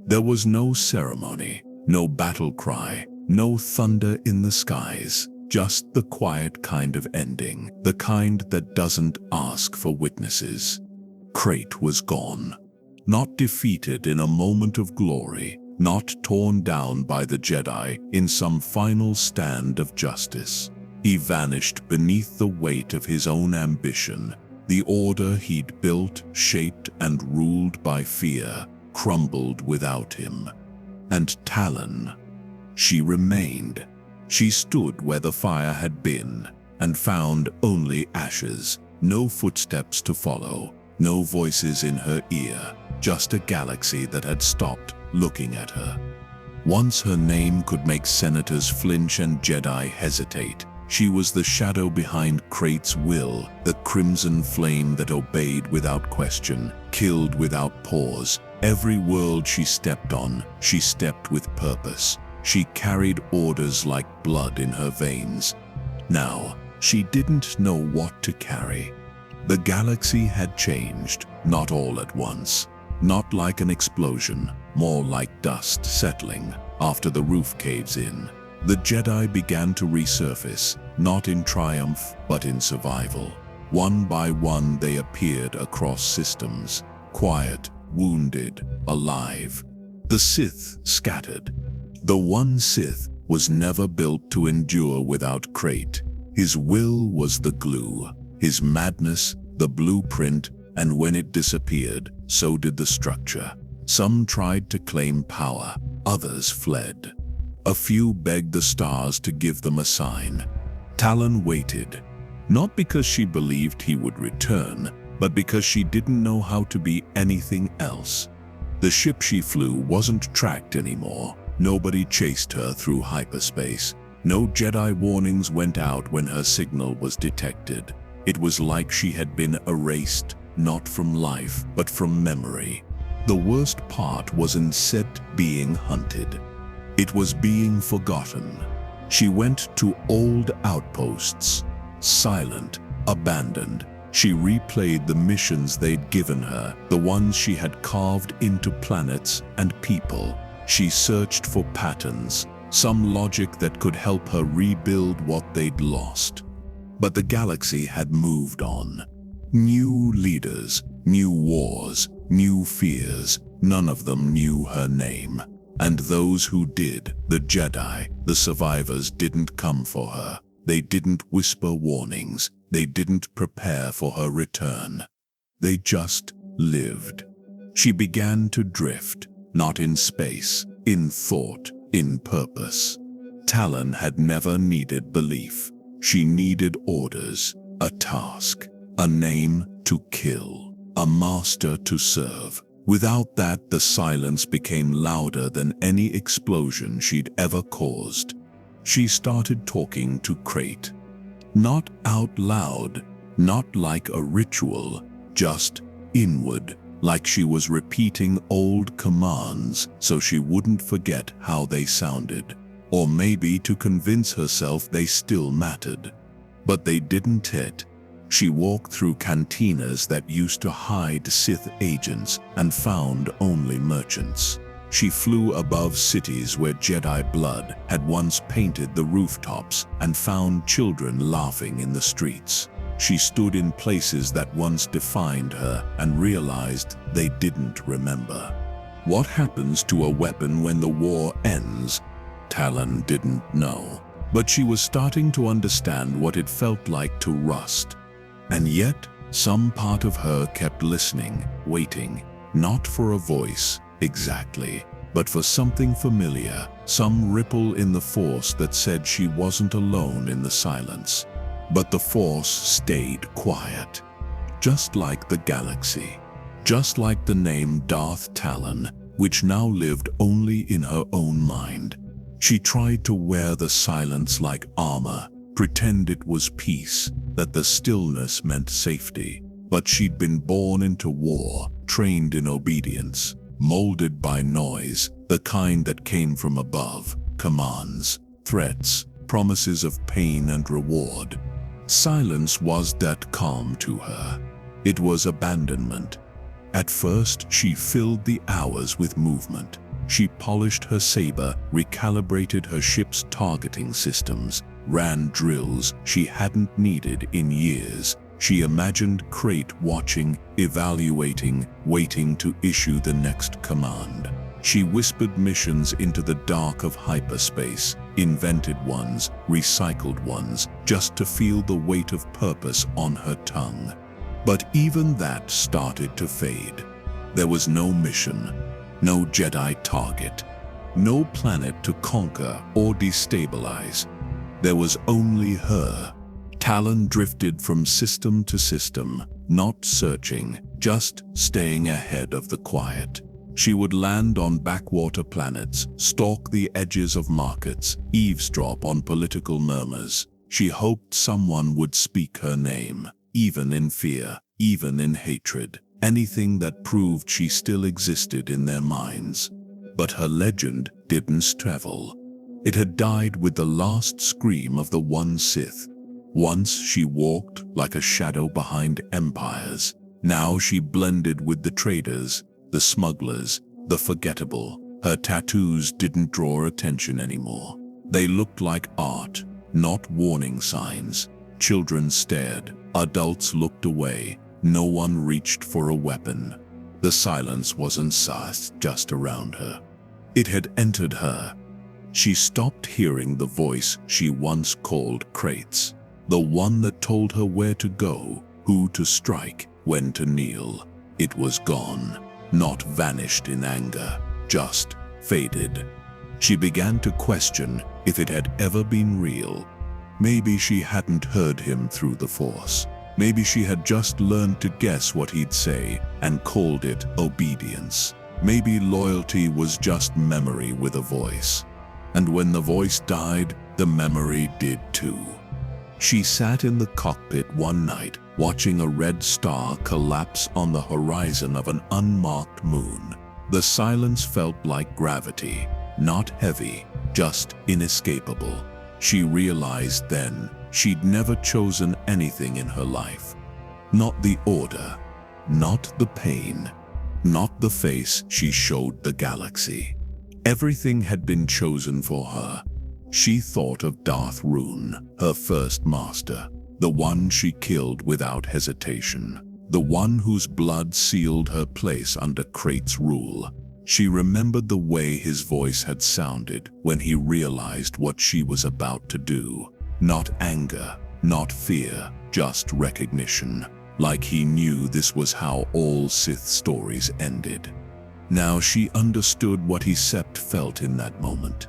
There was no ceremony, no battle cry, no thunder in the skies, just the quiet kind of ending, the kind that doesn't ask for witnesses. Krayt was gone, not defeated in a moment of glory, not torn down by the Jedi in some final stand of justice. He vanished beneath the weight of his own ambition. The order he'd built, shaped, and ruled by fear crumbled without him. And Talon, she remained. She stood where the fire had been and found only ashes, no footsteps to follow, no voices in her ear, just a galaxy that had stopped looking at her. Once her name could make senators flinch and Jedi hesitate. She was the shadow behind Krayt's will, the crimson flame that obeyed without question, killed without pause. Every world she stepped on, she stepped with purpose. She carried orders like blood in her veins. Now, she didn't know what to carry. The galaxy had changed, not all at once. Not like an explosion, more like dust settling after the roof caves in. The Jedi began to resurface, not in triumph, but in survival. One by one they appeared across systems, quiet, wounded, alive. The Sith scattered. The One Sith was never built to endure without Krayt. His will was the glue, his madness the blueprint, and when it disappeared, so did the structure. Some tried to claim power, others fled. A few begged the stars to give them a sign. Talon waited, not because she believed he would return, but because she didn't know how to be anything else. The ship she flew wasn't tracked anymore. Nobody chased her through hyperspace. No Jedi warnings went out when her signal was detected. It was like she had been erased, not from life, but from memory. The worst part wasn't Set being hunted. It was being forgotten. She went to old outposts, silent, abandoned. She replayed the missions they'd given her, the ones she had carved into planets and people. She searched for patterns, some logic that could help her rebuild what they'd lost. But the galaxy had moved on. New leaders, new wars, new fears. None of them knew her name. And those who did, the Jedi, the survivors, didn't come for her. They didn't whisper warnings. They didn't prepare for her return. They just lived. She began to drift, not in space, in thought, in purpose. Talon had never needed belief. She needed orders, a task, a name to kill, a master to serve. Without that, the silence became louder than any explosion she'd ever caused. She started talking to Krayt. Not out loud, Not like a ritual, just inward, like she was repeating old commands so she wouldn't forget how they sounded, or maybe to convince herself they still mattered. But they didn't hit. She walked through cantinas that used to hide Sith agents and found only merchants. She flew above cities where Jedi blood had once painted the rooftops and found children laughing in the streets. She stood in places that once defined her and realized they didn't remember. What happens to a weapon when the war ends? Talon didn't know, but she was starting to understand what it felt like to rust. And yet, some part of her kept listening, waiting, not for a voice, exactly, but for something familiar, some ripple in the Force that said she wasn't alone in the silence. But the Force stayed quiet, just like the galaxy, just like the name Darth Talon, which now lived only in her own mind. She tried to wear the silence like armor, pretend it was peace, that the stillness meant safety. But she'd been born into war, trained in obedience, molded by noise, the kind that came from above, commands, threats, promises of pain and reward. Silence was that calm to her. It was abandonment. At first, she filled the hours with movement. She polished her saber, recalibrated her ship's targeting systems, ran drills she hadn't needed in years. She imagined Krayt watching, evaluating, waiting to issue the next command. She whispered missions into the dark of hyperspace, invented ones, recycled ones, just to feel the weight of purpose on her tongue. But even that started to fade. There was no mission, no Jedi target, no planet to conquer or destabilize. There was only her. Talon drifted from system to system, not searching, just staying ahead of the quiet. She would land on backwater planets, stalk the edges of markets, eavesdrop on political murmurs. She hoped someone would speak her name, even in fear, even in hatred, anything that proved she still existed in their minds. But her legend didn't travel. It had died with the last scream of the One Sith. Once she walked like a shadow behind empires. Now she blended with the traders, the smugglers, the forgettable. Her tattoos didn't draw attention anymore. They looked like art, not warning signs. Children stared, adults looked away. No one reached for a weapon. The silence wasn't just around her. It had entered her. She stopped hearing the voice she once called Krayt's, the one that told her where to go, who to strike, when to kneel. It was gone. Not vanished in anger, just faded. She began to question if it had ever been real. Maybe she hadn't heard him through the Force. Maybe she had just learned to guess what he'd say and called it obedience. Maybe loyalty was just memory with a voice. And when the voice died, the memory did too. She sat in the cockpit one night, watching a red star collapse on the horizon of an unmarked moon. The silence felt like gravity, not heavy, just inescapable. She realized then she'd never chosen anything in her life. Not the order, not the pain, not the face she showed the galaxy. Everything had been chosen for her. She thought of Darth Rune, her first master, the one she killed without hesitation, the one whose blood sealed her place under Krayt's rule. She remembered the way his voice had sounded when he realized what she was about to do. Not anger, not fear, just recognition, like he knew this was how all Sith stories ended. Now she understood what he felt in that moment.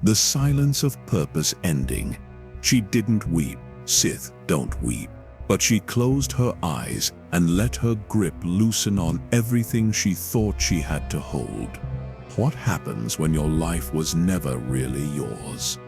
The silence of purpose ending. She didn't weep. Sith don't weep. But she closed her eyes and let her grip loosen on everything she thought she had to hold. What happens when your life was never really yours?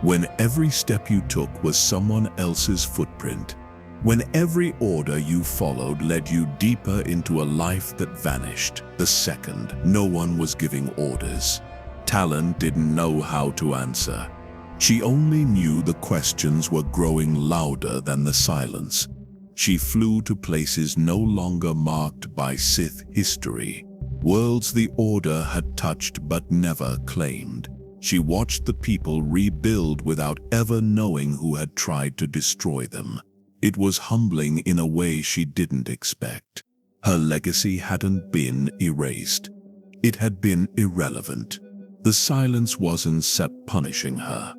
When every step you took was someone else's footprint? When every order you followed led you deeper into a life that vanished the second no one was giving orders. Talon didn't know how to answer. She only knew the questions were growing louder than the silence. She flew to places no longer marked by Sith history, worlds the Order had touched but never claimed. She watched the people rebuild without ever knowing who had tried to destroy them. It was humbling in a way she didn't expect. Her legacy hadn't been erased. It had been irrelevant. The silence wasn't set punishing her.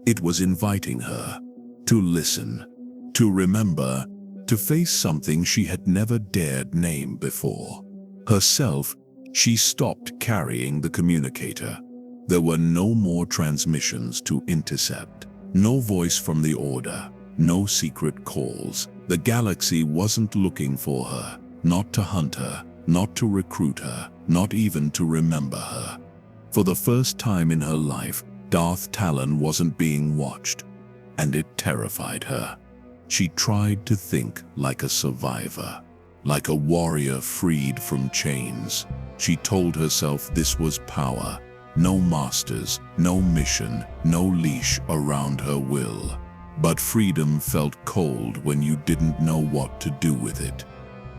It was inviting her to listen, to remember, to face something she had never dared name before. Herself, she stopped carrying the communicator. There were no more transmissions to intercept, no voice from the Order, no secret calls. The galaxy wasn't looking for her, not to hunt her, not to recruit her, not even to remember her. For the first time in her life, Darth Talon wasn't being watched, and it terrified her. She tried to think like a survivor, like a warrior freed from chains. She told herself this was power. No masters, no mission, no leash around her will. But freedom felt cold when you didn't know what to do with it.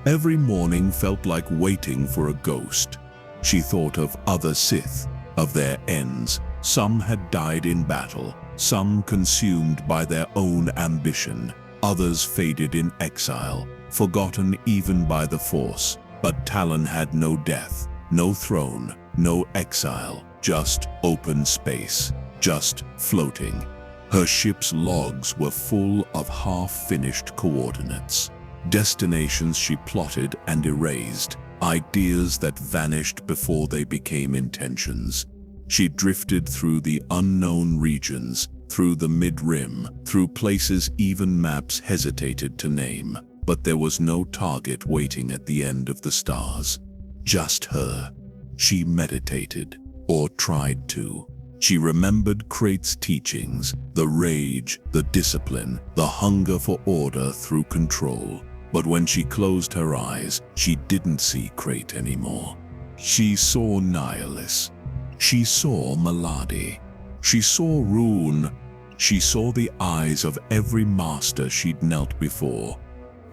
Every morning felt like waiting for a ghost. She thought of other Sith, of their ends. Some had died in battle, some consumed by their own ambition. Others faded in exile, forgotten even by the Force. But Talon had no death, no throne, no exile, just open space, just floating. Her ship's logs were full of half-finished coordinates, destinations she plotted and erased, ideas that vanished before they became intentions. She drifted through the unknown regions, through the mid-rim, through places even maps hesitated to name. But there was no target waiting at the end of the stars. Just her. She meditated, or tried to. She remembered Krayt's teachings, the rage, the discipline, the hunger for order through control. But when she closed her eyes, she didn't see Krayt anymore. She saw Nihilus. She saw Maladi. She saw Rune. She saw the eyes of every master she'd knelt before.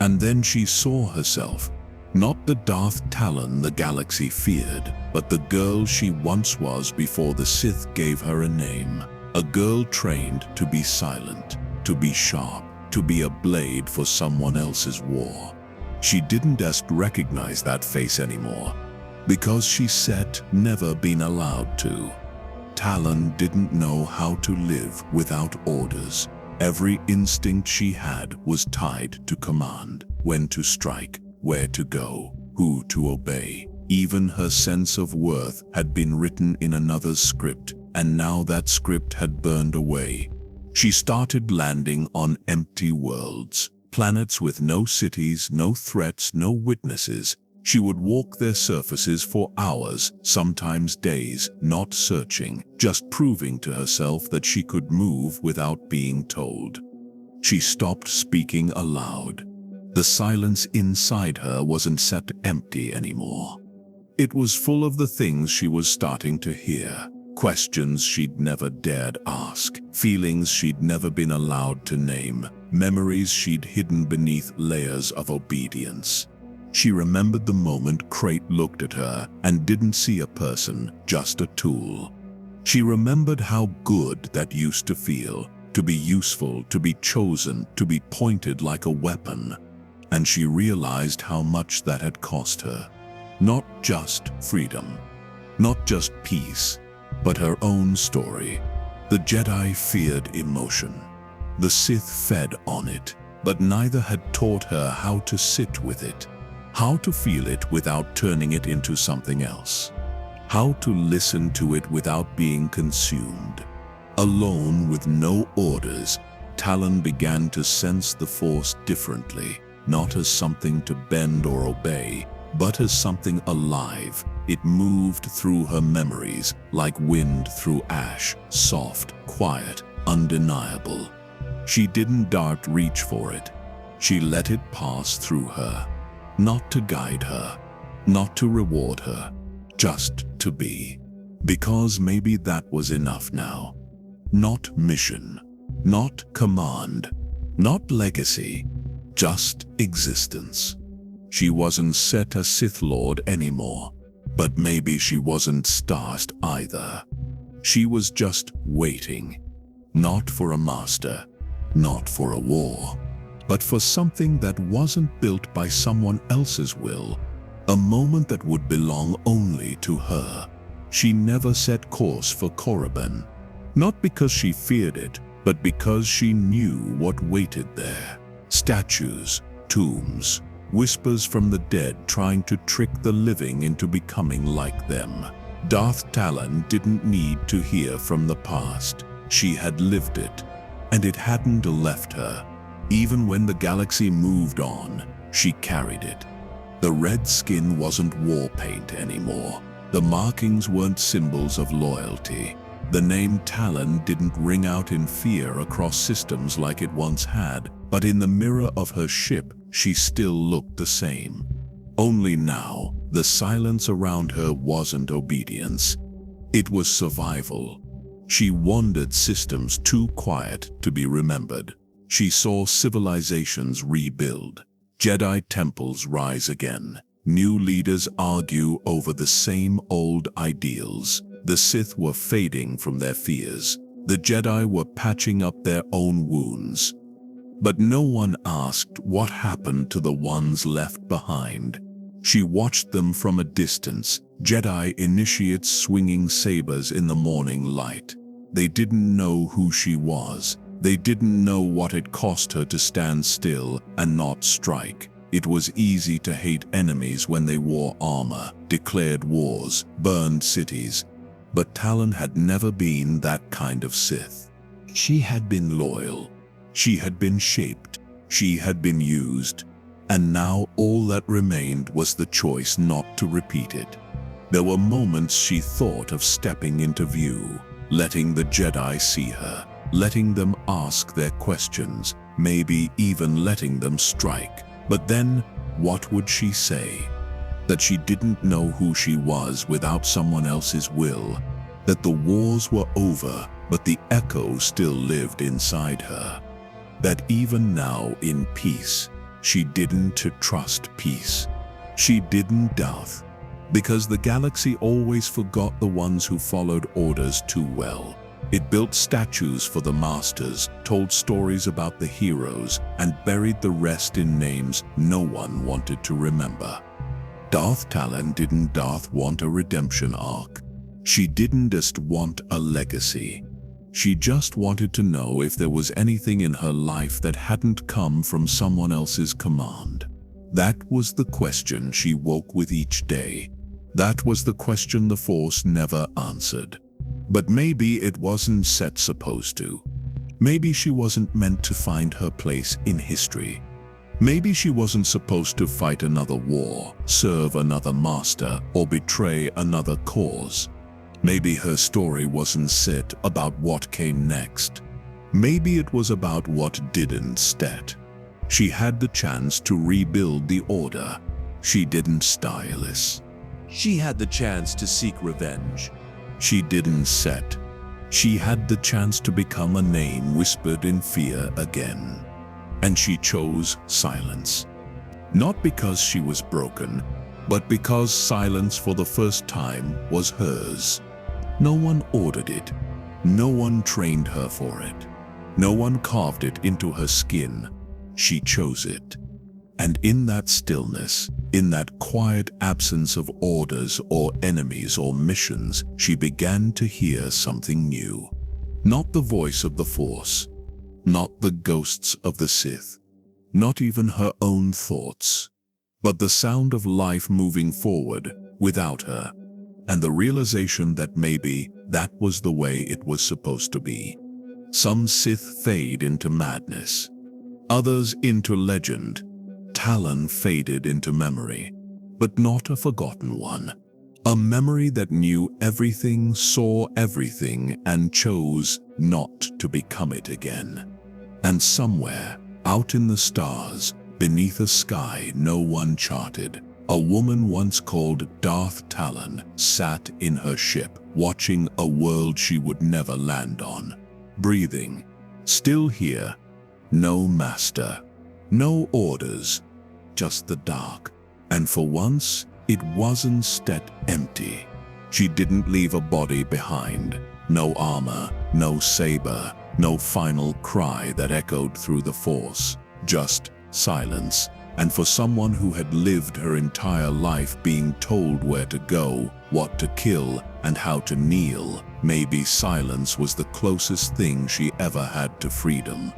And then she saw herself. Not the Darth Talon the galaxy feared, but the girl she once was before the Sith gave her a name. A girl trained to be silent, to be sharp, to be a blade for someone else's war. She didn't just recognize that face anymore, because she said never been allowed to. Talon didn't know how to live without orders. Every instinct she had was tied to command, when to strike, where to go, who to obey. Even her sense of worth had been written in another's script, and now that script had burned away. She started landing on empty worlds, planets with no cities, no threats, no witnesses. She would walk their surfaces for hours, sometimes days, not searching, just proving to herself that she could move without being told. She stopped speaking aloud. The silence inside her wasn't set empty anymore. It was full of the things she was starting to hear, questions she'd never dared ask, feelings she'd never been allowed to name, memories she'd hidden beneath layers of obedience. She remembered the moment Krayt looked at her and didn't see a person, just a tool. She remembered how good that used to feel, to be useful, to be chosen, to be pointed like a weapon. And she realized how much that had cost her. Not just freedom, not just peace, but her own story. The Jedi feared emotion. The Sith fed on it, but neither had taught her how to sit with it, how to feel it without turning it into something else, how to listen to it without being consumed. Alone with no orders, Talon began to sense the Force differently, not as something to bend or obey, but as something alive. It moved through her memories like wind through ash, soft, quiet, undeniable. She didn't reach for it. She let it pass through her, not to guide her, not to reward her, just to be. Because maybe that was enough now. Not mission, not command, not legacy, just existence. She wasn't set a Sith Lord anymore, but maybe she wasn't starsed either. She was just waiting, not for a master, not for a war, but for something that wasn't built by someone else's will, a moment that would belong only to her. She never set course for Korriban, not because she feared it, but because she knew what waited there. Statues, tombs, whispers from the dead trying to trick the living into becoming like them. Darth Talon didn't need to hear from the past. She had lived it, and it hadn't left her. Even when the galaxy moved on, she carried it. The red skin wasn't war paint anymore. The markings weren't symbols of loyalty. The name Talon didn't ring out in fear across systems like it once had, but in the mirror of her ship, she still looked the same. Only now, the silence around her wasn't obedience. It was survival. She wandered systems too quiet to be remembered. She saw civilizations rebuild, Jedi temples rise again, new leaders argue over the same old ideals. The Sith were fading from their fears. The Jedi were patching up their own wounds. But no one asked what happened to the ones left behind. She watched them from a distance, Jedi initiates swinging sabers in the morning light. They didn't know who she was. They didn't know what it cost her to stand still and not strike. It was easy to hate enemies when they wore armor, declared wars, burned cities. But Talon had never been that kind of Sith. She had been loyal. She had been shaped. She had been used. And now all that remained was the choice not to repeat it. There were moments she thought of stepping into view, letting the Jedi see her, letting them ask their questions, maybe even letting them strike. But then, what would she say? That she didn't know who she was without someone else's will, that the wars were over, but the echo still lived inside her, that even now in peace, she didn't trust peace. She didn't doubt, because the galaxy always forgot the ones who followed orders too well. It built statues for the masters, told stories about the heroes, and buried the rest in names no one wanted to remember. Darth Talon didn't want a redemption arc. She didn't just want a legacy. She just wanted to know if there was anything in her life that hadn't come from someone else's command. That was the question she woke with each day. That was the question the Force never answered. But maybe it wasn't set supposed to. Maybe she wasn't meant to find her place in history. Maybe she wasn't supposed to fight another war, serve another master, or betray another cause. Maybe her story wasn't set about what came next. Maybe it was about what did instead. She had the chance to rebuild the Order. She didn't stylist. She had the chance to seek revenge. She didn't set. She had the chance to become a name whispered in fear again. And she chose silence. Not because she was broken, but because silence for the first time was hers. No one ordered it. No one trained her for it. No one carved it into her skin. She chose it. And in that stillness, in that quiet absence of orders or enemies or missions, she began to hear something new. Not the voice of the Force, not the ghosts of the Sith, not even her own thoughts, but the sound of life moving forward without her, and the realization that maybe that was the way it was supposed to be. Some Sith fade into madness, others into legend. Talon faded into memory, but not a forgotten one. A memory that knew everything, saw everything, and chose not to become it again. And somewhere, Out in the stars, beneath a sky no one charted, a woman once called Darth Talon sat in her ship, watching a world she would never land on. Breathing, still here, no master, no orders, just the dark. And for once, it wasn't empty. She didn't leave a body behind, no armor, no saber, no final cry that echoed through the Force, just silence. And for someone who had lived her entire life being told where to go, what to kill, and how to kneel, maybe silence was the closest thing she ever had to freedom.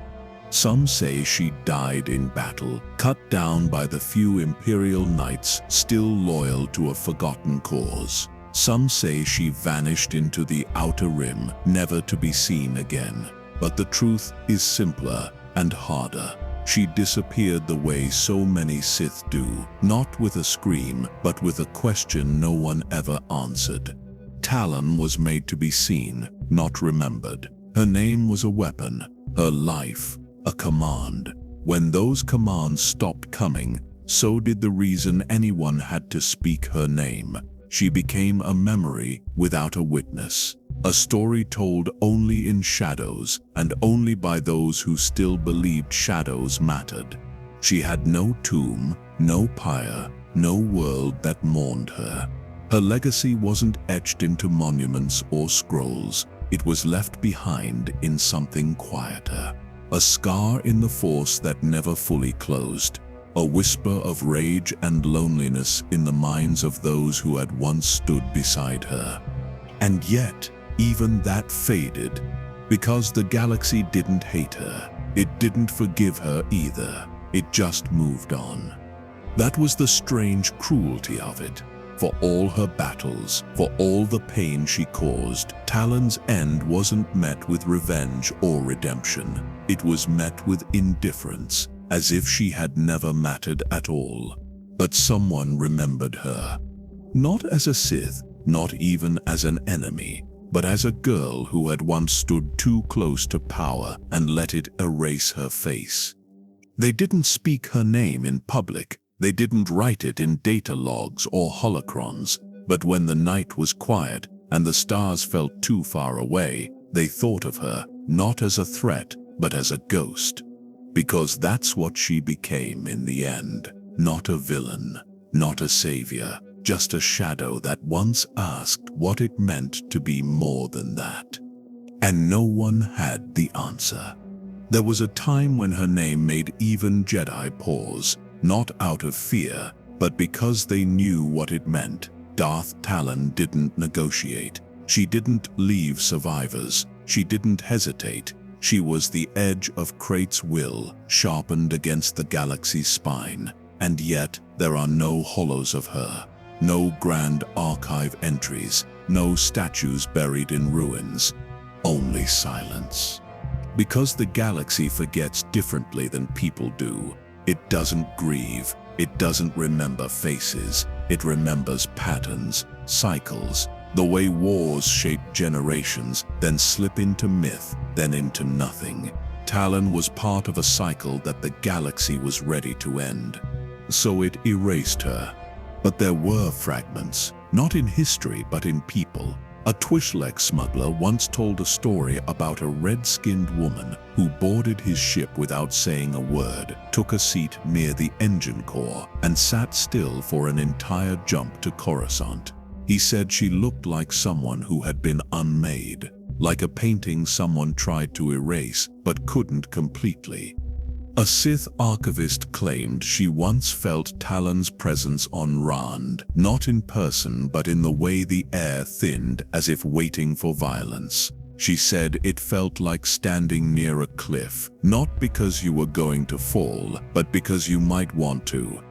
Some say she died in battle, cut down by the few Imperial knights still loyal to a forgotten cause. Some say she vanished into the Outer Rim, never to be seen again. But the truth is simpler and harder. She disappeared the way so many Sith do, not with a scream, but with a question no one ever answered. Talon was made to be seen, not remembered. Her name was a weapon, her life a command. When those commands stopped coming, so did the reason anyone had to speak her name. She became a memory without a witness. A story told only in shadows, and only by those who still believed shadows mattered. She had no tomb, no pyre, no world that mourned her. Her legacy wasn't etched into monuments or scrolls. It was left behind in something quieter. A scar in the Force that never fully closed. A whisper of rage and loneliness in the minds of those who had once stood beside her. And yet, even that faded, because the galaxy didn't hate her. It didn't forgive her either. It just moved on. That was the strange cruelty of it. For all her battles, for all the pain she caused, Talon's end wasn't met with revenge or redemption. It was met with indifference, as if she had never mattered at all. But someone remembered her. Not as a Sith, not even as an enemy, but as a girl who had once stood too close to power and let it erase her face. They didn't speak her name in public. They didn't write it in data logs or holocrons. But when the night was quiet and the stars felt too far away, they thought of her not as a threat, but as a ghost. Because that's what she became in the end. Not a villain, not a savior, just a shadow that once asked what it meant to be more than that. And no one had the answer. There was a time when her name made even Jedi pause, not out of fear, but because they knew what it meant. Darth Talon didn't negotiate. She didn't leave survivors. She didn't hesitate. She was the edge of Krayt's will, sharpened against the galaxy's spine. And yet, there are no hollows of her. No grand archive entries, no statues buried in ruins, only silence. Because the galaxy forgets differently than people do. It doesn't grieve, it doesn't remember faces, it remembers patterns, cycles, the way wars shape generations, then slip into myth, then into nothing. Talon was part of a cycle that the galaxy was ready to end. So it erased her. But there were fragments, not in history but in people. A Twi'lek smuggler once told a story about a red-skinned woman who boarded his ship without saying a word, took a seat near the engine core, and sat still for an entire jump to Coruscant. He said she looked like someone who had been unmade, like a painting someone tried to erase but couldn't completely. A Sith archivist claimed she once felt Talon's presence on Rand, not in person but in the way the air thinned as if waiting for violence. She said it felt like standing near a cliff, not because you were going to fall, but because you might want to.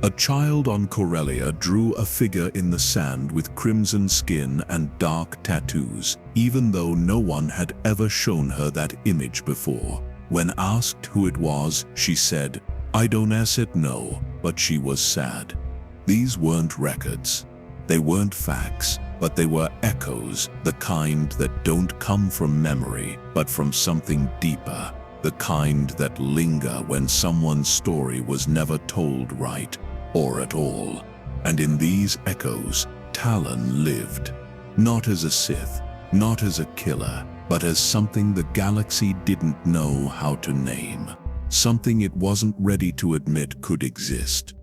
A child on Corellia drew a figure in the sand with crimson skin and dark tattoos, even though no one had ever shown her that image before. When asked who it was, she said, "I don't know," but she was sad. These weren't records. They weren't facts, but they were echoes, the kind that don't come from memory, but from something deeper. the kind that linger when someone's story was never told right or at all. And in these echoes, Talon lived, not as a Sith, not as a killer, but as something the galaxy didn't know how to name, something it wasn't ready to admit could exist.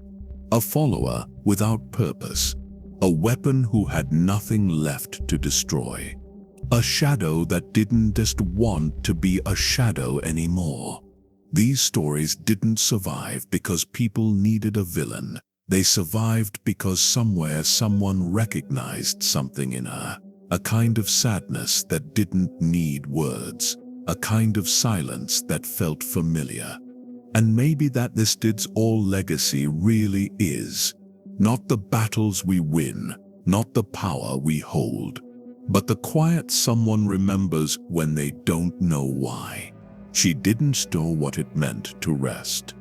A follower without purpose, a weapon who had nothing left to destroy, a shadow that didn't just want to be a shadow anymore. These stories didn't survive because people needed a villain. They survived because somewhere someone recognized something in her, a kind of sadness that didn't need words, a kind of silence that felt familiar. And maybe this is all legacy really is. Not the battles we win, not the power we hold, but the quiet someone remembers when they don't know why. She didn't store what it meant to rest.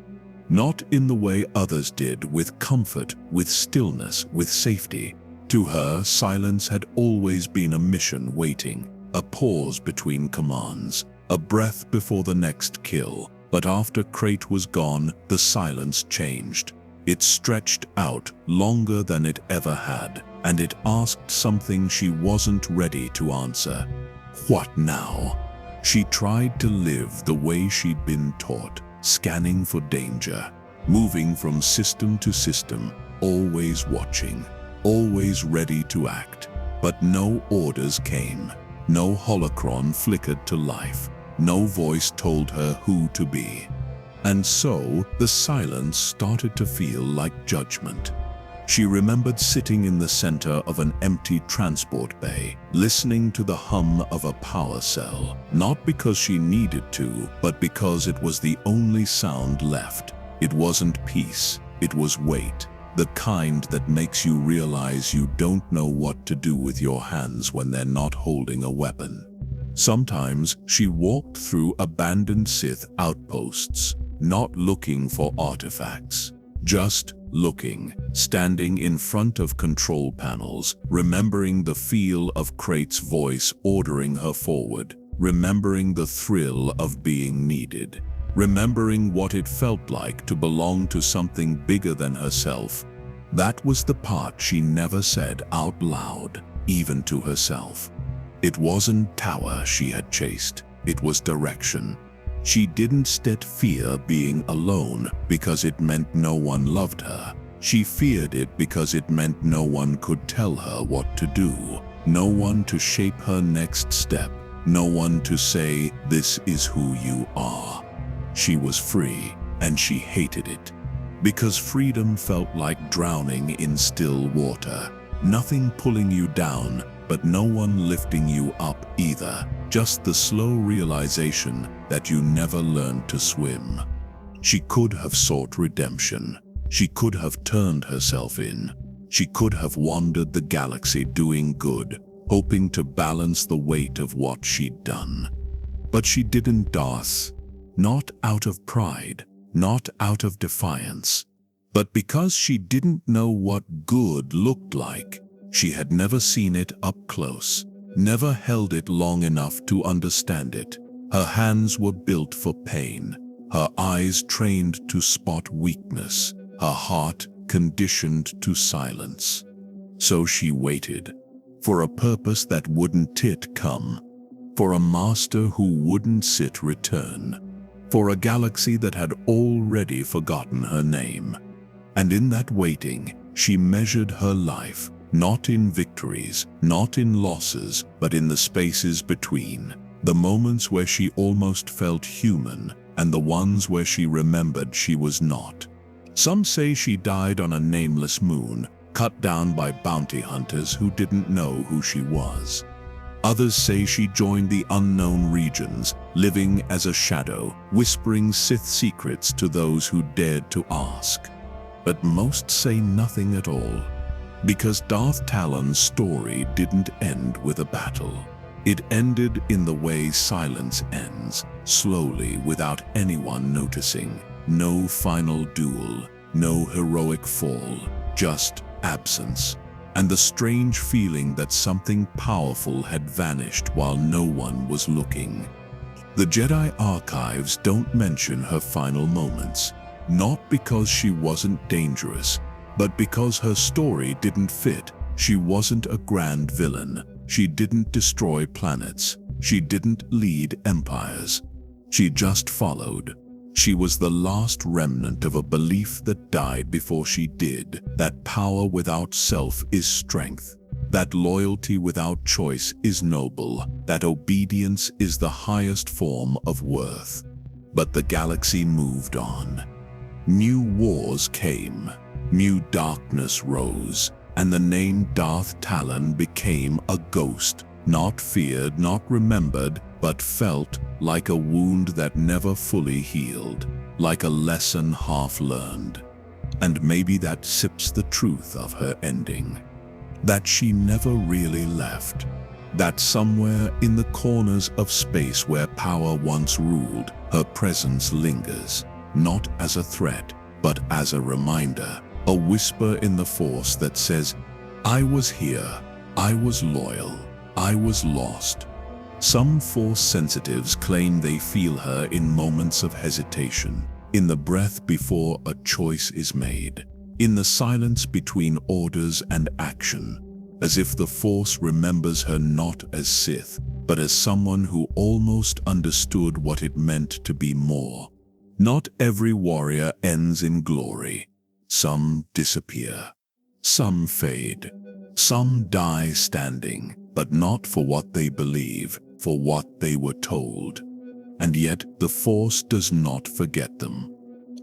Not in the way others did, with comfort, with stillness, with safety. To her, silence had always been a mission waiting, a pause between commands, a breath before the next kill. But after Krayt was gone, the silence changed. It stretched out longer than it ever had, and it asked something she wasn't ready to answer. What now? She tried to live the way she'd been taught, scanning for danger, moving from system to system, always watching, always ready to act. But no orders came, no holocron flickered to life, no voice told her who to be. And so the silence started to feel like judgment. She remembered sitting in the center of an empty transport bay, listening to the hum of a power cell, not because she needed to, but because it was the only sound left. It wasn't peace, it was weight, the kind that makes you realize you don't know what to do with your hands when they're not holding a weapon. Sometimes she walked through abandoned Sith outposts, not looking for artifacts, just looking, standing in front of control panels, remembering the feel of Krayt's voice ordering her forward, remembering the thrill of being needed, remembering what it felt like to belong to something bigger than herself. That was the part she never said out loud, even to herself. It wasn't power she had chased, it was direction. She didn't fear being alone because it meant no one loved her. She feared it because it meant no one could tell her what to do, no one to shape her next step, no one to say, "This is who you are." She was free, and she hated it. Because freedom felt like drowning in still water. Nothing pulling you down, but no one lifting you up either. Just the slow realization that you never learned to swim. She could have sought redemption. She could have turned herself in. She could have wandered the galaxy doing good, hoping to balance the weight of what she'd done. But she didn't, Darth. Not out of pride, not out of defiance, but because she didn't know what good looked like. She had never seen it up close, never held it long enough to understand it. Her hands were built for pain, her eyes trained to spot weakness, her heart conditioned to silence. So she waited, for a purpose that wouldn't come, for a master who wouldn't return, for a galaxy that had already forgotten her name. And in that waiting, she measured her life, not in victories, not in losses, but in the spaces between. The moments where she almost felt human, and the ones where she remembered she was not. Some say she died on a nameless moon, cut down by bounty hunters who didn't know who she was. Others say she joined the unknown regions, living as a shadow, whispering Sith secrets to those who dared to ask. But most say nothing at all. Because Darth Talon's story didn't end with a battle. It ended in the way silence ends, slowly without anyone noticing. No final duel, no heroic fall, just absence. And the strange feeling that something powerful had vanished while no one was looking. The Jedi archives don't mention her final moments, not because she wasn't dangerous, but because her story didn't fit. She wasn't a grand villain. She didn't destroy planets. She didn't lead empires. She just followed. She was the last remnant of a belief that died before she did, that power without self is strength, that loyalty without choice is noble, that obedience is the highest form of worth. But the galaxy moved on. New wars came, new darkness rose, and the name Darth Talon became a ghost, not feared, not remembered, but felt like a wound that never fully healed, like a lesson half learned. And maybe that sips the truth of her ending. That she never really left. That somewhere in the corners of space where power once ruled, her presence lingers, not as a threat, but as a reminder, a whisper in the Force that says, "I was here, I was loyal, I was lost." Some Force sensitives claim they feel her in moments of hesitation, in the breath before a choice is made, in the silence between orders and action, as if the Force remembers her not as Sith, but as someone who almost understood what it meant to be more. Not every warrior ends in glory. Some disappear. Some fade. Some die standing, but not for what they believe, for what they were told. And yet the Force does not forget them.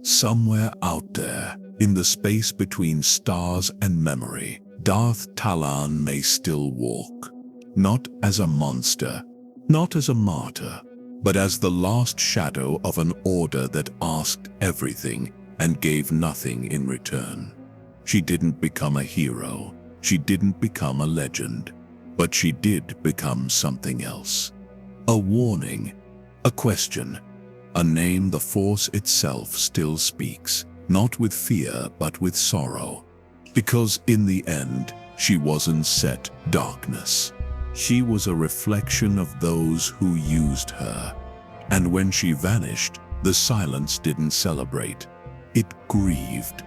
Somewhere out there, in the space between stars and memory, Darth Talon may still walk. Not as a monster, not as a martyr, but as the last shadow of an order that asked everything and gave nothing in return. She didn't become a hero. She didn't become a legend. But she did become something else. A warning, a question, a name the Force itself still speaks, not with fear but with sorrow. Because in the end, she wasn't set darkness. She was a reflection of those who used her. And when she vanished, the silence didn't celebrate. It grieved.